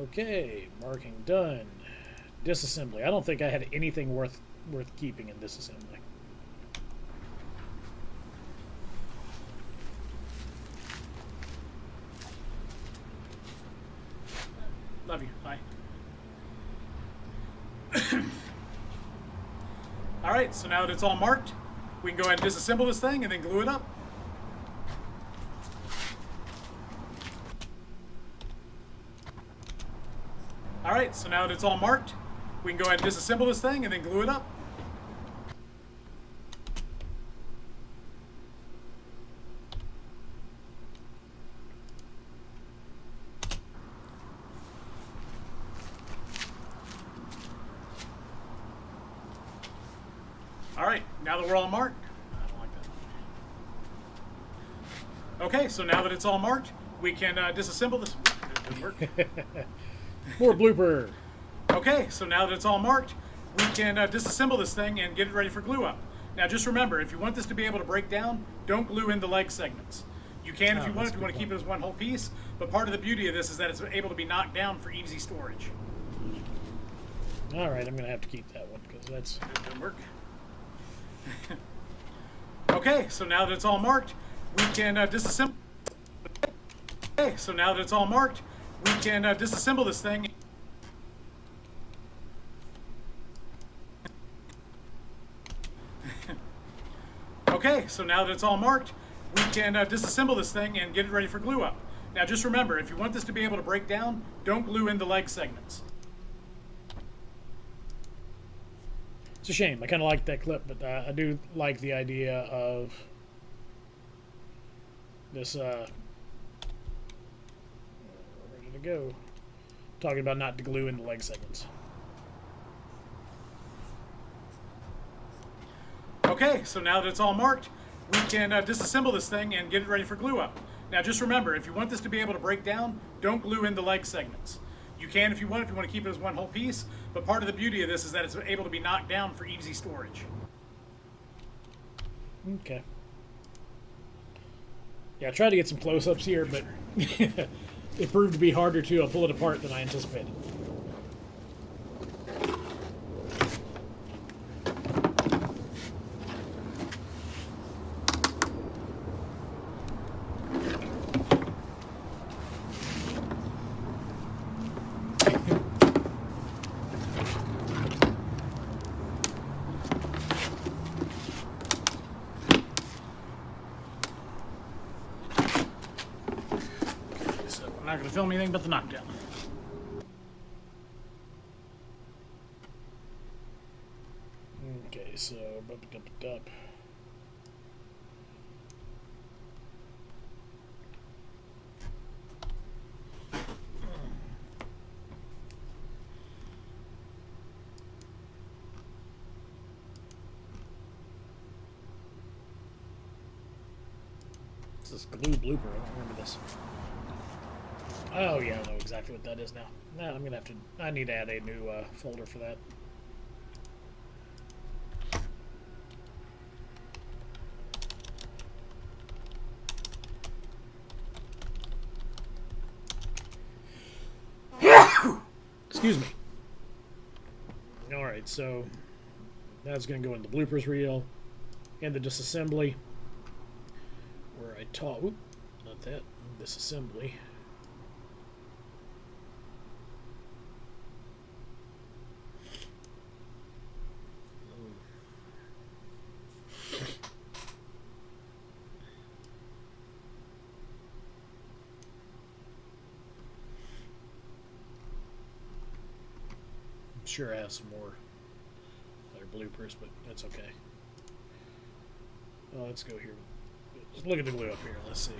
Okay, marking done. Disassembly. I don't think I had anything worth keeping in disassembly. Love you. Bye. All right, so now that it's all marked, we can go ahead and disassemble this thing and then glue it up. All right, so now that it's all marked, we can go ahead and disassemble this thing and then glue it up. All right, now that we're all marked, I don't like that. Okay, so now that it's all marked, we can disassemble this. It didn't work. More blooper. Okay, so now that it's all marked, we can disassemble this thing and get it ready for glue up. Now just remember, if you want this to be able to break down, don't glue in the leg segments. You can if you want to keep it as one whole piece, but part of the beauty of this is that it's able to be knocked down for easy storage. Alright, I'm going to have to keep that one because that's... It didn't work. Okay, so now that it's all marked, we can disassemble. Okay, so now that it's all marked, we can disassemble this thing. Okay, so now that it's all marked, we can disassemble this thing and get it ready for glue up. Now just remember, if you want this to be able to break down, don't glue in the leg segments. It's a shame. I kind of like that clip, but I do like the idea of this, ready to go, talking about not to glue in the leg segments. Okay, so now that it's all marked, we can disassemble this thing and get it ready for glue up. Now just remember, if you want this to be able to break down, don't glue in the leg segments. You can if you want to keep it as one whole piece, but part of the beauty of this is that it's able to be knocked down for easy storage. Okay. Yeah, I tried to get some close-ups here, but it proved to be harder to pull it apart than I anticipated. I'm not going to film anything but the knockdown. Okay, so bup-a-dup-a-dup. This is glue blooper. I don't remember this. Oh yeah, I know exactly what that is now. Nah, I'm gonna have to. I need to add a new folder for that. Excuse me. Alright, so that's going to go in the bloopers reel and the disassembly where I taught, oop, not that, disassembly. I'm sure I have some more other bloopers, but that's okay. Oh, let's go here. Let's look at the glue up here. Let's see.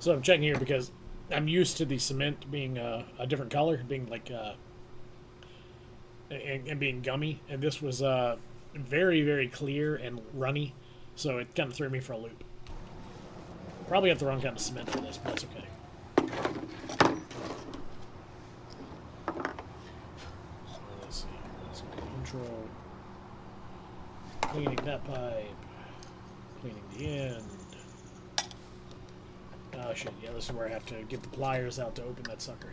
So I'm checking here because I'm used to the cement being a different color, being like and being gummy, and this was very, very clear and runny, so it kind of threw me for a loop. Probably got the wrong kind of cement for this, but that's okay. So let's see. Let's go intro. Cleaning that pipe. Cleaning the end. Oh shit, yeah, this is where I have to get the pliers out to open that sucker.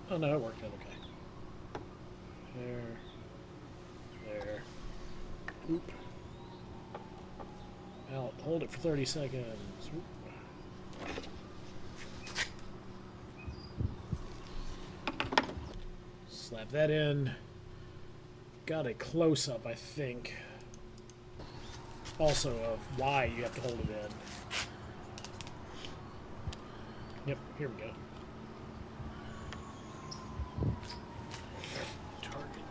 Oh no, it worked out okay. There. Oop. Out, hold it for 30 seconds. Oop. Slap that in. Got a close-up, I think. Also of why you have to hold it in. Yep, here we go. Target.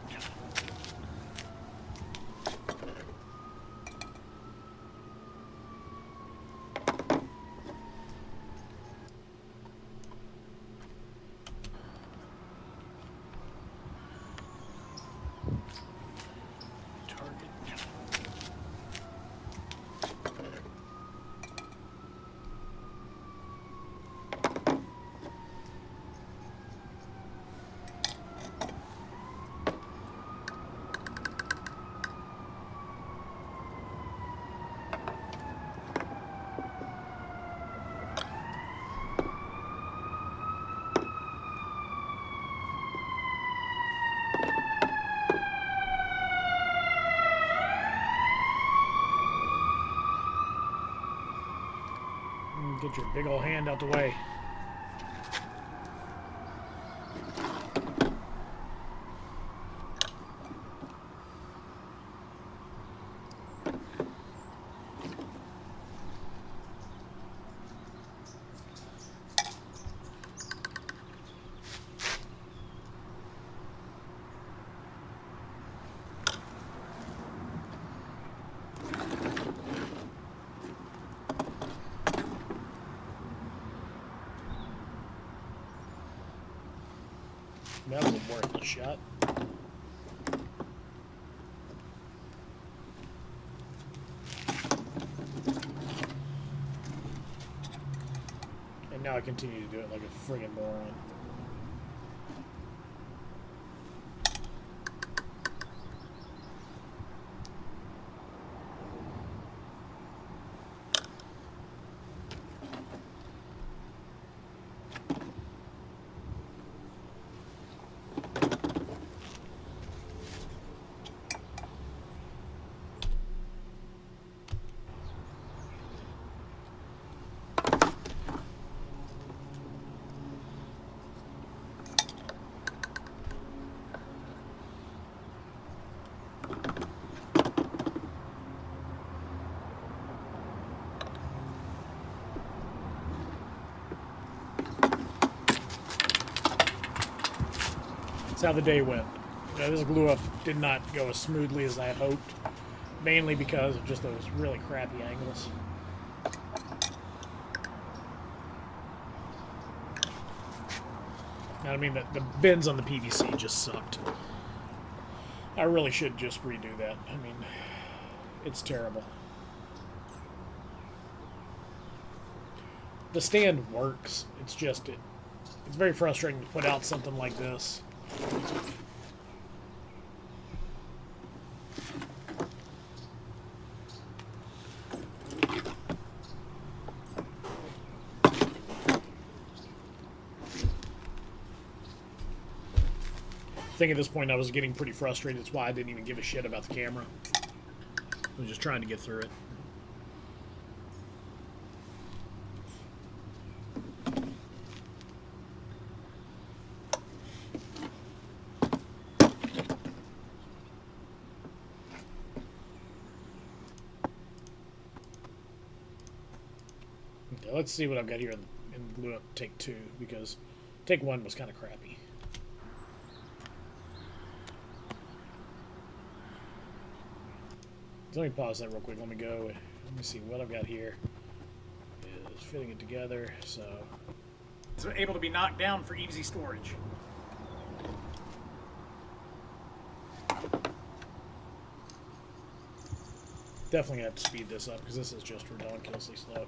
Get your big old hand out the way. That was worth the shot. And now I continue to do it like a friggin' moron. That's how the day went. This glue up did not go as smoothly as I had hoped, mainly because of just those really crappy angles. I mean, the bends on the PVC just sucked. I really should just redo that. I mean, it's terrible. The stand works. It's just, it's very frustrating to put out something like this. I think at this point I was getting pretty frustrated. That's why I didn't even give a shit about the camera. I was just trying to get through it. Okay, let's see what I've got here in glue up take 2, because take 1 was kind of crappy. So let me pause that real quick. Let me go. Let me see what I've got here. Is fitting it together. So it's able to be knocked down for easy storage. Definitely gonna have to speed this up because this is just ridiculously slow.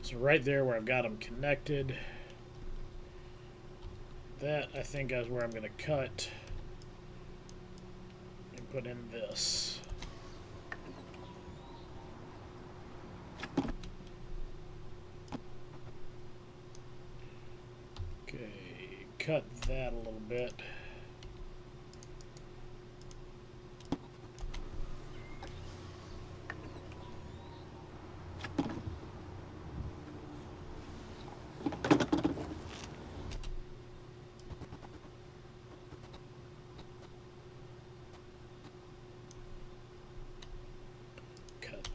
So right there where I've got them connected, that I think is where I'm going to cut and put in this. Okay, cut that a little bit.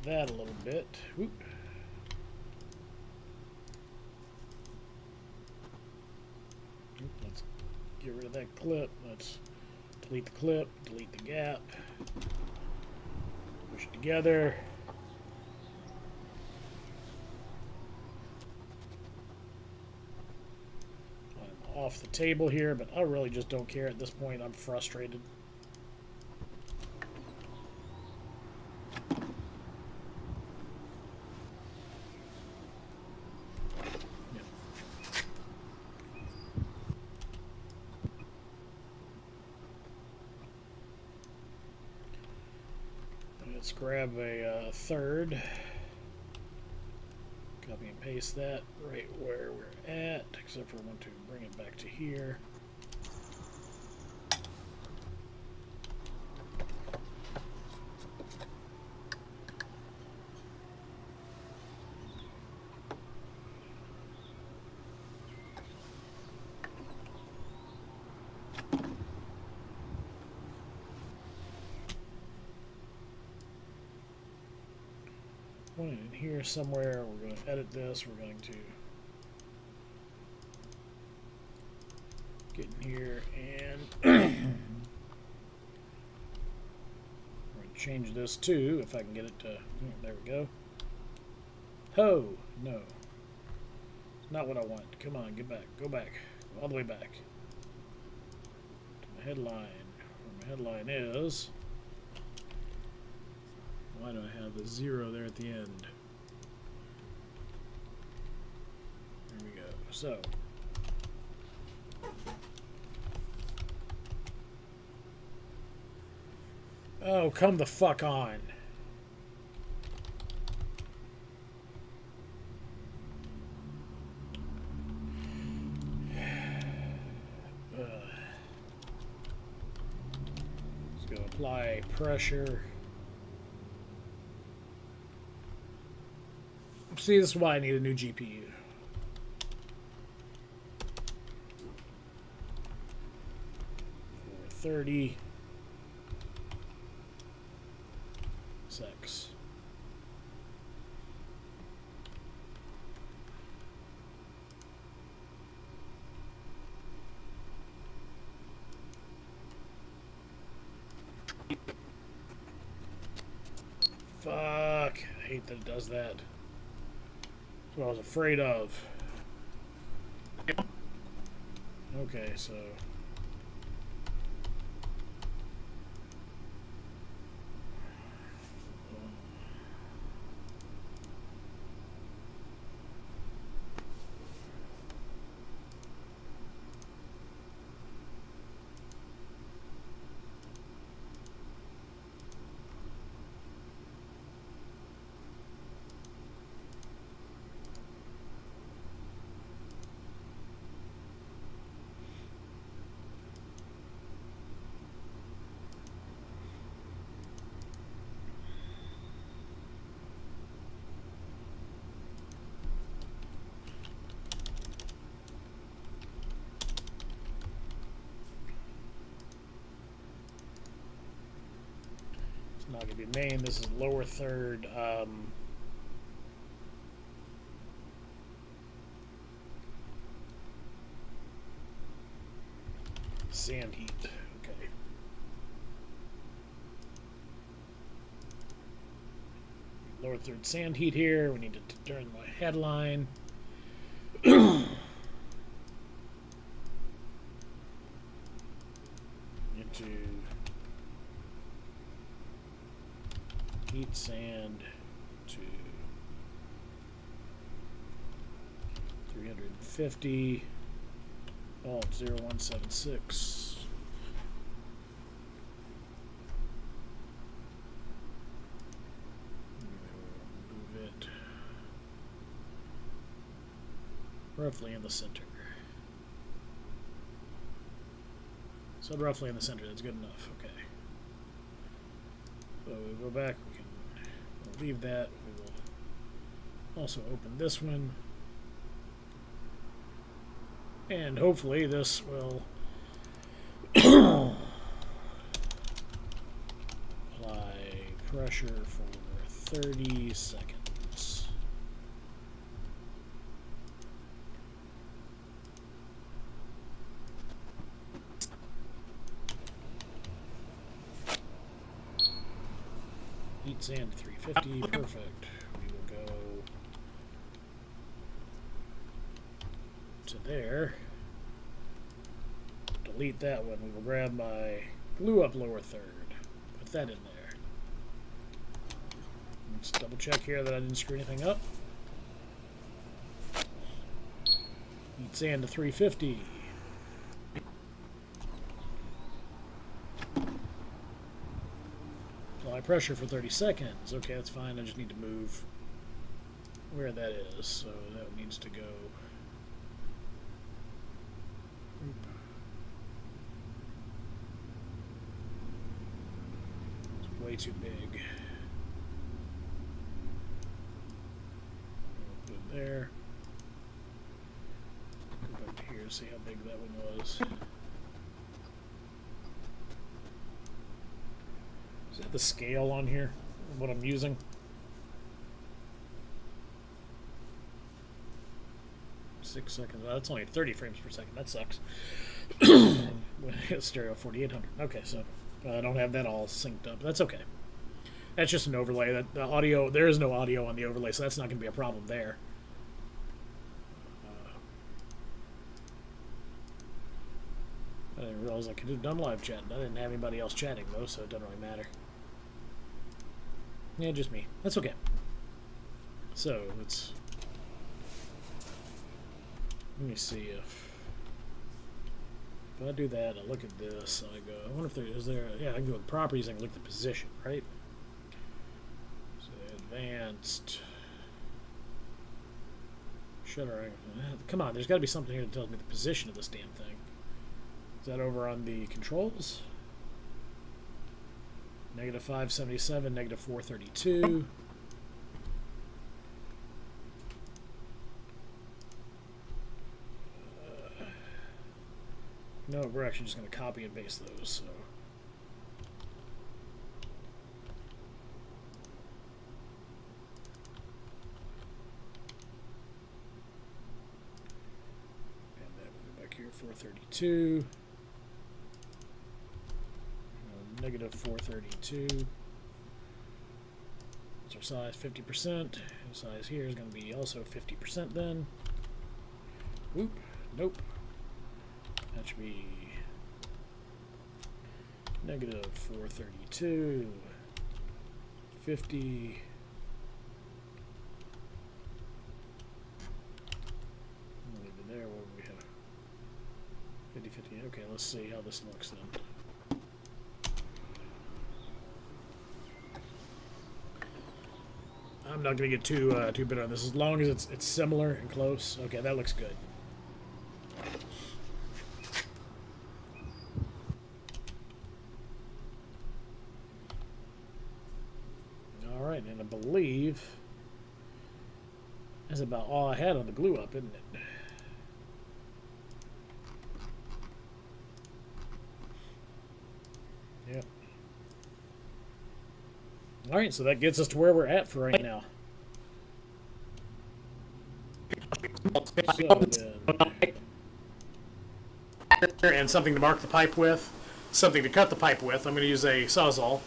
That a little bit. Whoop. Let's get rid of that clip. Let's delete the clip, delete the gap, push it together. I'm off the table here, but I really just don't care at this point. I'm frustrated. Let's grab a third, copy and paste that right where we're at, except for I want to bring it back to here. One in here somewhere. We're going to edit this. We're going to get in here and we're going to change this to, if I can get it to, there we go. Ho! No. It's not what I want. Come on, get back. Go back. All the way back. To my headline. Where my headline is. Why do I have a 0 there at the end? There we go. So, oh, come the fuck on. Let's go apply pressure. See, this is why I need a new GPU. $430. Fuck. I hate that it does that. That's what I was afraid of. Okay, so... Not gonna be main. This is lower third. Sand heat. Okay. Lower third sand heat here. We need to turn my headline. Into heat sand to 350. Oh, 0176. Move it roughly in the center. So roughly in the center, that's good enough. Okay. So we'll go back. We'll leave that. We will also open this one. And hopefully this will apply pressure for 30 seconds. Heat sand 350, perfect. We will go to there. Delete that one. We will grab my glue up lower third. Put that in there. Let's double check here that I didn't screw anything up. Heat sand to 350. Apply pressure for 30 seconds. Okay, that's fine. I just need to move where that is. So that needs to go. It's way too big. Put it there. Go back to here to see how big that one was. Is that the scale on here? What I'm using? Six seconds. Well, that's only 30 frames per second. That sucks. Stereo 4800. Okay, so I don't have that all synced up. That's okay. That's just an overlay. That the audio, there is no audio on the overlay, so that's not going to be a problem there. I didn't realize I could have done live chat. I didn't have anybody else chatting though, so it doesn't really matter. Yeah, just me. That's okay. So let's. Let me see if I do that, I look at this, and I go, I wonder if there is there. Yeah, I can go with properties. I can look at the position, right? So advanced shuttering. Come on, there's got to be something here that tells me the position of this damn thing. Is that over on the controls? Negative 577, negative 432. No, we're actually just going to copy and paste those. So. And then we'll go back here, 432. Negative 432. our size 50%. The size here is going to be also 50% then. Whoop. Nope. That should be negative 432. 50. I'll leave it there. What do we have? 50, 50. Okay, let's see how this looks then. I'm not going to get too bit on this as long as it's similar and close. Okay, that looks good. All right, and I believe that's about all I had on the glue up, isn't it? Yep. All right, so that gets us to where we're at for right now. So then, And something to mark the pipe with, something to cut the pipe with. I'm going to use a Sawzall.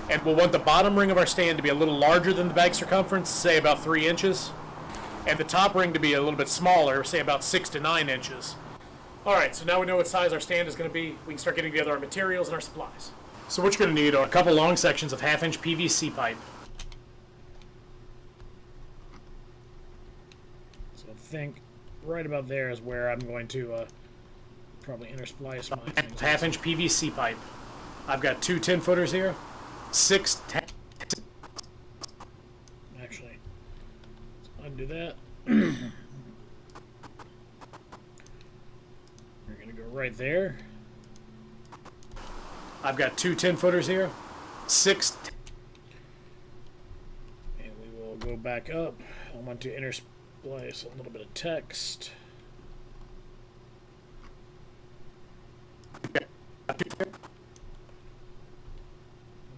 And we'll want the bottom ring of our stand to be a little larger than the bag circumference, say about 3 inches. And the top ring to be a little bit smaller, say about 6 to 9 inches. Alright, so now we know what size our stand is going to be. We can start getting together our materials and our supplies. So what you're going to need are a couple long sections of 1/2-inch PVC pipe. so I think right about there is where I'm going to probably intersplice my things. 1/2-inch PVC pipe. I've got 2 10-footers here. 6 10. Actually, let's undo that. We're going to go right there. I've got 2 10-footers here. 6. And we will go back up. I want to intersplice a little bit of text.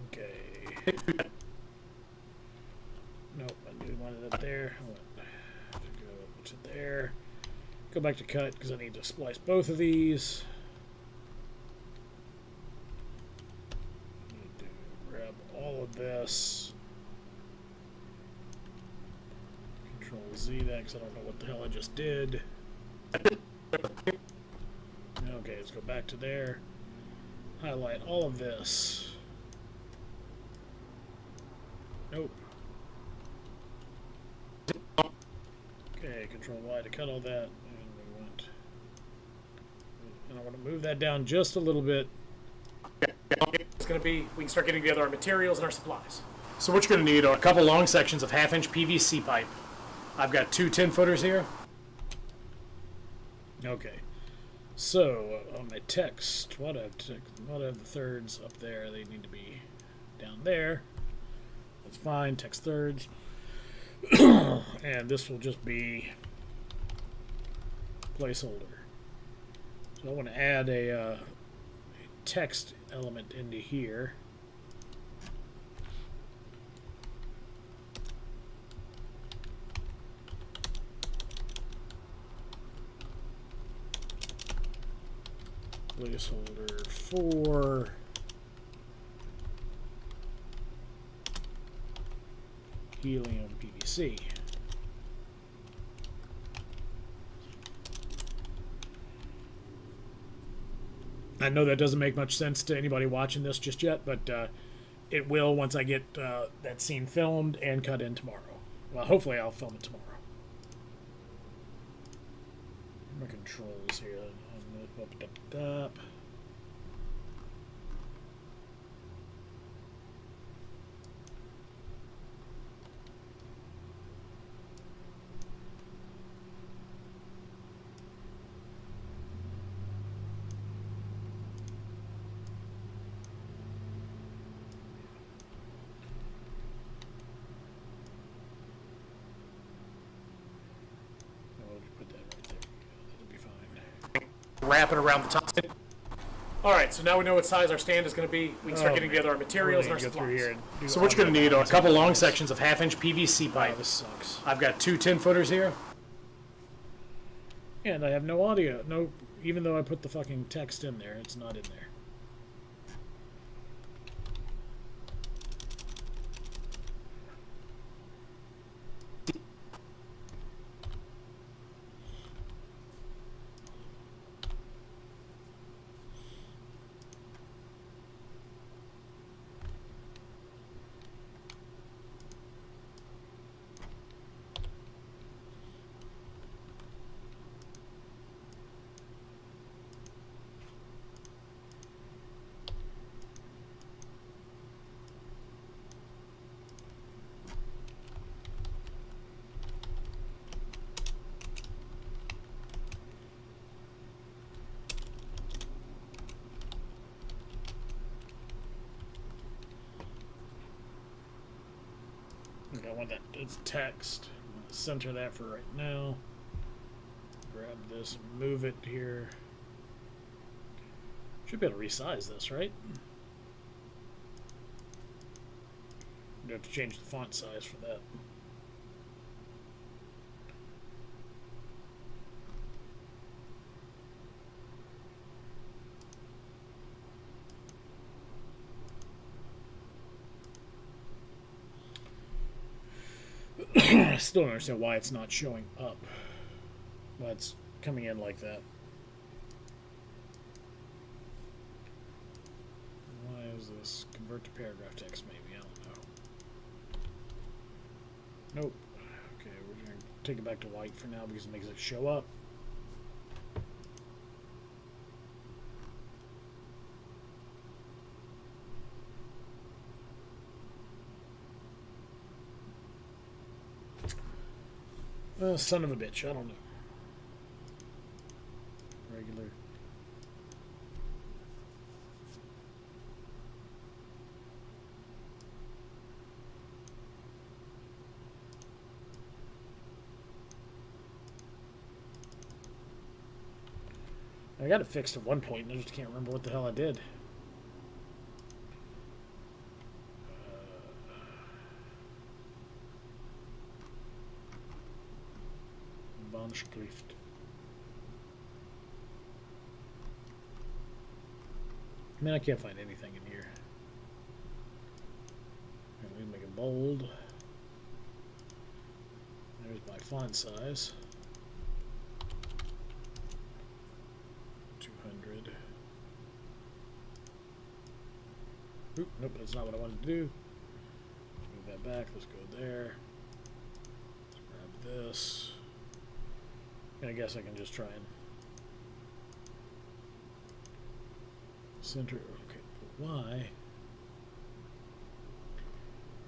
Okay. Nope, I do want it there. I want to go to there. Go back to cut because I need to splice both of these. Need to grab all of this. Control Z that because I don't know what the hell I just did. Okay, let's go back to there. Highlight all of this. Nope. Okay, Control Y to cut all that. And we went. And I want to move that down just a little bit. It's going to be, we can start getting together our materials and our supplies. So what you're going to need are a couple long sections of 1/2-inch PVC pipe. I've got 2 10-footers here. Okay. So, on my text, what I have the thirds up there, they need to be down there. That's fine, text thirds. And this will just be placeholder. So I want to add a text element into here. Placeholder for helium PVC. I know that doesn't make much sense to anybody watching this just yet, but it will once I get that scene filmed and cut in tomorrow. Well, hopefully I'll film it tomorrow. My controls here. Up. Wrap it around the top. Alright, so now we know what size our stand is going to be. We can start getting together our materials and our supplies. So what you're going to need are a couple long sections of 1/2-inch PVC pipe. Oh, this sucks. I've got 2 10-footers here. And I have no audio. No, even though I put the fucking text in there, it's not in there. I want that as text. I'm gonna center that for right now. Grab this and move it here. Should be able to resize this, right? You have to change the font size for that. I still don't understand why it's not showing up. Why it's coming in like that. Why is this? Convert to paragraph text, maybe. I don't know. Nope. Okay, we're going to take it back to white for now because it makes it show up. Son of a bitch, I don't know. Regular. I got it fixed at one point and I just can't remember what the hell I did. Schrift. I mean, I can't find anything in here. Let me make it bold. There's my font size. 200. Oop, nope, that's not what I wanted to do. Move that back. Let's go there. Let's grab this. And I guess I can just try and center. Okay, but why?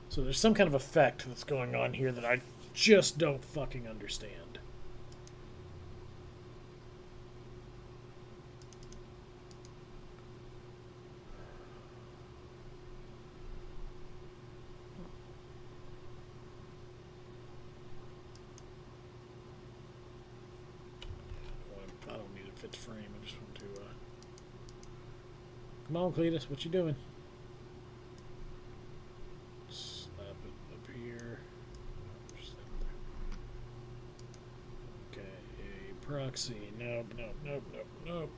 So there's some kind of effect that's going on here that I just don't fucking understand. Fit frame. I just want to come on, Cletus, what you doing? Slap it up here. Okay, a proxy. Nope, nope, nope, nope, nope.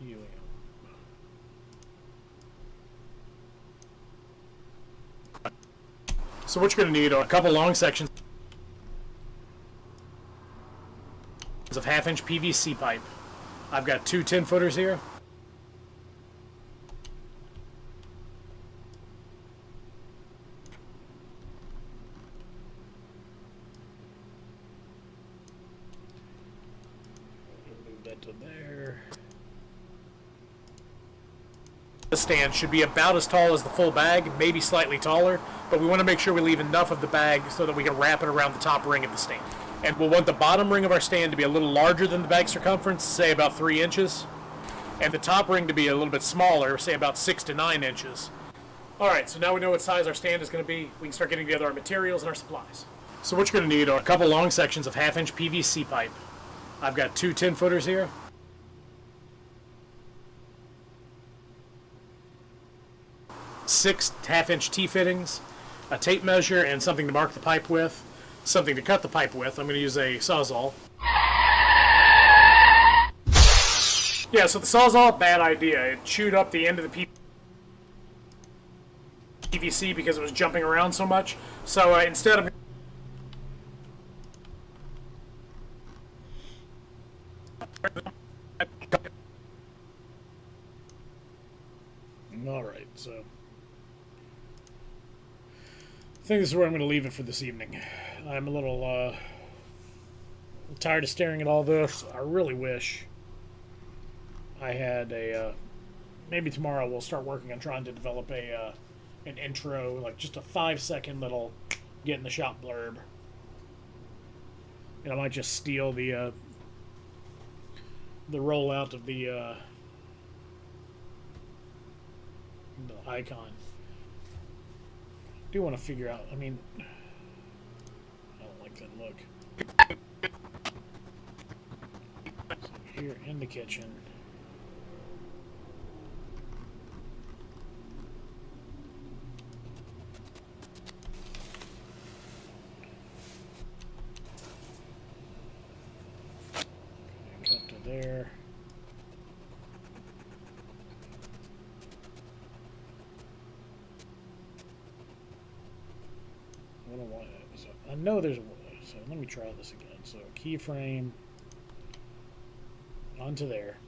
Helium. So what you're going to need are a couple long sections of half-inch PVC pipe. I've got two 10-footers here. Move that to there. The stand should be about as tall as the full bag, maybe slightly taller, but we want to make sure we leave enough of the bag so that we can wrap it around the top ring of the stand. And we'll want the bottom ring of our stand to be a little larger than the bag circumference, say about 3 inches, and the top ring to be a little bit smaller, say about 6 to 9 inches. Alright, so now we know what size our stand is going to be. We can start getting together our materials and our supplies. So what you're going to need are a couple long sections of half-inch PVC pipe. I've got two 10-footers here. 6 half-inch T-fittings, a tape measure, and something to mark the pipe with, something to cut the pipe with. I'm going to use a Sawzall. Yeah, so the Sawzall, bad idea. It chewed up the end of the PVC because it was jumping around so much. So instead of... Alright, so... I think this is where I'm going to leave it for this evening. I'm a little tired of staring at all this. I really wish I had a... maybe tomorrow we'll start working on trying to develop a an intro, like just a 5-second little get in the shop blurb. And I might just steal the rollout of the icon. I do want to figure out. I mean, I don't like that look. So here in the kitchen. Cut to there. What do I want? So I know there's a way. So let me try this again. So keyframe onto there.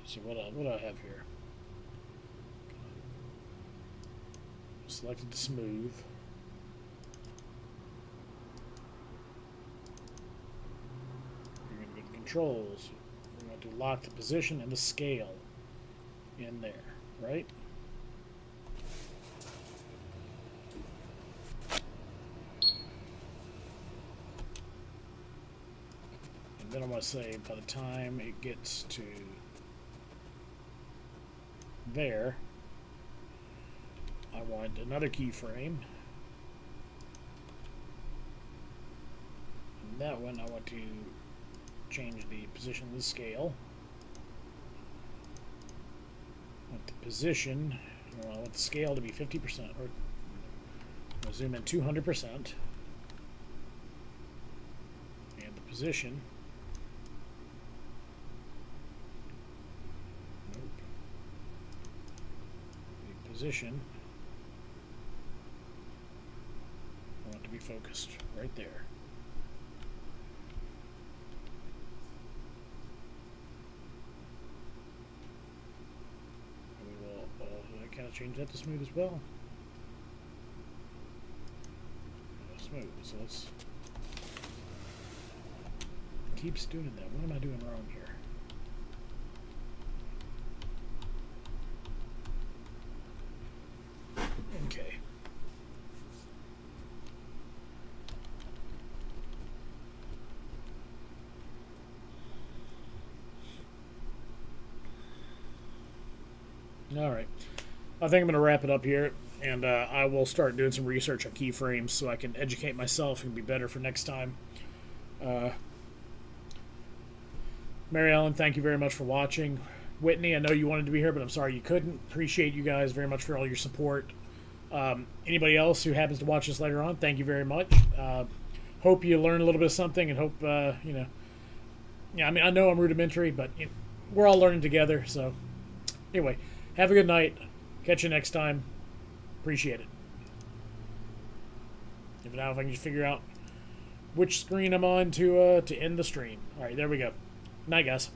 See what do I have here? Selected to smooth. You're going to go to controls. We're going to lock the position and the scale in there, right? And then I want to say by the time it gets to there, I want another keyframe. And that one I want to change the position of the scale. I want the position, well, I want the scale to be 50%, or I'll zoom in 200%. And the position. Nope. The position. I want to be focused right there. And we will I kind of change that to smooth as well. Smooth. So let's keeps doing that. What am I doing wrong here? Okay. All right. I think I'm going to wrap it up here, and I will start doing some research on keyframes so I can educate myself and be better for next time. Mary Ellen, thank you very much for watching. Whitney, I know you wanted to be here, but I'm sorry you couldn't. Appreciate you guys very much for all your support. Anybody else who happens to watch this later on, thank you very much. Hope you learn a little bit of something, and hope, you know, yeah, I mean, I know I'm rudimentary, but you know, we're all learning together. So anyway, have a good night. Catch you next time. Appreciate it. If I can just figure out which screen I'm on to end the stream. All right, there we go. Night, guys.